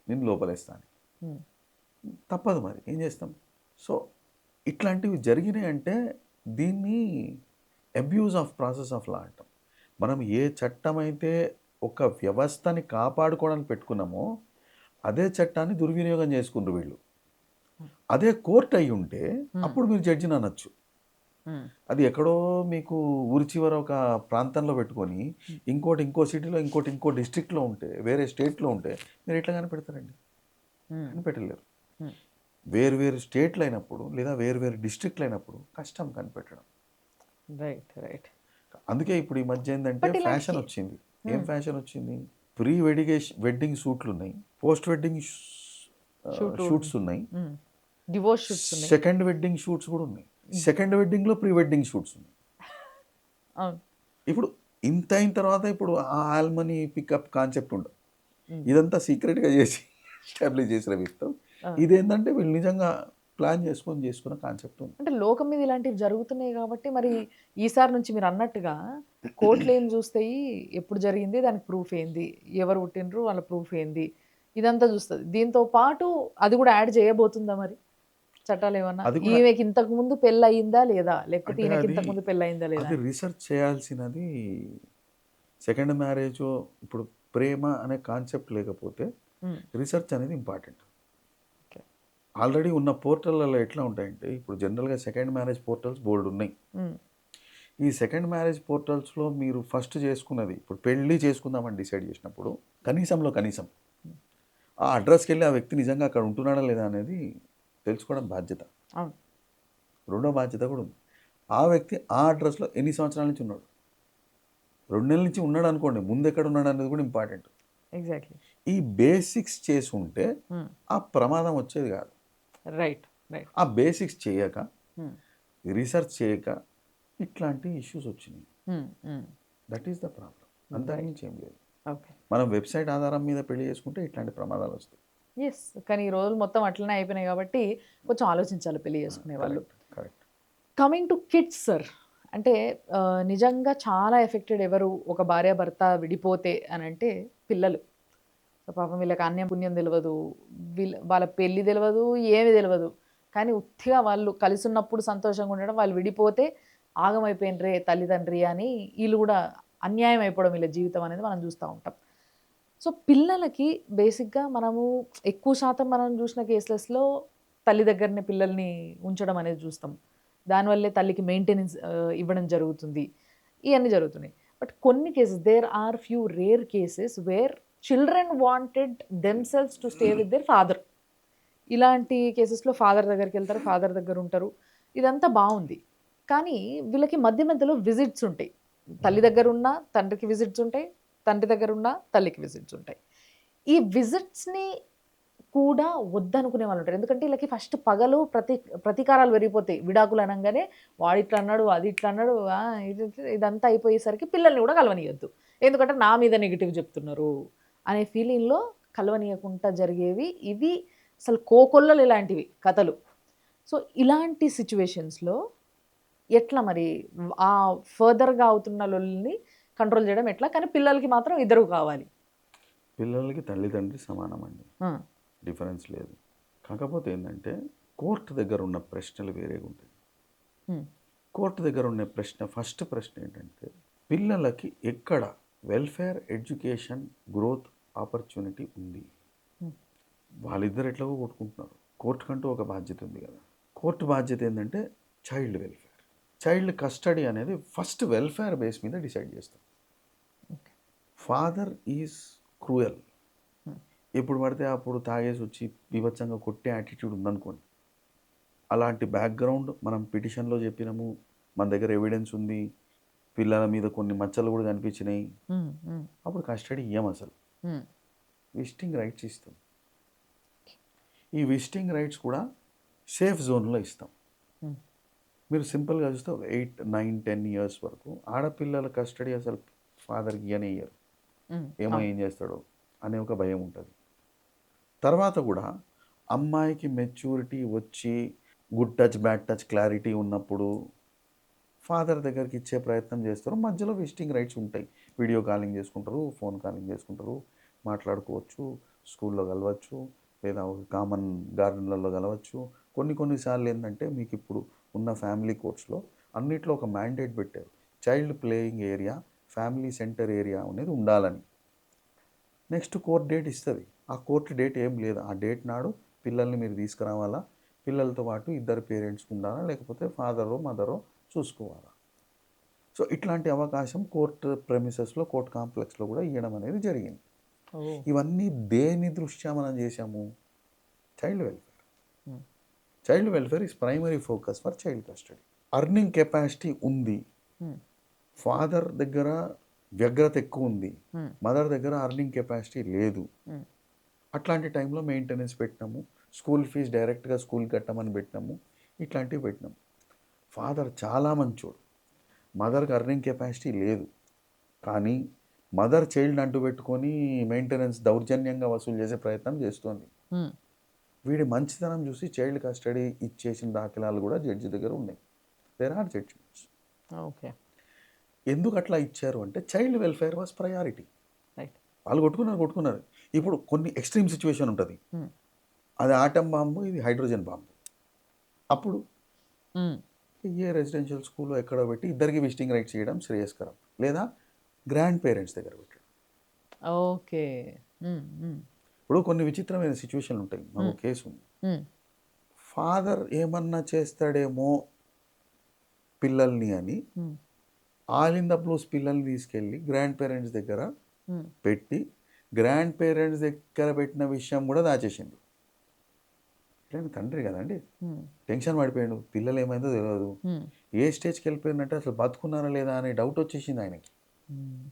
నేను లోపలేస్తాను. తప్పదు, మరి ఏం చేస్తాం. సో ఇట్లాంటివి జరిగినాయి అంటే దీన్ని abuse of process of law అంటాం. మనం ఏ చట్టం అయితే ఒక వ్యవస్థని కాపాడుకోవడానికి పెట్టుకున్నామో అదే చట్టాన్ని దుర్వినియోగం చేసుకుంటారు వీళ్ళు. అదే కోర్టు అయి ఉంటే అప్పుడు మీరు జడ్జిని అనొచ్చు. అది ఎక్కడో మీకు ఊరి చివర ఒక ప్రాంతంలో పెట్టుకొని ఇంకో సిటీలో ఇంకో డిస్ట్రిక్ట్లో ఉంటే, వేరే స్టేట్లో ఉంటే మీరు ఎట్లా కనిపెడతారండి? కనిపెట్టలేరు. వేరు స్టేట్లు అయినప్పుడు లేదా వేరు డిస్ట్రిక్ట్లు అయినప్పుడు కష్టం కనిపెట్టడం. రైట్. అందుకే ఇప్పుడు ఈ మధ్య ఏంటంటే ఫ్యాషన్ వచ్చింది. ఏం ఫ్యాషన్ వచ్చింది? ప్రీ వెడ్డింగ్ షూట్లు ఉన్నాయి, పోస్ట్ వెడ్డింగ్ షూట్స్ ఉన్నాయి, డివోర్స్ షూట్స్ ఉన్నాయి, సెకండ్ వెడ్డింగ్ షూట్స్ కూడా ఉన్నాయి, సెకండ్ వెడ్డింగ్లో ప్రీ వెడ్డింగ్ షూట్స్ ఉన్నాయి. ఇప్పుడు ఇంత అయిన తర్వాత ఇప్పుడు ఆ ఆల్మనీ పికప్ కాన్సెప్ట్ ఉండదు. ఇదంతా సీక్రెట్గా చేసి ఎస్టాబ్లిష్ చేసిన వ్యక్తం. ఇదేంటంటే వీళ్ళు నిజంగా ప్లాన్ చేసుకున్న కాన్సెప్ట్ ఉంది. అంటే లోకం మీద ఇలాంటివి జరుగుతున్నాయి కాబట్టి మరి ఈసారి నుంచి మీరు అన్నట్టుగా కోర్టులు ఏం చూస్తాయి, ఎప్పుడు జరిగింది, దానికి ప్రూఫ్ ఏంది, ఎవరు పుట్టినరు, వాళ్ళ ప్రూఫ్ ఏంది, ఇదంతా చూస్తుంది. దీంతో పాటు అది కూడా యాడ్ చేయబోతుందా మరి చట్టాలు ఏమన్నా? ఈమెకి ఇంతకు ముందు పెళ్ళి అయిందా లేదా, లేకపోతే ఈయనకి ఇంతకు ముందు పెళ్ళి అయిందా లేదా? అది రీసెర్చ్ చేయాల్సినది. సెకండ్ మ్యారేజ్, ఇప్పుడు ప్రేమ అనే కాన్సెప్ట్ లేకపోతే రీసెర్చ్ అనేది ఇంపార్టెంట్. ఆల్రెడీ ఉన్న పోర్టల్లలో ఎట్లా ఉంటాయంటే, ఇప్పుడు జనరల్గా సెకండ్ మ్యారేజ్ పోర్టల్స్ బోర్డు ఉన్నాయి. ఈ సెకండ్ మ్యారేజ్ పోర్టల్స్లో మీరు ఫస్ట్ చేసుకున్నది, ఇప్పుడు పెళ్ళి చేసుకుందామని డిసైడ్ చేసినప్పుడు కనీసం ఆ అడ్రస్కి వెళ్ళి ఆ వ్యక్తి నిజంగా అక్కడ ఉంటున్నాడా లేదా అనేది తెలుసుకోవడం బాధ్యత. రెండో బాధ్యత కూడా ఉంది, ఆ వ్యక్తి ఆ అడ్రస్లో ఎన్ని సంవత్సరాల నుంచి ఉన్నాడు. 2 నెలల నుంచి ఉన్నాడు అనుకోండి, ముందు ఎక్కడ ఉన్నాడు అనేది కూడా ఇంపార్టెంట్. ఎగ్జాక్ట్లీ. ఈ బేసిక్స్ చేసి ఉంటే ఆ ప్రమాదం వచ్చేది కాదు. రైట్. ఆ బేసిక్స్ చేయక, రీసెర్చ్ చేయక ఇట్లాంటి ఇష్యూస్ వచ్చినాయి. That is the problem. అంతకుమించి ఏం లేదు. మనం వెబ్సైట్ ఆధారం మీద పెళ్లి చేసుకుంటే ఇట్లాంటి ప్రమాదాలు వస్తాయి. ఎస్, కానీ ఈ రోజులు మొత్తం అట్లనే అయిపోయినాయి కాబట్టి కొంచెం ఆలోచించాలి పెళ్లి చేసుకునే వాళ్ళు. Correct. Coming to kids sir, అంటే నిజంగా చాలా ఎఫెక్టెడ్ ఎవరు, ఒక భార్యాభర్త విడిపోతే అని అంటే పిల్లలు. సో పాపం వీళ్ళకి అన్యం పుణ్యం తెలియదు, వాళ్ళ పెళ్ళి తెలియదు, ఏమి తెలియదు, కానీ ఉత్తిగా వాళ్ళు కలిసి ఉన్నప్పుడు సంతోషంగా ఉండడం, వాళ్ళు విడిపోతే ఆగమైపోయినరే తల్లిదండ్రి అని వీళ్ళు కూడా అన్యాయం అయిపోవడం వీళ్ళ జీవితం అనేది మనం చూస్తూ ఉంటాం. సో పిల్లలకి బేసిక్గా మనము ఎక్కువ శాతం మనం చూసిన కేసెస్లో తల్లి దగ్గరనే పిల్లల్ని ఉంచడం అనేది చూస్తాం. దానివల్లే తల్లికి మెయింటెనెన్స్ ఇవ్వడం జరుగుతుంది, ఇవన్నీ జరుగుతున్నాయి. బట్ కొన్ని cases, there are few rare cases where children wanted themselves to stay with their father. ఇలాంటి కేసెస్లో ఫాదర్ దగ్గరికి వెళ్తారు, ఫాదర్ దగ్గర ఉంటారు, ఇదంతా బాగుంది. కానీ వీళ్ళకి మధ్యలో విజిట్స్ ఉంటాయి. తల్లి దగ్గర ఉన్న తండ్రికి విజిట్స్ ఉంటాయి, తండ్రి దగ్గర ఉన్న తల్లికి విజిట్స్ ఉంటాయి. ఈ విజిట్స్ని కూడా వద్దనుకునే వాళ్ళు ఉంటారు. ఎందుకంటే వీళ్ళకి ఫస్ట్ పగలు ప్రతీకారాలు పెరిగిపోతాయి. విడాకులు అనగానే వాడు ఇట్లా అన్నాడు, అది ఇట్లా అన్నాడు, ఇదంతా అయిపోయేసరికి పిల్లల్ని కూడా కలవనీయద్దు, ఎందుకంటే నా మీద నెగిటివ్ చెప్తున్నారు అనే ఫీలింగ్లో కలవనీయకుండా జరిగేవి ఇవి. అసలు కోకొల్లలు ఇలాంటివి కథలు. సో ఇలాంటి సిచ్యువేషన్స్లో ఎట్లా మరి ఆ ఫర్దర్గా అవుతున్న లొల్లిని కంట్రోల్ చేయడం ఎట్లా? కానీ పిల్లలకి మాత్రం ఇద్దరు కావాలి. పిల్లలకి తల్లిదండ్రి సమానం అండి, ఆ, డిఫరెన్స్ లేదు. కాకపోతే ఏంటంటే కోర్టు దగ్గర ఉన్న ప్రశ్నలు వేరేగా ఉంటాయి. ఉమ్, కోర్టు దగ్గర ఉన్న ఫస్ట్ ప్రశ్న ఏంటంటే పిల్లలకి ఎక్కడ వెల్ఫేర్, ఎడ్యుకేషన్, గ్రోత్ ఆపర్చునిటీ ఉంది. ఉమ్, వాళ్ళిద్దరు ఎట్లాగో కొట్టుకుంటున్నారు. కోర్టుకంటూ ఒక బాధ్యత ఉంది కదా. కోర్టు బాధ్యత ఏంటంటే చైల్డ్ వెల్ఫేర్, చైల్డ్ కస్టడీ అనేది ఫస్ట్ వెల్ఫేర్ బేస్ మీద డిసైడ్ చేస్తాం. ఓకే. ఫాదర్ ఈజ్ క్రూయల్, ఉమ్, ఎప్పుడు పడితే అప్పుడు తాగేసి వచ్చి బీభత్సంగా కొట్టే యాటిట్యూడ్ ఉందనుకోండి, అలాంటి బ్యాక్గ్రౌండ్ మనం పిటిషన్లో చెప్పినాము, మన దగ్గర ఎవిడెన్స్ ఉంది, పిల్లల మీద కొన్ని మచ్చలు కూడా కనిపించినాయి, ఉమ్, ఉమ్, అప్పుడు కస్టడీ ఇయ్యం. అసలు ఉమ్, విజిటింగ్ రైట్స్ ఇస్తాం. ఈ విజిటింగ్ రైట్స్ కూడా సేఫ్ జోన్లో ఇస్తాం. ఉమ్, మీరు సింపుల్గా చూస్తే 8, 9, 10 ఇయర్స్ వరకు ఆడపిల్లల కస్టడీ అసలు ఫాదర్కి ఇయ్యనే ఇయ్యరు. ఉమ్, ఏమో ఏం చేస్తాడో అనే ఒక భయం ఉంటుంది. తర్వాత కూడా అమ్మాయికి మెచ్యూరిటీ వచ్చి good touch, bad touch clarity ఉన్నప్పుడు ఫాదర్ దగ్గరికి ఇచ్చే ప్రయత్నం చేస్తారు. మధ్యలో విజిటింగ్ రైట్స్ ఉంటాయి. వీడియో కాలింగ్ చేసుకుంటారు, ఫోన్ కాలింగ్ చేసుకుంటారు, మాట్లాడుకోవచ్చు, స్కూల్లో కలవచ్చు, లేదా ఒక కామన్ గార్డెన్లలో కలవచ్చు. కొన్నిసార్లు ఏంటంటే మీకు ఇప్పుడు ఉన్న ఫ్యామిలీ కోర్ట్స్లో అన్నిట్లో ఒక మ్యాండేట్ పెట్టారు, child playing area, family centre area అనేది ఉండాలని. నెక్స్ట్ కోర్ట్ డేట్ ఇస్తుంది. ఆ కోర్టు డేట్ ఏం లేదు, ఆ డేట్ నాడు పిల్లల్ని మీరు తీసుకురావాలా, పిల్లలతో పాటు ఇద్దరు పేరెంట్స్ ఉండాలా, లేకపోతే ఫాదరో మదరో చూసుకోవాలా. సో ఇట్లాంటి అవకాశం కోర్టు ప్రెమిసెస్లో, కోర్ట్ కాంప్లెక్స్లో కూడా ఇవ్వడం అనేది జరిగింది. ఓ, ఇవన్నీ దేని దృష్ట్యా మనం చేశాము? Child welfare. Um, child welfare is primary focus for child custody. Earning capacity ఉంది, ఉమ్, ఫాదర్ దగ్గర వ్యగ్రత ఎక్కువ ఉంది, ఉమ్, మదర్ దగ్గర అర్నింగ్ కెపాసిటీ లేదు. ఉమ్, అట్లాంటి టైంలో మెయింటెనెన్స్ పెట్టినాము, స్కూల్ ఫీజు డైరెక్ట్గా స్కూల్ కట్టమని పెట్టినాము, ఇట్లాంటివి పెట్టినాము. ఫాదర్ చాలా మంచోడు, మదర్కి అర్నింగ్ కెపాసిటీ లేదు, కానీ మదర్ చైల్డ్ అంటూ పెట్టుకొని మెయింటెనెన్స్ దౌర్జన్యంగా వసూలు చేసే ప్రయత్నం చేస్తోంది. ఉమ్, వీడి మంచితనం చూసి చైల్డ్ కస్టడీ ఇచ్చేసిన దాఖలాలు కూడా జడ్జి దగ్గర ఉన్నాయి. There are judgements. ఓకే. ఎందుకు అట్లా ఇచ్చారు అంటే child welfare was priority. Right. వాళ్ళు కొట్టుకున్నారు. ఇప్పుడు కొన్ని ఎక్స్ట్రీమ్ సిచ్యువేషన్ ఉంటుంది, ఉమ్, అది ఆటం బాంబు, ఇది హైడ్రోజన్ బాంబు. అప్పుడు ఉమ్, ఏ రెసిడెన్షియల్ స్కూల్లో ఎక్కడో పెట్టి ఇద్దరికి విజిటింగ్ రైట్స్ చేయడం శ్రేయస్కరం, లేదా గ్రాండ్ పేరెంట్స్ దగ్గర పెట్టడం. ఓకే. ఉమ్, ఉమ్, ఇప్పుడు కొన్ని విచిత్రమైన సిచ్యువేషన్లు ఉంటాయి. మాకు కేసు ఉంది, ఉమ్, ఫాదర్ ఏమన్నా చేస్తాడేమో పిల్లల్ని అని ఉమ్, ఆల్ ఇన్ ద బ్లూస్ పిల్లల్ని తీసుకెళ్ళి గ్రాండ్ పేరెంట్స్ దగ్గర ఉమ్, పెట్టి, గ్రాండ్ పేరెంట్స్ దగ్గర పెట్టిన విషయం కూడా దాచేసిండు. ఇట్లా తండ్రి కదండి, ఉమ్, టెన్షన్ పడిపోయాడు, పిల్లలు ఏమైందో తెలియదు, ఉమ్, ఏ స్టేజ్కి వెళ్ళిపోయిందంటే అసలు బతుకున్నారా లేదా అనే డౌట్ వచ్చేసింది ఆయనకి. ఉమ్,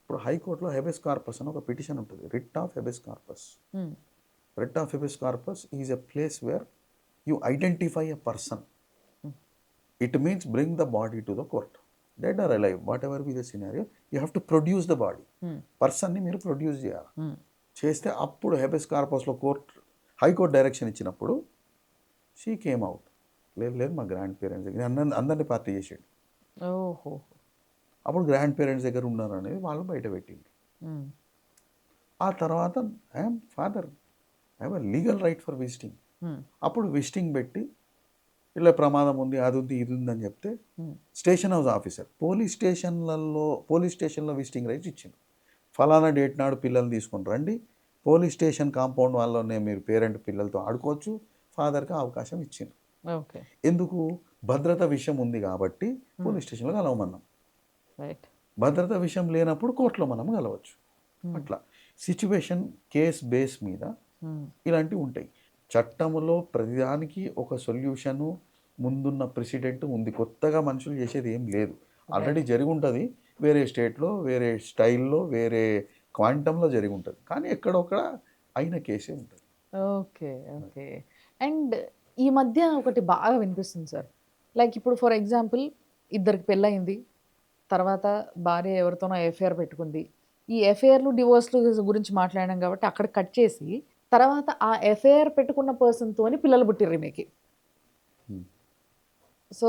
ఇప్పుడు హైకోర్టులో హెబెస్ కార్పస్ అని ఒక పిటిషన్ ఉంటుంది, writ of habeas corpus. Um, writ of habeas corpus is a place where you identify a person. It means bring the body to the court, dead or alive, whatever be the scenario, you have to produce the body. Um, పర్సన్ని మీరు produce చేయాలి. Um, చేస్తే అప్పుడు habeas కార్పస్లో High Court direction ఇచ్చినప్పుడు she came out, లేదు మా grand parents దగ్గర అందరినీ పార్టీ చేసాడు. ఓహో. అప్పుడు గ్రాండ్ పేరెంట్స్ దగ్గర ఉన్నారు అనేది వాళ్ళు బయట పెట్టింది. ఉమ్, ఆ తర్వాత I'm father, I have a legal right for visiting. Um, అప్పుడు విజిటింగ్ పెట్టి ఇలా ప్రమాదం ఉంది, అది ఉంది, ఇది ఉంది అని చెప్తే ఉమ్, స్టేషన్ హౌస్ ఆఫీసర్ పోలీస్ స్టేషన్లో విజిటింగ్ రైట్స్ ఇచ్చింది. ఫలానా డేట్ నాడు పిల్లల్ని తీసుకొని రండి, పోలీస్ స్టేషన్ కాంపౌండ్ వాళ్ళనే మీరు పేరెంట్ పిల్లలతో ఆడుకోవచ్చు, ఫాదర్కి అవకాశం ఇచ్చింది. ఓకే. ఎందుకు? భద్రత విషయం ఉంది కాబట్టి పోలీస్ స్టేషన్లో కలవమన్నాం. రైట్. భద్రత విషయం లేనప్పుడు కోర్టులో మనం కలవచ్చు. అట్లా సిచ్యువేషన్ కేస్ బేస్ మీద ఉమ్, ఇలాంటివి ఉంటాయి. చట్టంలో ప్రతిదానికి ఒక సొల్యూషను, ముందున్న ప్రెసిడెంట్ ఉంది, కొత్తగా మనుషులు చేసేది ఏం లేదు, ఆల్రెడీ జరిగి ఉంటుంది. వేరే స్టేట్లో, వేరే స్టైల్లో, వేరే క్వాంటంలో జరిగి ఉంటుంది, కానీ ఎక్కడొక్కడ అయిన కేసే ఉంటుంది. ఓకే. ఓకే. అండ్ ఈ మధ్య ఒకటి బాగా వినిపిస్తుంది సార్. లైక్ ఇప్పుడు ఫర్ ఎగ్జాంపుల్ ఇద్దరికి పెళ్ళయింది. తర్వాత భార్య ఎవరితోనో ఎఫ్ఐఆర్ పెట్టుకుంది. ఈ ఎఫ్ఐఆర్‌లు, డివోర్స్‌లు గురించి మాట్లాడాం కాబట్టి అక్కడ కట్ చేసి, తర్వాత ఆ ఎఫ్ఐఆర్ పెట్టుకున్న పర్సన్‌తోని పిల్లలు పుట్టిర్రు ఈమెకి. సో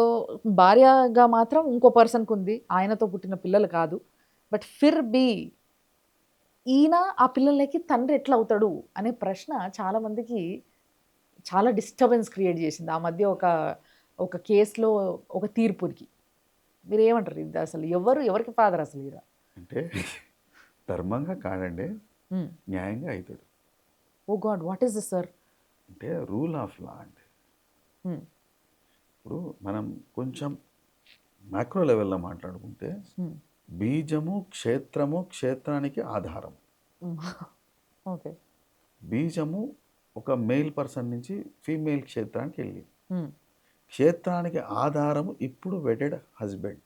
భార్యగా మాత్రం ఇంకో పర్సన్కి ఉంది, ఆయనతో పుట్టిన పిల్లలు కాదు. బట్ ఫిర్ బి ఈయన ఆ పిల్లలకి తండ్రి ఎట్లా అవుతాడు అనే ప్రశ్న చాలా మందికి చాలా డిస్టర్బెన్స్ క్రియేట్ చేసింది ఆ మధ్య ఒక కేసులో ఒక తీర్పుకి. మీరు ఏమంటారు? ఇది అసలు ఎవరికి ఫాదర్ అసలు ఈయన? అంటే ధర్మంగా కాదండి, న్యాయంగా అవుతాడు. Oh God, what is this sir? అంటే రూల్ ఆఫ్ లా అండి. ఇప్పుడు మనం కొంచెం మ్యాక్రో లెవెల్లో మాట్లాడుకుంటే బీజము క్షేత్రము, క్షేత్రానికి ఆధారం. ఓకే. బీజము ఒక మెయిల్ పర్సన్ నుంచి ఫీమేల్ క్షేత్రానికి వెళ్ళి, క్షేత్రానికి ఆధారము ఇప్పుడు వెడెడ్ హస్బెండ్.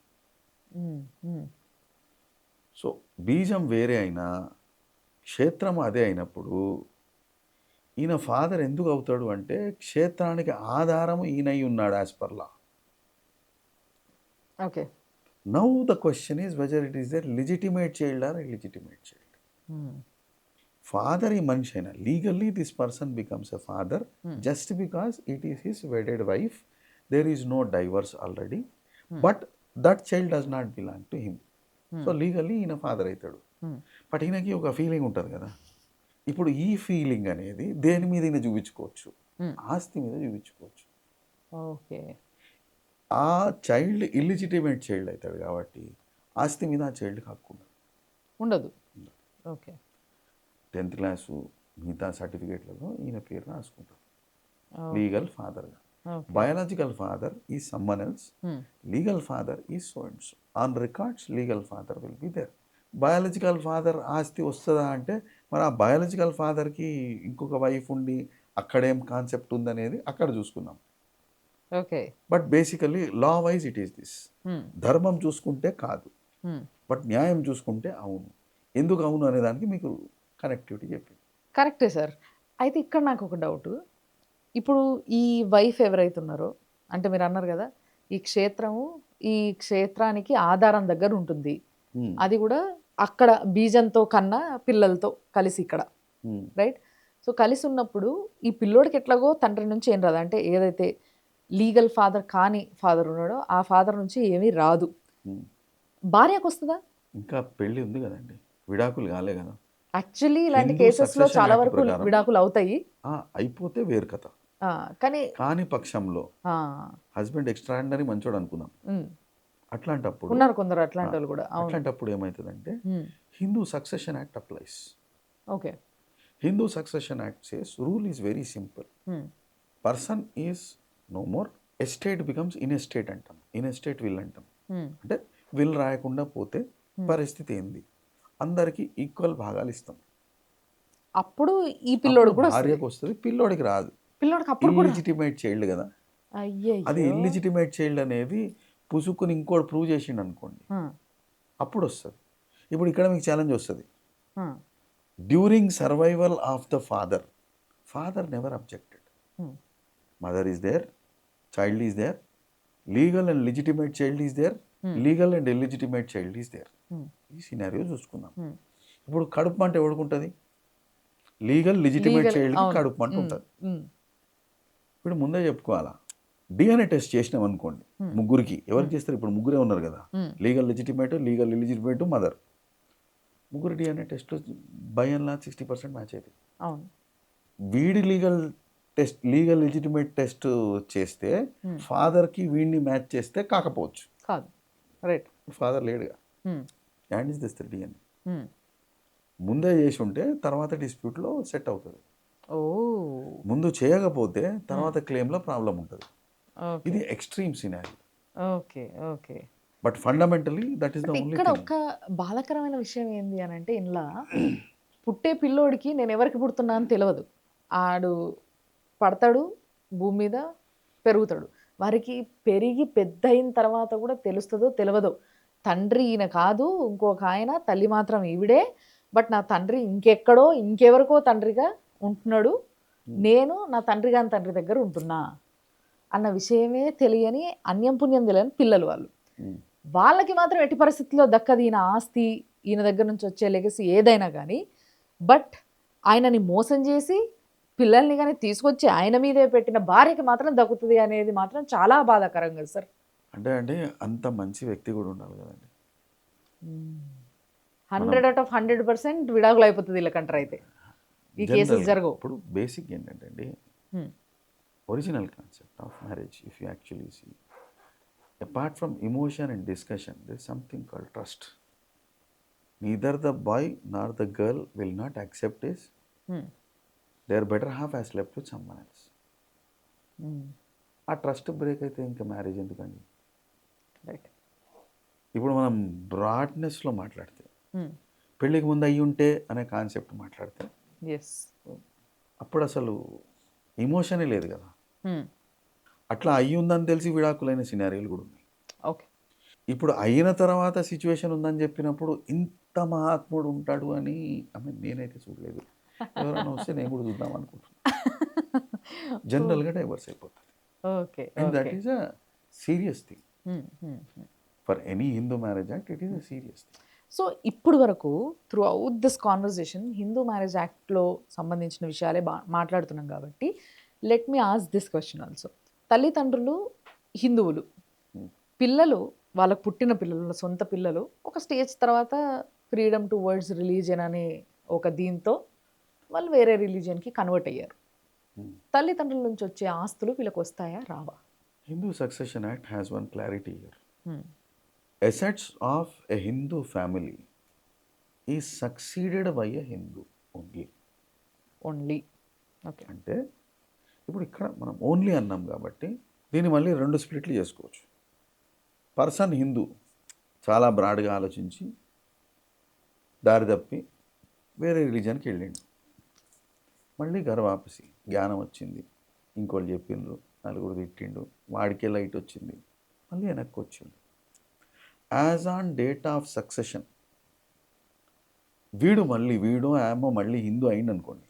సో బీజం వేరే అయినా క్షేత్రం అదే అయినప్పుడు ఈయన ఫాదర్ ఎందుకు అవుతాడు అంటే క్షేత్రానికి ఆధారము ఈయనై ఉన్నాడు as per law. Okay. Now the question is whether it is their legitimate child or illegitimate child. Father ఈ మనిషి అయినా legally this person becomes a father just because it is his wedded wife. There is no divorce already, but that child does not belong to him. So legally ఈయన father అవుతాడు. But ఈయనకి ఒక feeling ఉంటుంది కదా, ఇప్పుడు ఈ feeling అనేది దేని మీద ఈయన చూపించుకోవచ్చు? ఆస్తి మీద చూపించుకోవచ్చు. ఓకే. ఆ చైల్డ్ ఇల్లిజిటిమేట్ చైల్డ్ అవుతాడు కాబట్టి ఆస్తి మీద ఆ చైల్డ్కి హక్కు ఉండదు. ఓకే. 10th క్లాసు మిగతా సర్టిఫికేట్లలో ఈయన పేరు రాసుకుంటారు లీగల్ ఫాదర్గా. Biological father is someone else, legal father is so and so. On records legal father will be there. Biological father ఆస్తి వస్తుందా అంటే మరి ఆ బయాలజికల్ ఫాదర్కి ఇంకొక వైఫ్ ఉండి అక్కడేం కాన్సెప్ట్ ఉందనేది అక్కడ చూసుకున్నాం. Okay. But basically law wise it is this. ధర్మం చూసుకుంటే కాదు, బట్ న్యాయం చూసుకుంటే అవును. ఎందుకు అవును అనే దానికి మీకు కనెక్టివిటీ చెప్పింది. కరెక్టే సార్. అయితే ఇక్కడ నాకు ఒక డౌట్. ఇప్పుడు ఈ వైఫ్ ఎవరైతే ఉన్నారో, అంటే మీరు అన్నారు కదా ఈ క్షేత్రము ఈ క్షేత్రానికి ఆధారం దగ్గర ఉంటుంది, అది కూడా అక్కడ బీజంతో కన్నా పిల్లలతో కలిసి ఇక్కడ, రైట్? సో కలిసి ఉన్నప్పుడు ఈ పిల్లోడికి ఎట్లాగో తండ్రి నుంచి ఏం రాదు, అంటే ఏదైతే లీగల్ ఫాదర్ కాని ఫాదర్ ఉన్నాడో ఆ ఫాదర్ నుంచి ఏమీ రాదు. భార్యకు వస్తుందా? ఇంకా పెళ్ళి ఉంది కదండి, విడాకులు కాలే కదా. యాక్చువల్లీ ఇలాంటి హిందూ కేసెస్లో succession చాలా act వరకు ప్రకారం విడాకులు అవుతాయి. అయిపోతే వేరు కథ. కాని పక్షంలో హస్బెండ్ ఎక్స్ట్రాడినరీ మంచోడు అనుకుందాం, అట్లాంటప్పుడు ఉన్నారు కొందరు అట్లాంటి వాళ్ళు కూడా. అట్లాంటప్పుడు ఏమవుతుందంటే Hindu succession act applies. Okay. Hindu succession act says rule is very simple. Person is no more, estate becomes intestate అంటాం, ఇన్ ఎస్టేట్ విల్ అంటాం. అంటే విల్ రాయకుండా పోతే పరిస్థితి ఏంది? అందరికి ఈక్వల్ భాగాలు ఇస్తాం. అప్పుడు ఈ పిల్లోడు కూడా భార్యకు వస్తుంది, పిల్లోడికి రాదు. పిల్లోడికి అప్పుడు ఇల్లిజిటిమేట్ చైల్డ్ కదా. అది ఇల్లిజిటిమేట్ చైల్డ్ అనేది పుసుకుని ఇంకోటి ప్రూవ్ చేసిండు అనుకోండి, అప్పుడు వస్తుంది. ఇప్పుడు ఇక్కడ మీకు ఛాలెంజ్ వస్తుంది. During survival of the father, father never objected, mother is there, child is there, legal and legitimate child is there, legal and illegitimate child is there. ఈ సినారియో చూసుకుందాం. ఇప్పుడు కడుపు మంట ఎవడుకుంటుంది? లీగల్ లెజిటిమేట్ చైల్డ్కి కడుపు మంట ఉంటుంది. ఇప్పుడు ముందే చెప్పుకోవాలా, డిఎన్ఏ టెస్ట్ చేసినాం అనుకోండి ముగ్గురికి, ఎవరికి చేస్తారు? ఇప్పుడు ముగ్గురే ఉన్నారు కదా, legal legitimate, legal illegitimate, mother. ముగ్గురు DNA test by and large 60% match అవుతుంది. వీడి legal test, legal legitimate test చేస్తే ఫాదర్కి వీడిని మ్యాచ్ చేస్తే కాకపోవచ్చు. కాదు, రైట్? ఫాదర్ లేడుగా, అండ్ ఇస్ దిస్ డిఎన్ఏ. ముందే చేసి ఉంటే తర్వాత డిస్ప్యూట్లో సెట్ అవుతుంది. ముందు చేయకపోతే తర్వాత క్లెయిమ్లో ప్రాబ్లం ఉంటుంది. ఇది extreme scenario. Okay. Okay. But fundamentally that is the only. ఇక్కడ ఒక బాధాకరమైన విషయం ఏంది అని అంటే, ఇంట్లో పుట్టే పిల్లోడికి నేను ఎవరికి పుడుతున్నా అని తెలియదు. ఆడు పడతాడు భూమి మీద, పెరుగుతాడు. వారికి పెరిగి పెద్ద అయిన తర్వాత కూడా తెలుస్తుందో తెలియదో, తండ్రి ఈయన కాదు ఇంకొక ఆయన, తల్లి మాత్రం ఈవిడే, బట్ నా తండ్రి ఇంకెక్కడో ఇంకెవరికో తండ్రిగా ఉంటున్నాడు, నేను నా తండ్రి గాని తండ్రి దగ్గర ఉంటున్నా అన్న విషయమే తెలియని, అన్యం పుణ్యం తెలియని పిల్లలు వాళ్ళు. వాళ్ళకి మాత్రం ఎట్టి పరిస్థితుల్లో దక్కది ఈయన ఆస్తి, ఈయన దగ్గర నుంచి వచ్చే లెగసీ ఏదైనా కానీ. బట్ ఆయనని మోసం చేసి పిల్లల్ని కానీ తీసుకొచ్చి ఆయన మీదే పెట్టిన భార్యకి మాత్రం దక్కుతుంది అనేది మాత్రం చాలా బాధాకరం కదా సార్. అంటే అంత మంచి వ్యక్తి కూడా ఉండాలి కదండి. 100/100% విడాకులు అయిపోతుంది వీళ్ళకంటారు అయితే. ఈ కేసెస్ జనరల్గా జరగవు. ఇప్పుడు బేసిక్ ఏంటంటే అండి, Hmm. Original concept of marriage if you actually see, apart from emotion and discussion there is something called trust. Neither the boy nor the girl will not accept this. Hmm. Their better half has left with someone else. Hmm. ఆ trust break అయితే ఇంకా marriage ఎందుకండి? Right. ఇప్పుడు మనం బ్రాడ్నెస్లో మాట్లాడితే, Hmm. పెళ్ళికి ముందు అయ్యి ఉంటే అనే కాన్సెప్ట్ మాట్లాడితే, ఎస్. అప్పుడు అసలు ఎమోషనే లేదు కదా. Hmm. అట్లా అయ్యి ఉందని తెలిసి విడాకులైన సినారీలు కూడా ఉన్నాయి. ఓకే. ఇప్పుడు అయిన తర్వాత సిచ్యువేషన్ ఉందని చెప్పినప్పుడు ఇంత మహాత్ముడు ఉంటాడు అని నేనైతే చూడలేదు. ఎవరైనా వస్తే నేను కూడా చూద్దాం అనుకుంటున్నాను. జనరల్గా డైవర్స్ అయిపోతుంది. Okay. And that okay. Is a serious thing. Hmm. Hmm. Hmm. For any Hindu marriage act it is a serious thing. So ఇప్పుడు వరకు through out this conversation Hindu marriage యాక్ట్లో సంబంధించిన విషయాలే మాట్లాడుతున్నాం కాబట్టి let me ask this question also. తల్లిదండ్రులు హిందువులు, పిల్లలు వాళ్ళకు పుట్టిన పిల్లలు సొంత పిల్లలు ఒక స్టేజ్ తర్వాత ఫ్రీడమ్ టు వర్డ్స్ రిలీజియన్ అనే ఒక దీంతో వాళ్ళు వేరే రిలీజియన్కి కన్వర్ట్ అయ్యారు. తల్లిదండ్రుల నుంచి వచ్చే ఆస్తులు వీళ్ళకి వస్తాయా రావా? Hindu succession act has one clarity here. Assets of a Hindu family is succeeded by a Hindu only. Only. Okay. అంటే ఇప్పుడు ఇక్కడ మనం ఓన్లీ అన్నాం కాబట్టి దీన్ని మళ్ళీ రెండు స్ప్లిట్లు చేసుకోవచ్చు. పర్సన్ హిందూ చాలా బ్రాడ్గా ఆలోచించి దారి తప్పి వేరే రిలీజన్కి వెళ్ళిండు, మళ్ళీ గర్వాపసి జ్ఞానం వచ్చింది, ఇంకోళ్ళు చెప్పిండ్రు, నలుగురు తిట్టిండు, వాడికే లైట్ వచ్చింది, మళ్ళీ వెనక్కి వచ్చిండు. As on date of succession వీడు ఆమె మళ్ళీ హిందూ అయింది అనుకోండి,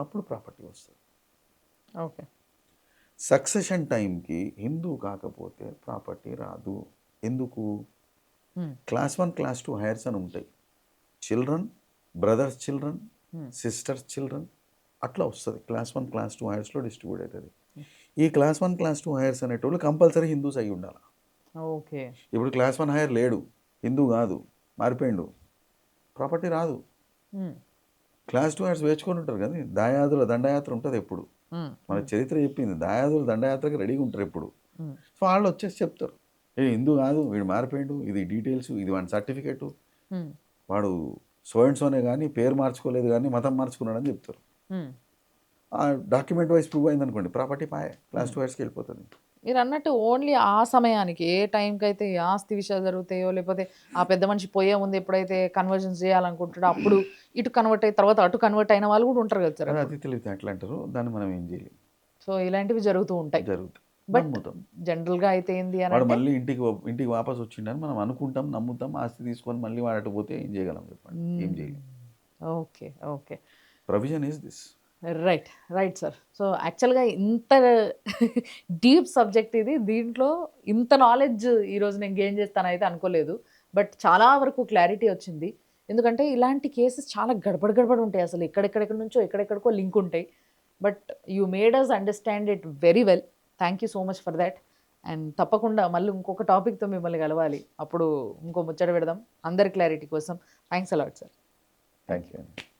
అప్పుడు ప్రాపర్టీ వస్తుంది. ఓకే. సక్సెషన్ టైంకి హిందూ కాకపోతే ప్రాపర్టీ రాదు. ఎందుకు? క్లాస్ 1 క్లాస్ 2 హైర్స్ అని ఉంటాయి. Children, brothers children, sisters children అట్లా వస్తుంది. క్లాస్ 1 క్లాస్ 2 హైర్స్లో డిస్ట్రిబ్యూట్ అవుతుంది. ఈ క్లాస్ 1 క్లాస్ 2 హైర్స్ అనేటోళ్ళు కంపల్సరీ హిందూస్ అయి ఉండాలి. ఓకే. ఇప్పుడు క్లాస్ 1 హైర్ లేడు, హిందూ కాదు, మారిపోయిండు, ప్రాపర్టీ రాదు. క్లాస్ 2 హైర్స్ వేచుకొని ఉంటారు కదా, దాయాదుల దండయాత్ర ఉంటుంది ఎప్పుడు. మన చరిత్ర చెప్పింది దాయాదులు దండయాత్రకి రెడీగా ఉంటారు ఎప్పుడు. సో వాళ్ళు వచ్చేసి చెప్తారు, ఏ హిందూ కాదు, వీడు మారిపోయిండు, ఇది డీటెయిల్స్, ఇది వాడి సర్టిఫికేటు, వాడు సోనే కానీ పేరు మార్చుకోలేదు కానీ మతం మార్చుకున్నాడని చెప్తారు. ఆ డాక్యుమెంట్ వైజ్ ప్రూవ్ అయింది అనుకోండి, ప్రాపర్టీ పాయే, క్లాస్ 2 హైర్స్కి వెళ్ళిపోతుంది. మీరు అన్నట్టు ఓన్లీ ఆ సమయానికి ఏ టైంకి అయితే ఏ ఆస్తి విషయాలు జరుగుతాయో, లేకపోతే ఆ పెద్ద మనిషి పోయే ముందు ఎప్పుడైతే కన్వర్జన్ చేయాలనుకుంటాడో అప్పుడు ఇటు కన్వర్ట్ అయిన తర్వాత అటు కన్వర్ట్ అయిన వాళ్ళు కూడా ఉంటారు కదా సార్. అది తెలివితే అట్లా అంటారు, దాన్ని మనం ఏం చేయలేం. సో ఇలాంటివి జరుగుతూ ఉంటాయి. జరుగుతాయి. బట్ నమ్ముతాం. జనరల్గా అయితే ఏంది అని వాడు అంటే మళ్ళీ ఇంటికి వాపస్ వచ్చిండని మనం అనుకుంటాం, నమ్ముతాం, ఆస్తి తీసుకొని మళ్ళీ వాడట పోతే ఏం చేయగలం చెప్పండి? ఏం చేయలేం. Okay. Okay. Provision is this. Right. Right sir. So యాక్చువల్గా ఇంత డీప్ సబ్జెక్ట్ ఇది, దీంట్లో ఇంత నాలెడ్జ్ ఈరోజు నేను గెయిన్ చేస్తానైతే అనుకోలేదు. బట్ చాలా వరకు క్లారిటీ వచ్చింది. ఎందుకంటే ఇలాంటి కేసెస్ చాలా గడబడి ఉంటాయి, అసలు ఎక్కడెక్కడెక్కడ నుంచో ఎక్కడెక్కడికో లింక్ ఉంటాయి. But you made us understand it very well. Thank you so much for that. And తప్పకుండా మళ్ళీ ఇంకొక టాపిక్తో మిమ్మల్ని కలవాలి, అప్పుడు ఇంకో ముచ్చట పెడదాం అందరి క్లారిటీ కోసం. Thanks a lot sir. Thank you.